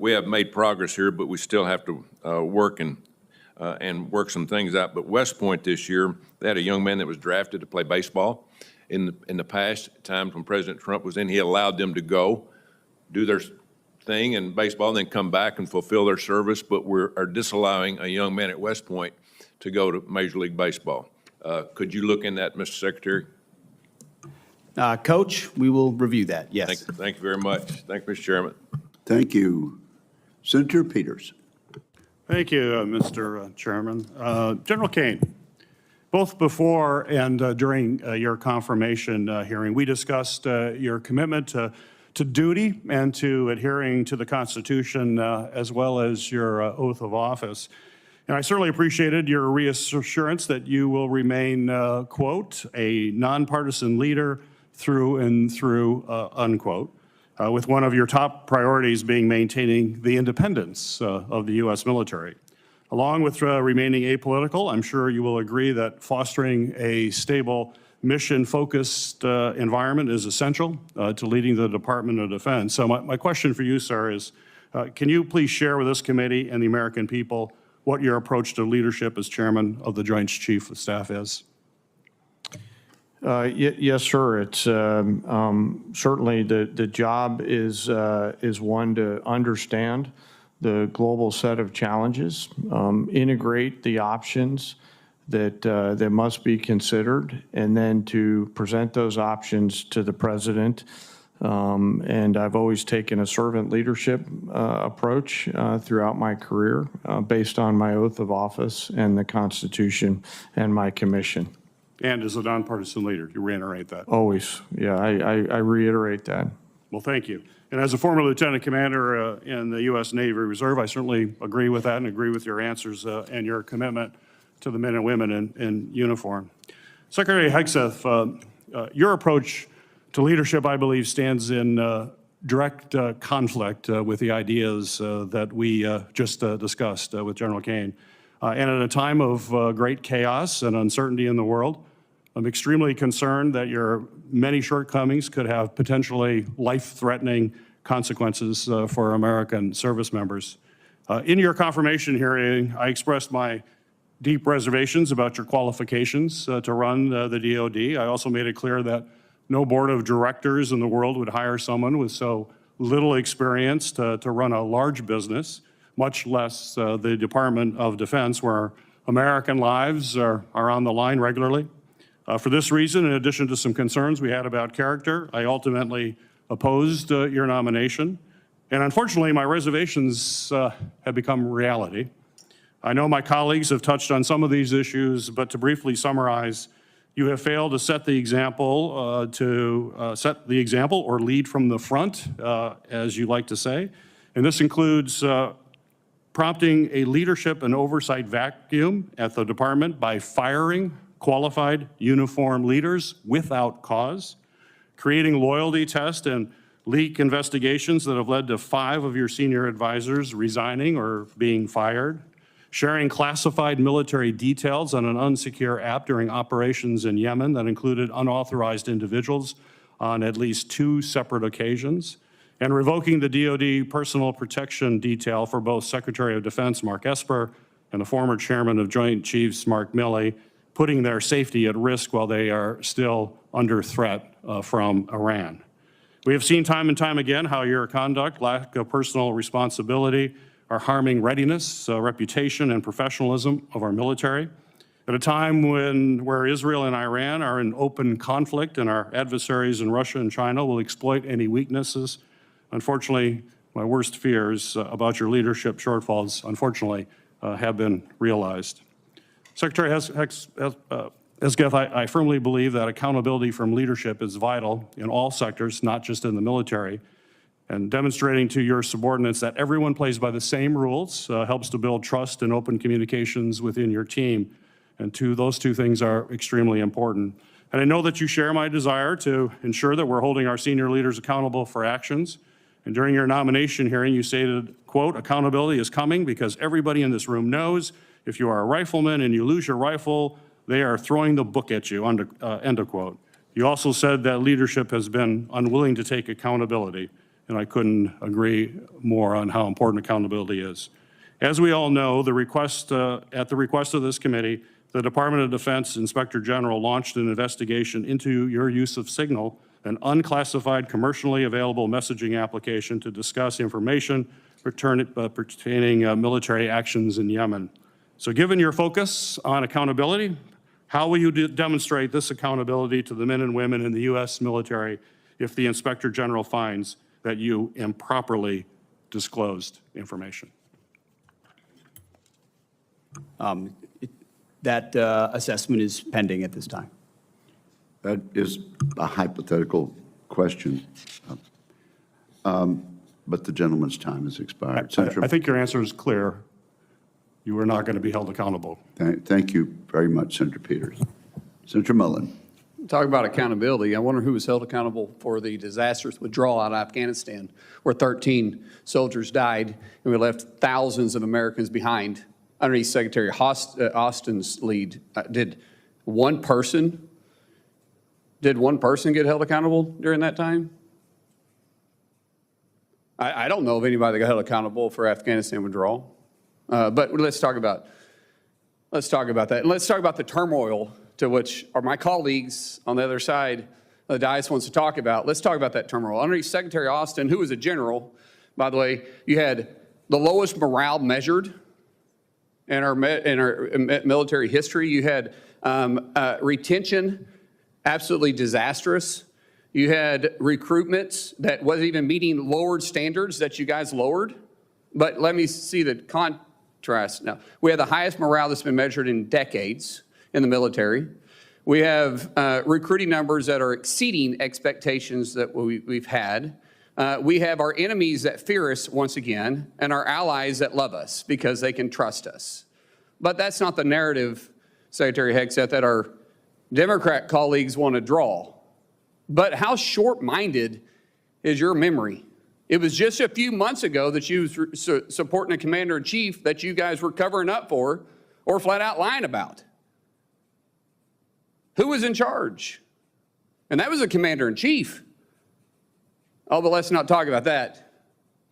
We have made progress here, but we still have to work and work some things out. But West Point this year, they had a young man that was drafted to play baseball. In the past times when President Trump was in, he allowed them to go do their thing in baseball and then come back and fulfill their service. But we are disallowing a young man at West Point to go to Major League Baseball. Could you look in that, Mr. Secretary? Coach, we will review that, yes. Thank you very much. Thank you, Mr. Chairman. Thank you. Senator Peters. Thank you, Mr. Chairman. General Kane, both before and during your confirmation hearing, we discussed your commitment to duty and to adhering to the Constitution as well as your oath of office. And I certainly appreciated your reassurance that you will remain, quote, a nonpartisan leader through and through, unquote. With one of your top priorities being maintaining the independence of the U.S. military. Along with remaining apolitical, I'm sure you will agree that fostering a stable, mission-focused environment is essential to leading the Department of Defense. So my question for you, sir, is can you please share with this committee and the American people what your approach to leadership as chairman of the Joint Chiefs of Staff is? Yes, sir. It's certainly the job is one to understand the global set of challenges, integrate the options that must be considered, and then to present those options to the president. And I've always taken a servant leadership approach throughout my career based on my oath of office and the Constitution and my commission. And as a nonpartisan leader, you reiterate that? Always. Yeah, I reiterate that. Well, thank you. And as a former lieutenant commander in the U.S. Navy Reserve, I certainly agree with that and agree with your answers and your commitment to the men and women in uniform. Secretary Hegseth, your approach to leadership, I believe, stands in direct conflict with the ideas that we just discussed with General Kane. And at a time of great chaos and uncertainty in the world, I'm extremely concerned that your many shortcomings could have potentially life-threatening consequences for American service members. In your confirmation hearing, I expressed my deep reservations about your qualifications to run the DoD. I also made it clear that no board of directors in the world would hire someone with so little experience to run a large business, much less the Department of Defense, where American lives are on the line regularly. For this reason, in addition to some concerns we had about character, I ultimately opposed your nomination. And unfortunately, my reservations have become reality. I know my colleagues have touched on some of these issues, but to briefly summarize, you have failed to set the example, or lead from the front, as you like to say. And this includes prompting a leadership and oversight vacuum at the department by firing qualified uniformed leaders without cause, creating loyalty tests and leak investigations that have led to 5 of your senior advisors resigning or being fired, sharing classified military details on an unsecure app during operations in Yemen that included unauthorized individuals on at least 2 separate occasions, and revoking the DoD personal protection detail for both Secretary of Defense Mark Esper and the former chairman of Joint Chiefs Mark Milley, putting their safety at risk while they are still under threat from Iran. We have seen time and time again how your conduct, lack of personal responsibility, are harming readiness, reputation, and professionalism of our military. At a time where Israel and Iran are in open conflict and our adversaries in Russia and China will exploit any weaknesses, unfortunately, my worst fears about your leadership shortfalls, unfortunately, have been realized. Secretary Hegseth, I firmly believe that accountability from leadership is vital in all sectors, not just in the military. And demonstrating to your subordinates that everyone plays by the same rules helps to build trust and open communications within your team. And those two things are extremely important. And I know that you share my desire to ensure that we're holding our senior leaders accountable for actions. And during your nomination hearing, you stated, quote, accountability is coming because everybody in this room knows if you are a rifleman and you lose your rifle, they are throwing the book at you, end of quote. You also said that leadership has been unwilling to take accountability, and I couldn't agree more on how important accountability is. As we all know, at the request of this committee, the Department of Defense Inspector General launched an investigation into your use of Signal, an unclassified commercially available messaging application to discuss information pertaining military actions in Yemen. So given your focus on accountability, how will you demonstrate this accountability to the men and women in the U.S. military if the Inspector General finds that you improperly disclosed information? That assessment is pending at this time. That is a hypothetical question, but the gentleman's time has expired. I think your answer is clear. You are not going to be held accountable. Thank you very much, Senator Peters. Senator Mullen. Talk about accountability. I wonder who was held accountable for the disastrous withdrawal out of Afghanistan, where 13 soldiers died and we left thousands of Americans behind. Underneath Secretary Austin's lead, did one person get held accountable during that time? I don't know of anybody that got held accountable for Afghanistan withdrawal. But let's talk about that. And let's talk about the turmoil to which my colleagues on the other side of the dais wants to talk about. Let's talk about that turmoil. Underneath Secretary Austin, who was a general, by the way, you had the lowest morale measured in our military history. You had retention absolutely disastrous. You had recruitment that wasn't even meeting lowered standards that you guys lowered. But let me see the contrast now. We have the highest morale that's been measured in decades in the military. We have recruiting numbers that are exceeding expectations that we've had. We have our enemies that fear us once again, and our allies that love us because they can trust us. But that's not the narrative, Secretary Hegseth, that our Democrat colleagues want to draw. But how short-minded is your memory? It was just a few months ago that you were supporting a commander-in-chief that you guys were covering up for or flat out lying about. Who was in charge? And that was a commander-in-chief. Oh, but let's not talk about that.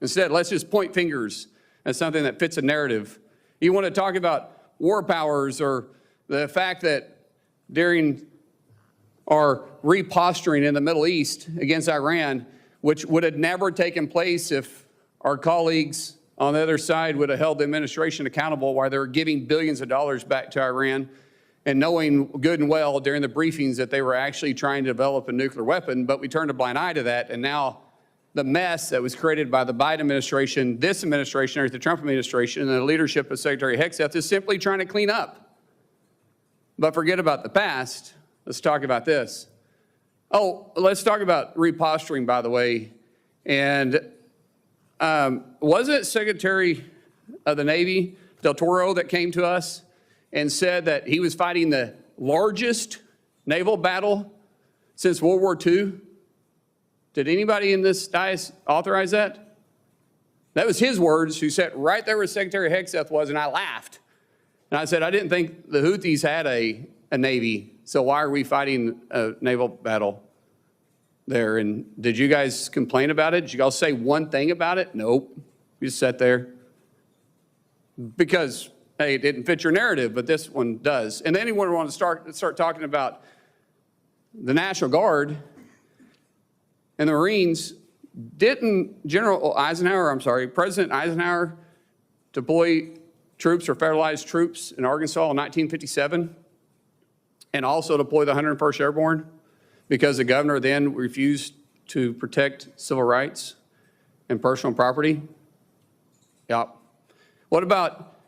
Instead, let's just point fingers at something that fits a narrative. You want to talk about war powers or the fact that during our reposturing in the Middle East against Iran, which would have never taken place if our colleagues on the other side would have held the administration accountable while they were giving billions of dollars back to Iran and knowing good and well during the briefings that they were actually trying to develop a nuclear weapon, but we turned a blind eye to that. And now the mess that was created by the Biden administration, this administration, or the Trump administration, and the leadership of Secretary Hegseth is simply trying to clean up. But forget about the past. Let's talk about this. Oh, let's talk about reposturing, by the way. And wasn't it Secretary of the Navy, Del Toro, that came to us and said that he was fighting the largest naval battle since World War II? Did anybody in this dais authorize that? That was his words, who sat right there where Secretary Hegseth was, and I laughed. And I said, I didn't think the Houthis had a Navy, so why are we fighting a naval battle there? And did you guys complain about it? Did you all say one thing about it? Nope. You just sat there. Because, hey, it didn't fit your narrative, but this one does. And then you want to start talking about the National Guard and the Marines. Didn't President Eisenhower deploy troops or federalized troops in Arkansas in 1957 and also deploy the 101st Airborne because the governor then refused to protect civil rights and personal property? Yeah. What about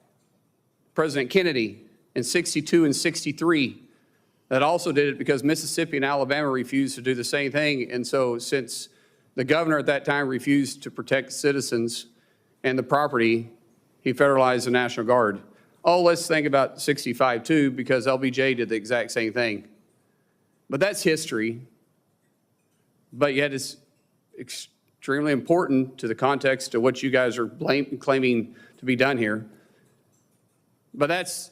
President Kennedy in 62 and 63 that also did it because Mississippi and Alabama refused to do the same thing? And so since the governor at that time refused to protect citizens and the property, he federalized the National Guard. Oh, let's think about 65 too, because LBJ did the exact same thing. But that's history. But yet it's extremely important to the context of what you guys are claiming to be done here. But that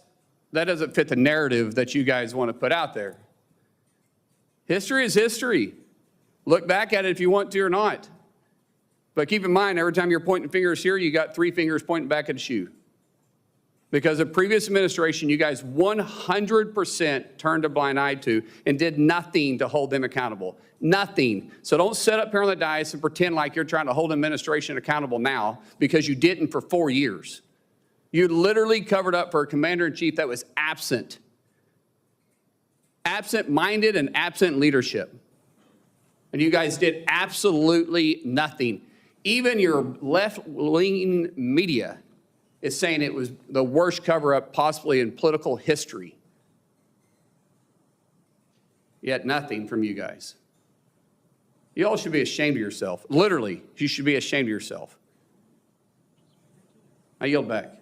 doesn't fit the narrative that you guys want to put out there. History is history. Look back at it if you want to or not. But keep in mind, every time you're pointing fingers here, you got 3 fingers pointing back at you. Because the previous administration, you guys 100% turned a blind eye to and did nothing to hold them accountable. Nothing. So don't sit up here on the dais and pretend like you're trying to hold administration accountable now because you didn't for 4 years. You literally covered up for a commander-in-chief that was absent. Absent-minded and absent leadership. And you guys did absolutely nothing. Even your left-leaning media is saying it was the worst cover-up possibly in political history. Yet nothing from you guys. You all should be ashamed of yourself. Literally, you should be ashamed of yourself. I yield back.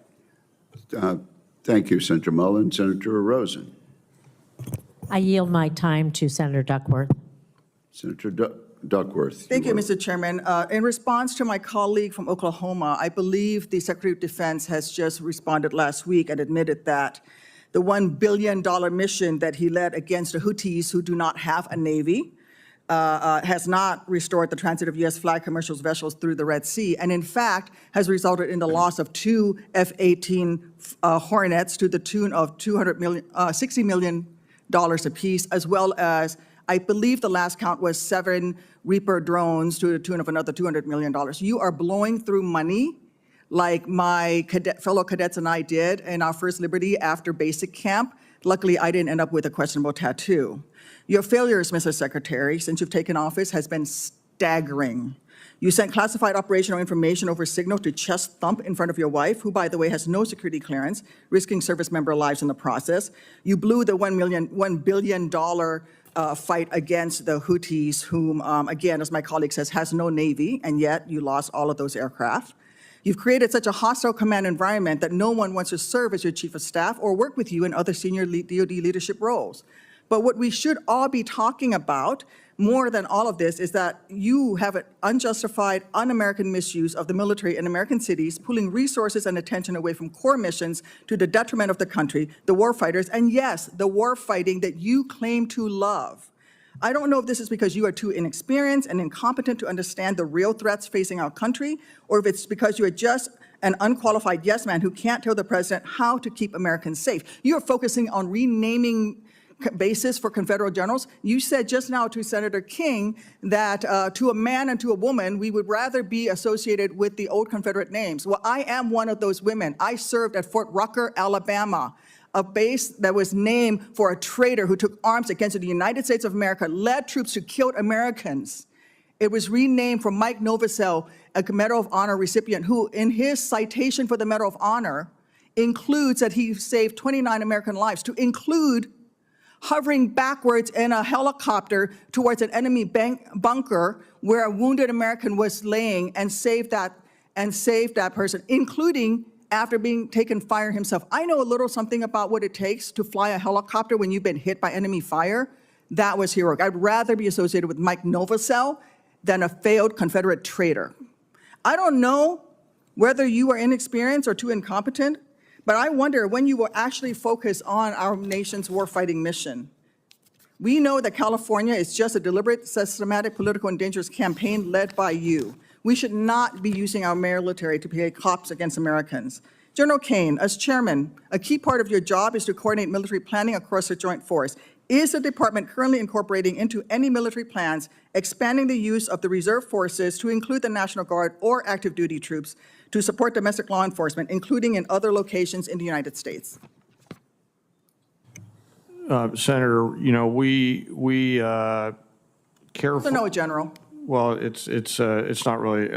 Thank you, Senator Mullen. Senator Rosen. I yield my time to Senator Duckworth. Senator Duckworth. Thank you, Mr. Chairman. In response to my colleague from Oklahoma, I believe the Secretary of Defense has just responded last week and admitted that the $1 billion mission that he led against the Houthis, who do not have a navy, has not restored the transit of U.S. flag commercial vessels through the Red Sea, and in fact has resulted in the loss of 2 F-18 Hornets to the tune of $60 million apiece, as well as, I believe the last count was 7 Reaper drones to the tune of another $200 million. You are blowing through money like my fellow cadets and I did in our first Liberty after basic camp. Luckily, I didn't end up with a questionable tattoo. Your failures, Mr. Secretary, since you've taken office has been staggering. You sent classified operational information over Signal to chest thump in front of your wife, who, by the way, has no security clearance, risking service member lives in the process. You blew the $1 billion fight against the Houthis, whom, again, as my colleague says, has no navy, and yet you lost all of those aircraft. You've created such a hostile command environment that no one wants to serve as your chief of staff or work with you in other senior DoD leadership roles. But what we should all be talking about, more than all of this, is that you have an unjustified, un-American misuse of the military in American cities, pulling resources and attention away from core missions to the detriment of the country, the war fighters, and yes, the war fighting that you claim to love. I don't know if this is because you are too inexperienced and incompetent to understand the real threats facing our country, or if it's because you are just an unqualified yes man who can't tell the president how to keep Americans safe. You are focusing on renaming basis for Confederate generals. You said just now to Senator King that to a man and to a woman, we would rather be associated with the old Confederate names. Well, I am one of those women. I served at Fort Rucker, Alabama, a base that was named for a traitor who took arms against the United States of America, led troops who killed Americans. It was renamed for Mike Novosel, a Medal of Honor recipient who, in his citation for the Medal of Honor, includes that he saved 29 American lives, to include hovering backwards in a helicopter towards an enemy bunker where a wounded American was laying and saved that person, including after being taken fire himself. I know a little something about what it takes to fly a helicopter when you've been hit by enemy fire. That was heroic. I'd rather be associated with Mike Novosel than a failed Confederate traitor. I don't know whether you are inexperienced or too incompetent, but I wonder when you will actually focus on our nation's warfighting mission. We know that California is just a deliberate, systematic, political and dangerous campaign led by you. We should not be using our military to play cops against Americans. General Kane, as chairman, a key part of your job is to coordinate military planning across the joint force. Is the department currently incorporating into any military plans expanding the use of the reserve forces to include the National Guard or active duty troops to support domestic law enforcement, including in other locations in the United States? Senator, you know, we careful. No, General. Well, it's not really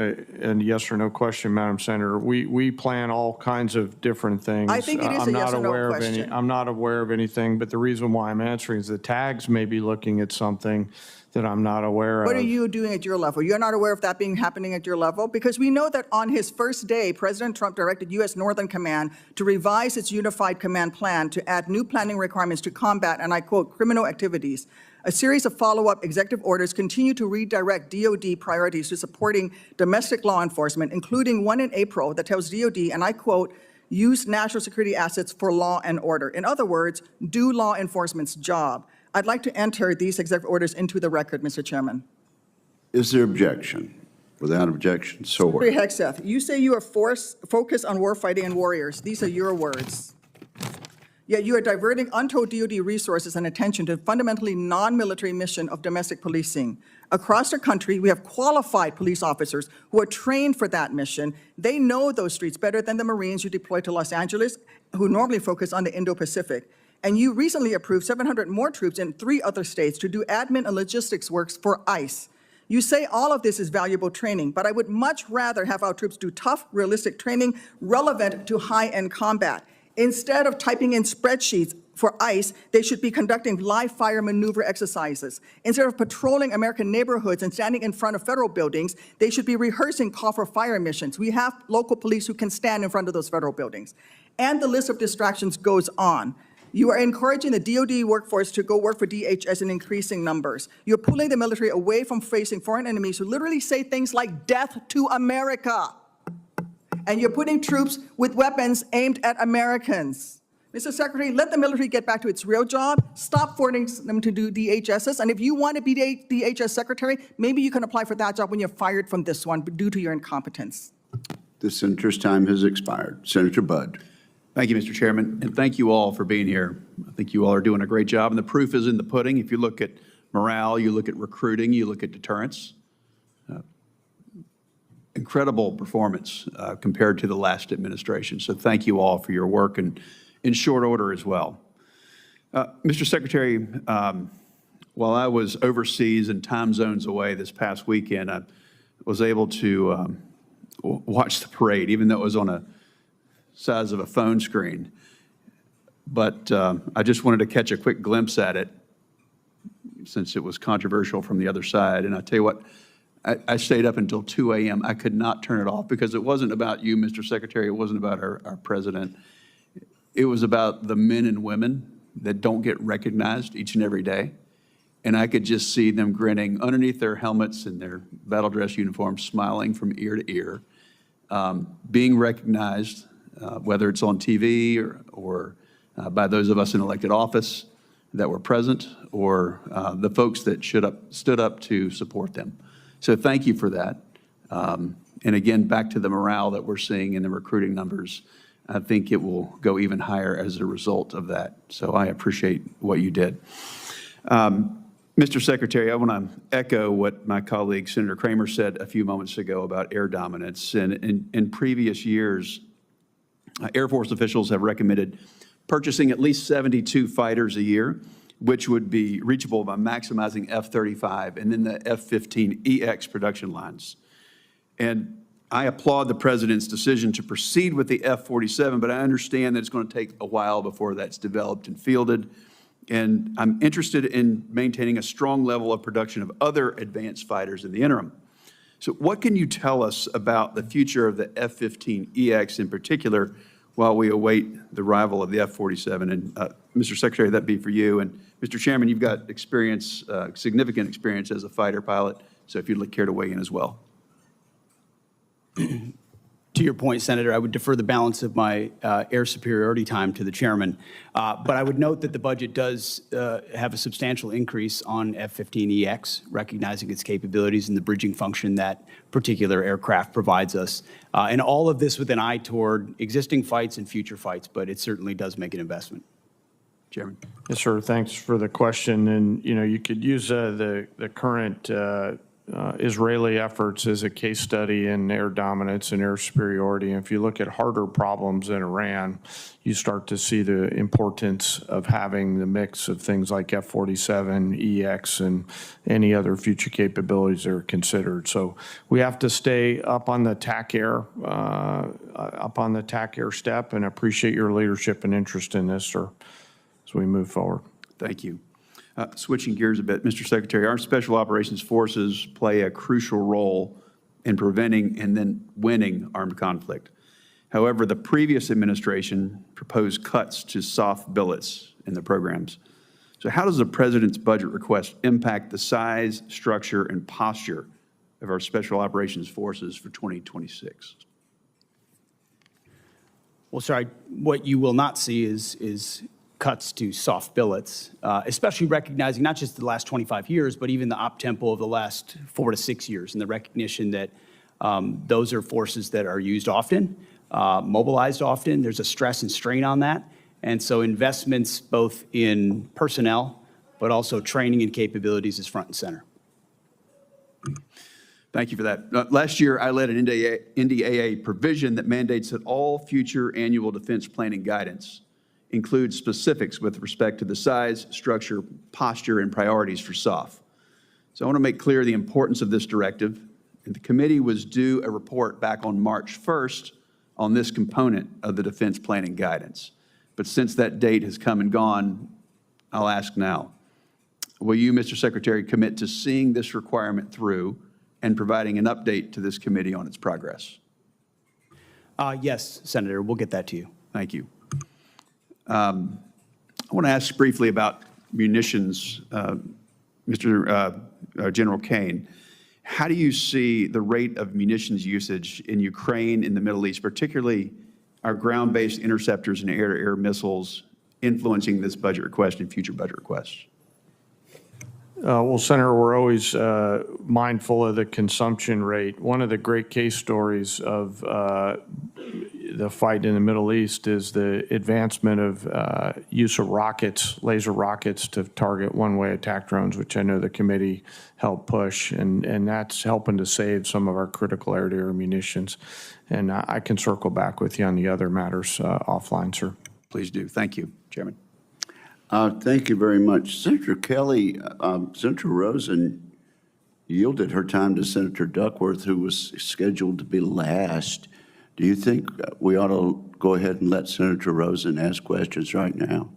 a yes or no question, Madam Senator. We plan all kinds of different things. I think it is a yes or no question. I'm not aware of anything, but the reason why I'm answering is the tags may be looking at something that I'm not aware of. What are you doing at your level? You're not aware of that happening at your level? Because we know that on his first day, President Trump directed U.S. Northern Command to revise its unified command plan to add new planning requirements to combat, and I quote, criminal activities. A series of follow-up executive orders continue to redirect DOD priorities to supporting domestic law enforcement, including one in April that tells DOD, and I quote, use national security assets for law and order. In other words, do law enforcement's job. I'd like to enter these executive orders into the record, Mr. Chairman. Is there objection? Without objection, so ordered. Secretary Hegseth, you say you are focused on warfighting and warriors. These are your words. Yet you are diverting untold DOD resources and attention to fundamentally non-military mission of domestic policing. Across the country, we have qualified police officers who are trained for that mission. They know those streets better than the Marines you deploy to Los Angeles, who normally focus on the Indo-Pacific. And you recently approved 700 more troops in 3 other states to do admin and logistics works for ICE. You say all of this is valuable training, but I would much rather have our troops do tough, realistic training relevant to high-end combat. Instead of typing in spreadsheets for ICE, they should be conducting live fire maneuver exercises. Instead of patrolling American neighborhoods and standing in front of federal buildings, they should be rehearsing call for fire missions. We have local police who can stand in front of those federal buildings. And the list of distractions goes on. You are encouraging the DOD workforce to go work for DHS in increasing numbers. You're pulling the military away from facing foreign enemies who literally say things like death to America. And you're putting troops with weapons aimed at Americans. Mr. Secretary, let the military get back to its real job. Stop forcing them to do DHSs. And if you want to be DHS Secretary, maybe you can apply for that job when you're fired from this one due to your incompetence. The senator's time has expired. Senator Budd. Thank you, Mr. Chairman, and thank you all for being here. I think you all are doing a great job, and the proof is in the pudding. If you look at morale, you look at recruiting, you look at deterrence. Incredible performance compared to the last administration. So thank you all for your work, and in short order as well. Mr. Secretary, while I was overseas and time zones away this past weekend, I was able to watch the parade, even though it was on a size of a phone screen. But I just wanted to catch a quick glimpse at it since it was controversial from the other side. And I tell you what, I stayed up until 2 a.m. I could not turn it off because it wasn't about you, Mr. Secretary. It wasn't about our president. It was about the men and women that don't get recognized each and every day. And I could just see them grinning underneath their helmets and their battle dress uniforms, smiling from ear to ear, being recognized, whether it's on TV or by those of us in elected office that were present, or the folks that stood up to support them. So thank you for that. And again, back to the morale that we're seeing in the recruiting numbers, I think it will go even higher as a result of that. So I appreciate what you did. Mr. Secretary, I want to echo what my colleague Senator Kramer said a few moments ago about air dominance. And in previous years, Air Force officials have recommended purchasing at least 72 fighters a year, which would be reachable by maximizing F-35 and then the F-15EX production lines. And I applaud the President's decision to proceed with the F-47, but I understand that it's going to take a while before that's developed and fielded. And I'm interested in maintaining a strong level of production of other advanced fighters in the interim. So what can you tell us about the future of the F-15EX in particular while we await the arrival of the F-47? And Mr. Secretary, that'd be for you. And Mr. Chairman, you've got experience, significant experience as a fighter pilot, so if you'd care to weigh in as well. To your point, Senator, I would defer the balance of my air superiority time to the chairman. But I would note that the budget does have a substantial increase on F-15EX, recognizing its capabilities and the bridging function that particular aircraft provides us. And all of this with an eye toward existing fights and future fights, but it certainly does make an investment. Chairman. Yes, sir. Thanks for the question. And, you could use the current Israeli efforts as a case study in air dominance and air superiority. And if you look at harder problems in Iran, you start to see the importance of having the mix of things like F-47, EX, and any other future capabilities that are considered. So we have to stay up on the TAC air step, and appreciate your leadership and interest in this, sir, as we move forward. Thank you. Switching gears a bit, Mr. Secretary, our Special Operations Forces play a crucial role in preventing and then winning armed conflict. However, the previous administration proposed cuts to soft billets in the programs. So how does the President's budget request impact the size, structure, and posture of our Special Operations Forces for 2026? Well, sir, what you will not see is cuts to soft billets, especially recognizing not just the last 25 years, but even the op tempo of the last 4 to 6 years, and the recognition that those are forces that are used often, mobilized often. There's a stress and strain on that. And so investments both in personnel, but also training and capabilities is front and center. Thank you for that. Last year, I led an NDAA provision that mandates that all future annual defense planning guidance include specifics with respect to the size, structure, posture, and priorities for SOF. So I want to make clear the importance of this directive. And the committee was due a report back on March 1st on this component of the defense planning guidance. But since that date has come and gone, I'll ask now, will you, Mr. Secretary, commit to seeing this requirement through and providing an update to this committee on its progress? Yes, Senator, we'll get that to you. Thank you. I want to ask briefly about munitions, Mr. General Kane. How do you see the rate of munitions usage in Ukraine, in the Middle East, particularly our ground-based interceptors and air-to-air missiles influencing this budget request and future budget requests? Well, Senator, we're always mindful of the consumption rate. One of the great case stories of the fight in the Middle East is the advancement of use of rockets, laser rockets, to target one-way attack drones, which I know the committee helped push, and that's helping to save some of our critical air-to-air munitions. And I can circle back with you on the other matters offline, sir. Please do. Thank you, Chairman. Thank you very much. Senator Kelly, Senator Rosen yielded her time to Senator Duckworth, who was scheduled to be last. Do you think we ought to go ahead and let Senator Rosen ask questions right now?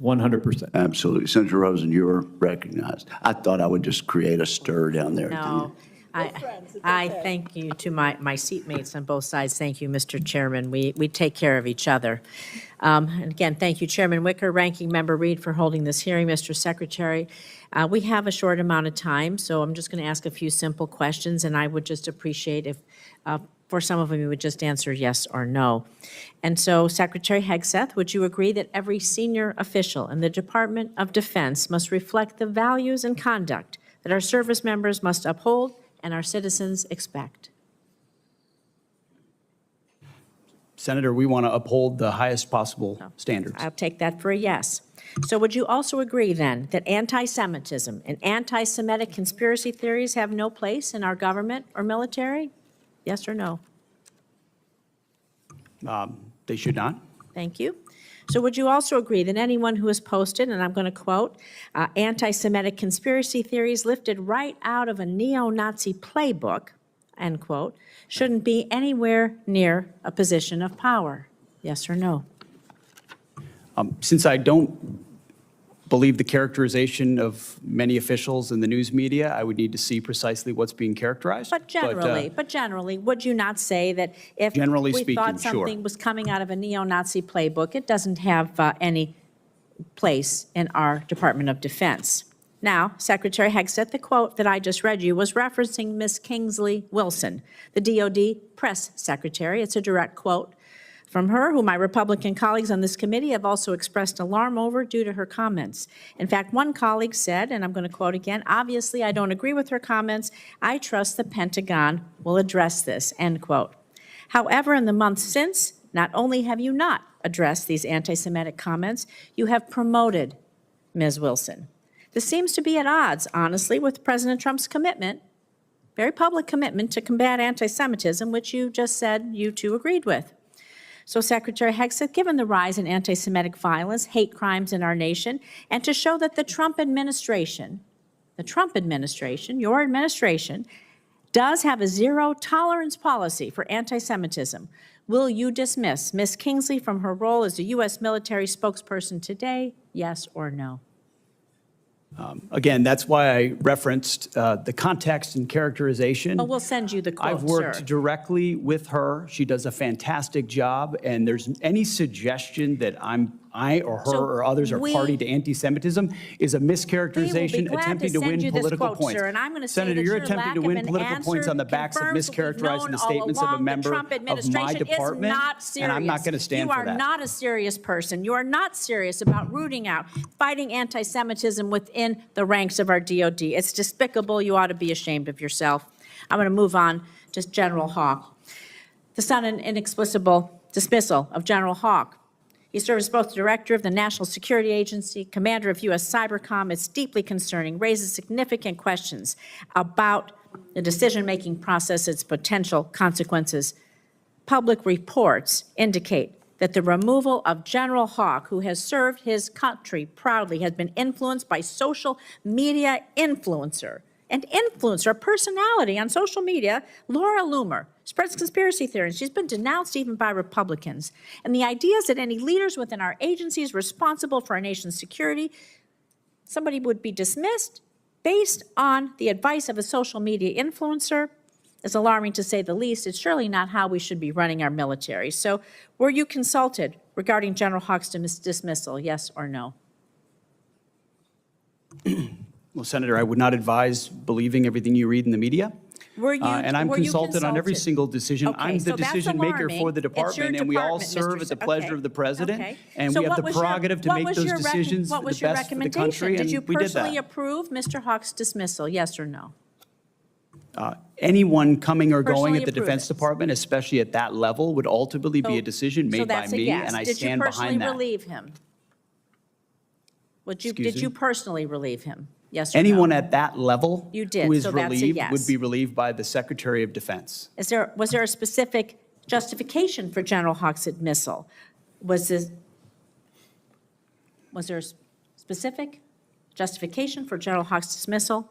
100%. Absolutely. Senator Rosen, you're recognized. I thought I would just create a stir down there. No, I thank you to my seatmates on both sides. Thank you, Mr. Chairman. We take care of each other. And again, thank you, Chairman Wicker, Ranking Member Reed, for holding this hearing, Mr. Secretary. We have a short amount of time, so I'm just going to ask a few simple questions, and I would just appreciate if, for some of them, you would just answer yes or no. And so, Secretary Hegseth, would you agree that every senior official in the Department of Defense must reflect the values and conduct that our service members must uphold and our citizens expect? Senator, we want to uphold the highest possible standards. I'll take that for a yes. So would you also agree, then, that anti-Semitism and anti-Semitic conspiracy theories have no place in our government or military? Yes or no? They should not. Thank you. So would you also agree that anyone who has posted, and I'm going to quote, anti-Semitic conspiracy theories lifted right out of a neo-Nazi playbook, end quote, shouldn't be anywhere near a position of power? Yes or no? Since I don't believe the characterization of many officials in the news media, I would need to see precisely what's being characterized. But generally, would you not say that if Generally we speaking, thought something sure. was coming out of a neo-Nazi playbook, it doesn't have any place in our Department of Defense? Now, Secretary Hegseth, the quote that I just read you was referencing Ms. Kingsley Wilson, the DOD press secretary. It's a direct quote from her, who my Republican colleagues on this committee have also expressed alarm over due to her comments. In fact, one colleague said, and I'm going to quote again, "Obviously, I don't agree with her comments. I trust the Pentagon will address this," end quote. However, in the months since, Not only have you not addressed these anti-Semitic comments, you have promoted Ms. Wilson. This seems to be at odds, honestly, with President Trump's commitment, very public commitment to combat anti-Semitism, which you just said you two agreed with. So, Secretary Hegseth, given the rise in anti-Semitic violence, hate crimes in our nation, and to show that the Trump administration, your administration, does have a zero-tolerance policy for anti-Semitism, will you dismiss Ms. Kingsley from her role as a U.S. military spokesperson today, yes or no? Again, that's why I referenced the context and characterization. Well, we'll send you the quote, I've worked sir. directly with her. She does a fantastic job, and there's any suggestion that I or her So or others are party to anti-Semitism is a mischaracterization glad attempting to to win send you this political quote, points. sir, and I'm gonna say Senator, that you're your attempting to lack of win an political points on the answer backs of confirms what we've mischaracterizing known the all statements of a along. member The Trump of my administration department, is not serious. and I'm not going to stand for that. You are not a serious person. You are not serious about rooting out, fighting anti-Semitism within the ranks of our DOD. It's despicable. You ought to be ashamed of yourself. I'm going to move on to General Hawk. The sudden inexplicable dismissal of General Hawk. He serves both director of the National Security Agency, commander of U.S. Cybercom. It's deeply concerning, raises significant questions about the decision-making process, its potential consequences. Public reports indicate that the removal of General Hawk, who has served his country proudly, has been influenced by social media influencer, a personality on social media, Laura Loomer, spreads conspiracy theories. She's been denounced even by Republicans. And the idea is that any leaders within our agencies responsible for our nation's security, somebody would be dismissed based on the advice of a social media influencer is alarming, to say the least. It's surely not how we should be running our military. So were you consulted regarding General Hawk's dismissal, yes or no? Well, Senator, I would not advise believing everything you read in the media. Were you, And I'm were you consulted on every consulted? single decision. Okay, I'm the so that's decision maker alarming. for the It's your department, and we all department, serve Mr. at the Se- pleasure okay, of the president, okay. and So we have what the was your- prerogative to what make was those your decisions what for was the your best for the recommendation? country, Did you and we did personally that. approve Mr. Hawk's dismissal, yes or no? Anyone coming or going Personally at the approve Defense it. Department, especially at that level, would ultimately be a decision So made by that's a me, yes. and I Did you stand personally behind that. relieve him? Excuse Did you me? personally relieve him? Yes or no? Anyone at that level You did, who is so that's a relieved yes. would be relieved by the Secretary of Defense. Was there a specific justification for General Hawk's dismissal? Was there a specific justification for General Hawk's dismissal?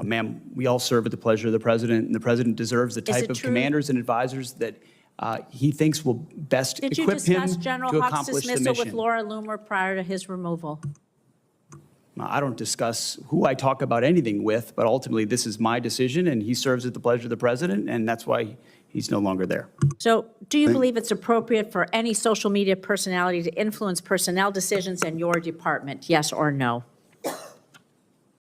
Ma'am, we all serve at the pleasure of the president, and the president deserves the it type of true? commanders and advisors that he thinks will best Did you equip him discuss General to Hawk's accomplish the dismissal with mission. Laura Loomer prior to his removal? I don't discuss who I talk about anything with, but ultimately this is my decision, and he serves at the pleasure of the president, and that's why he's no longer there. So do you believe it's appropriate for any social media personality to influence personnel decisions in your department, yes or no?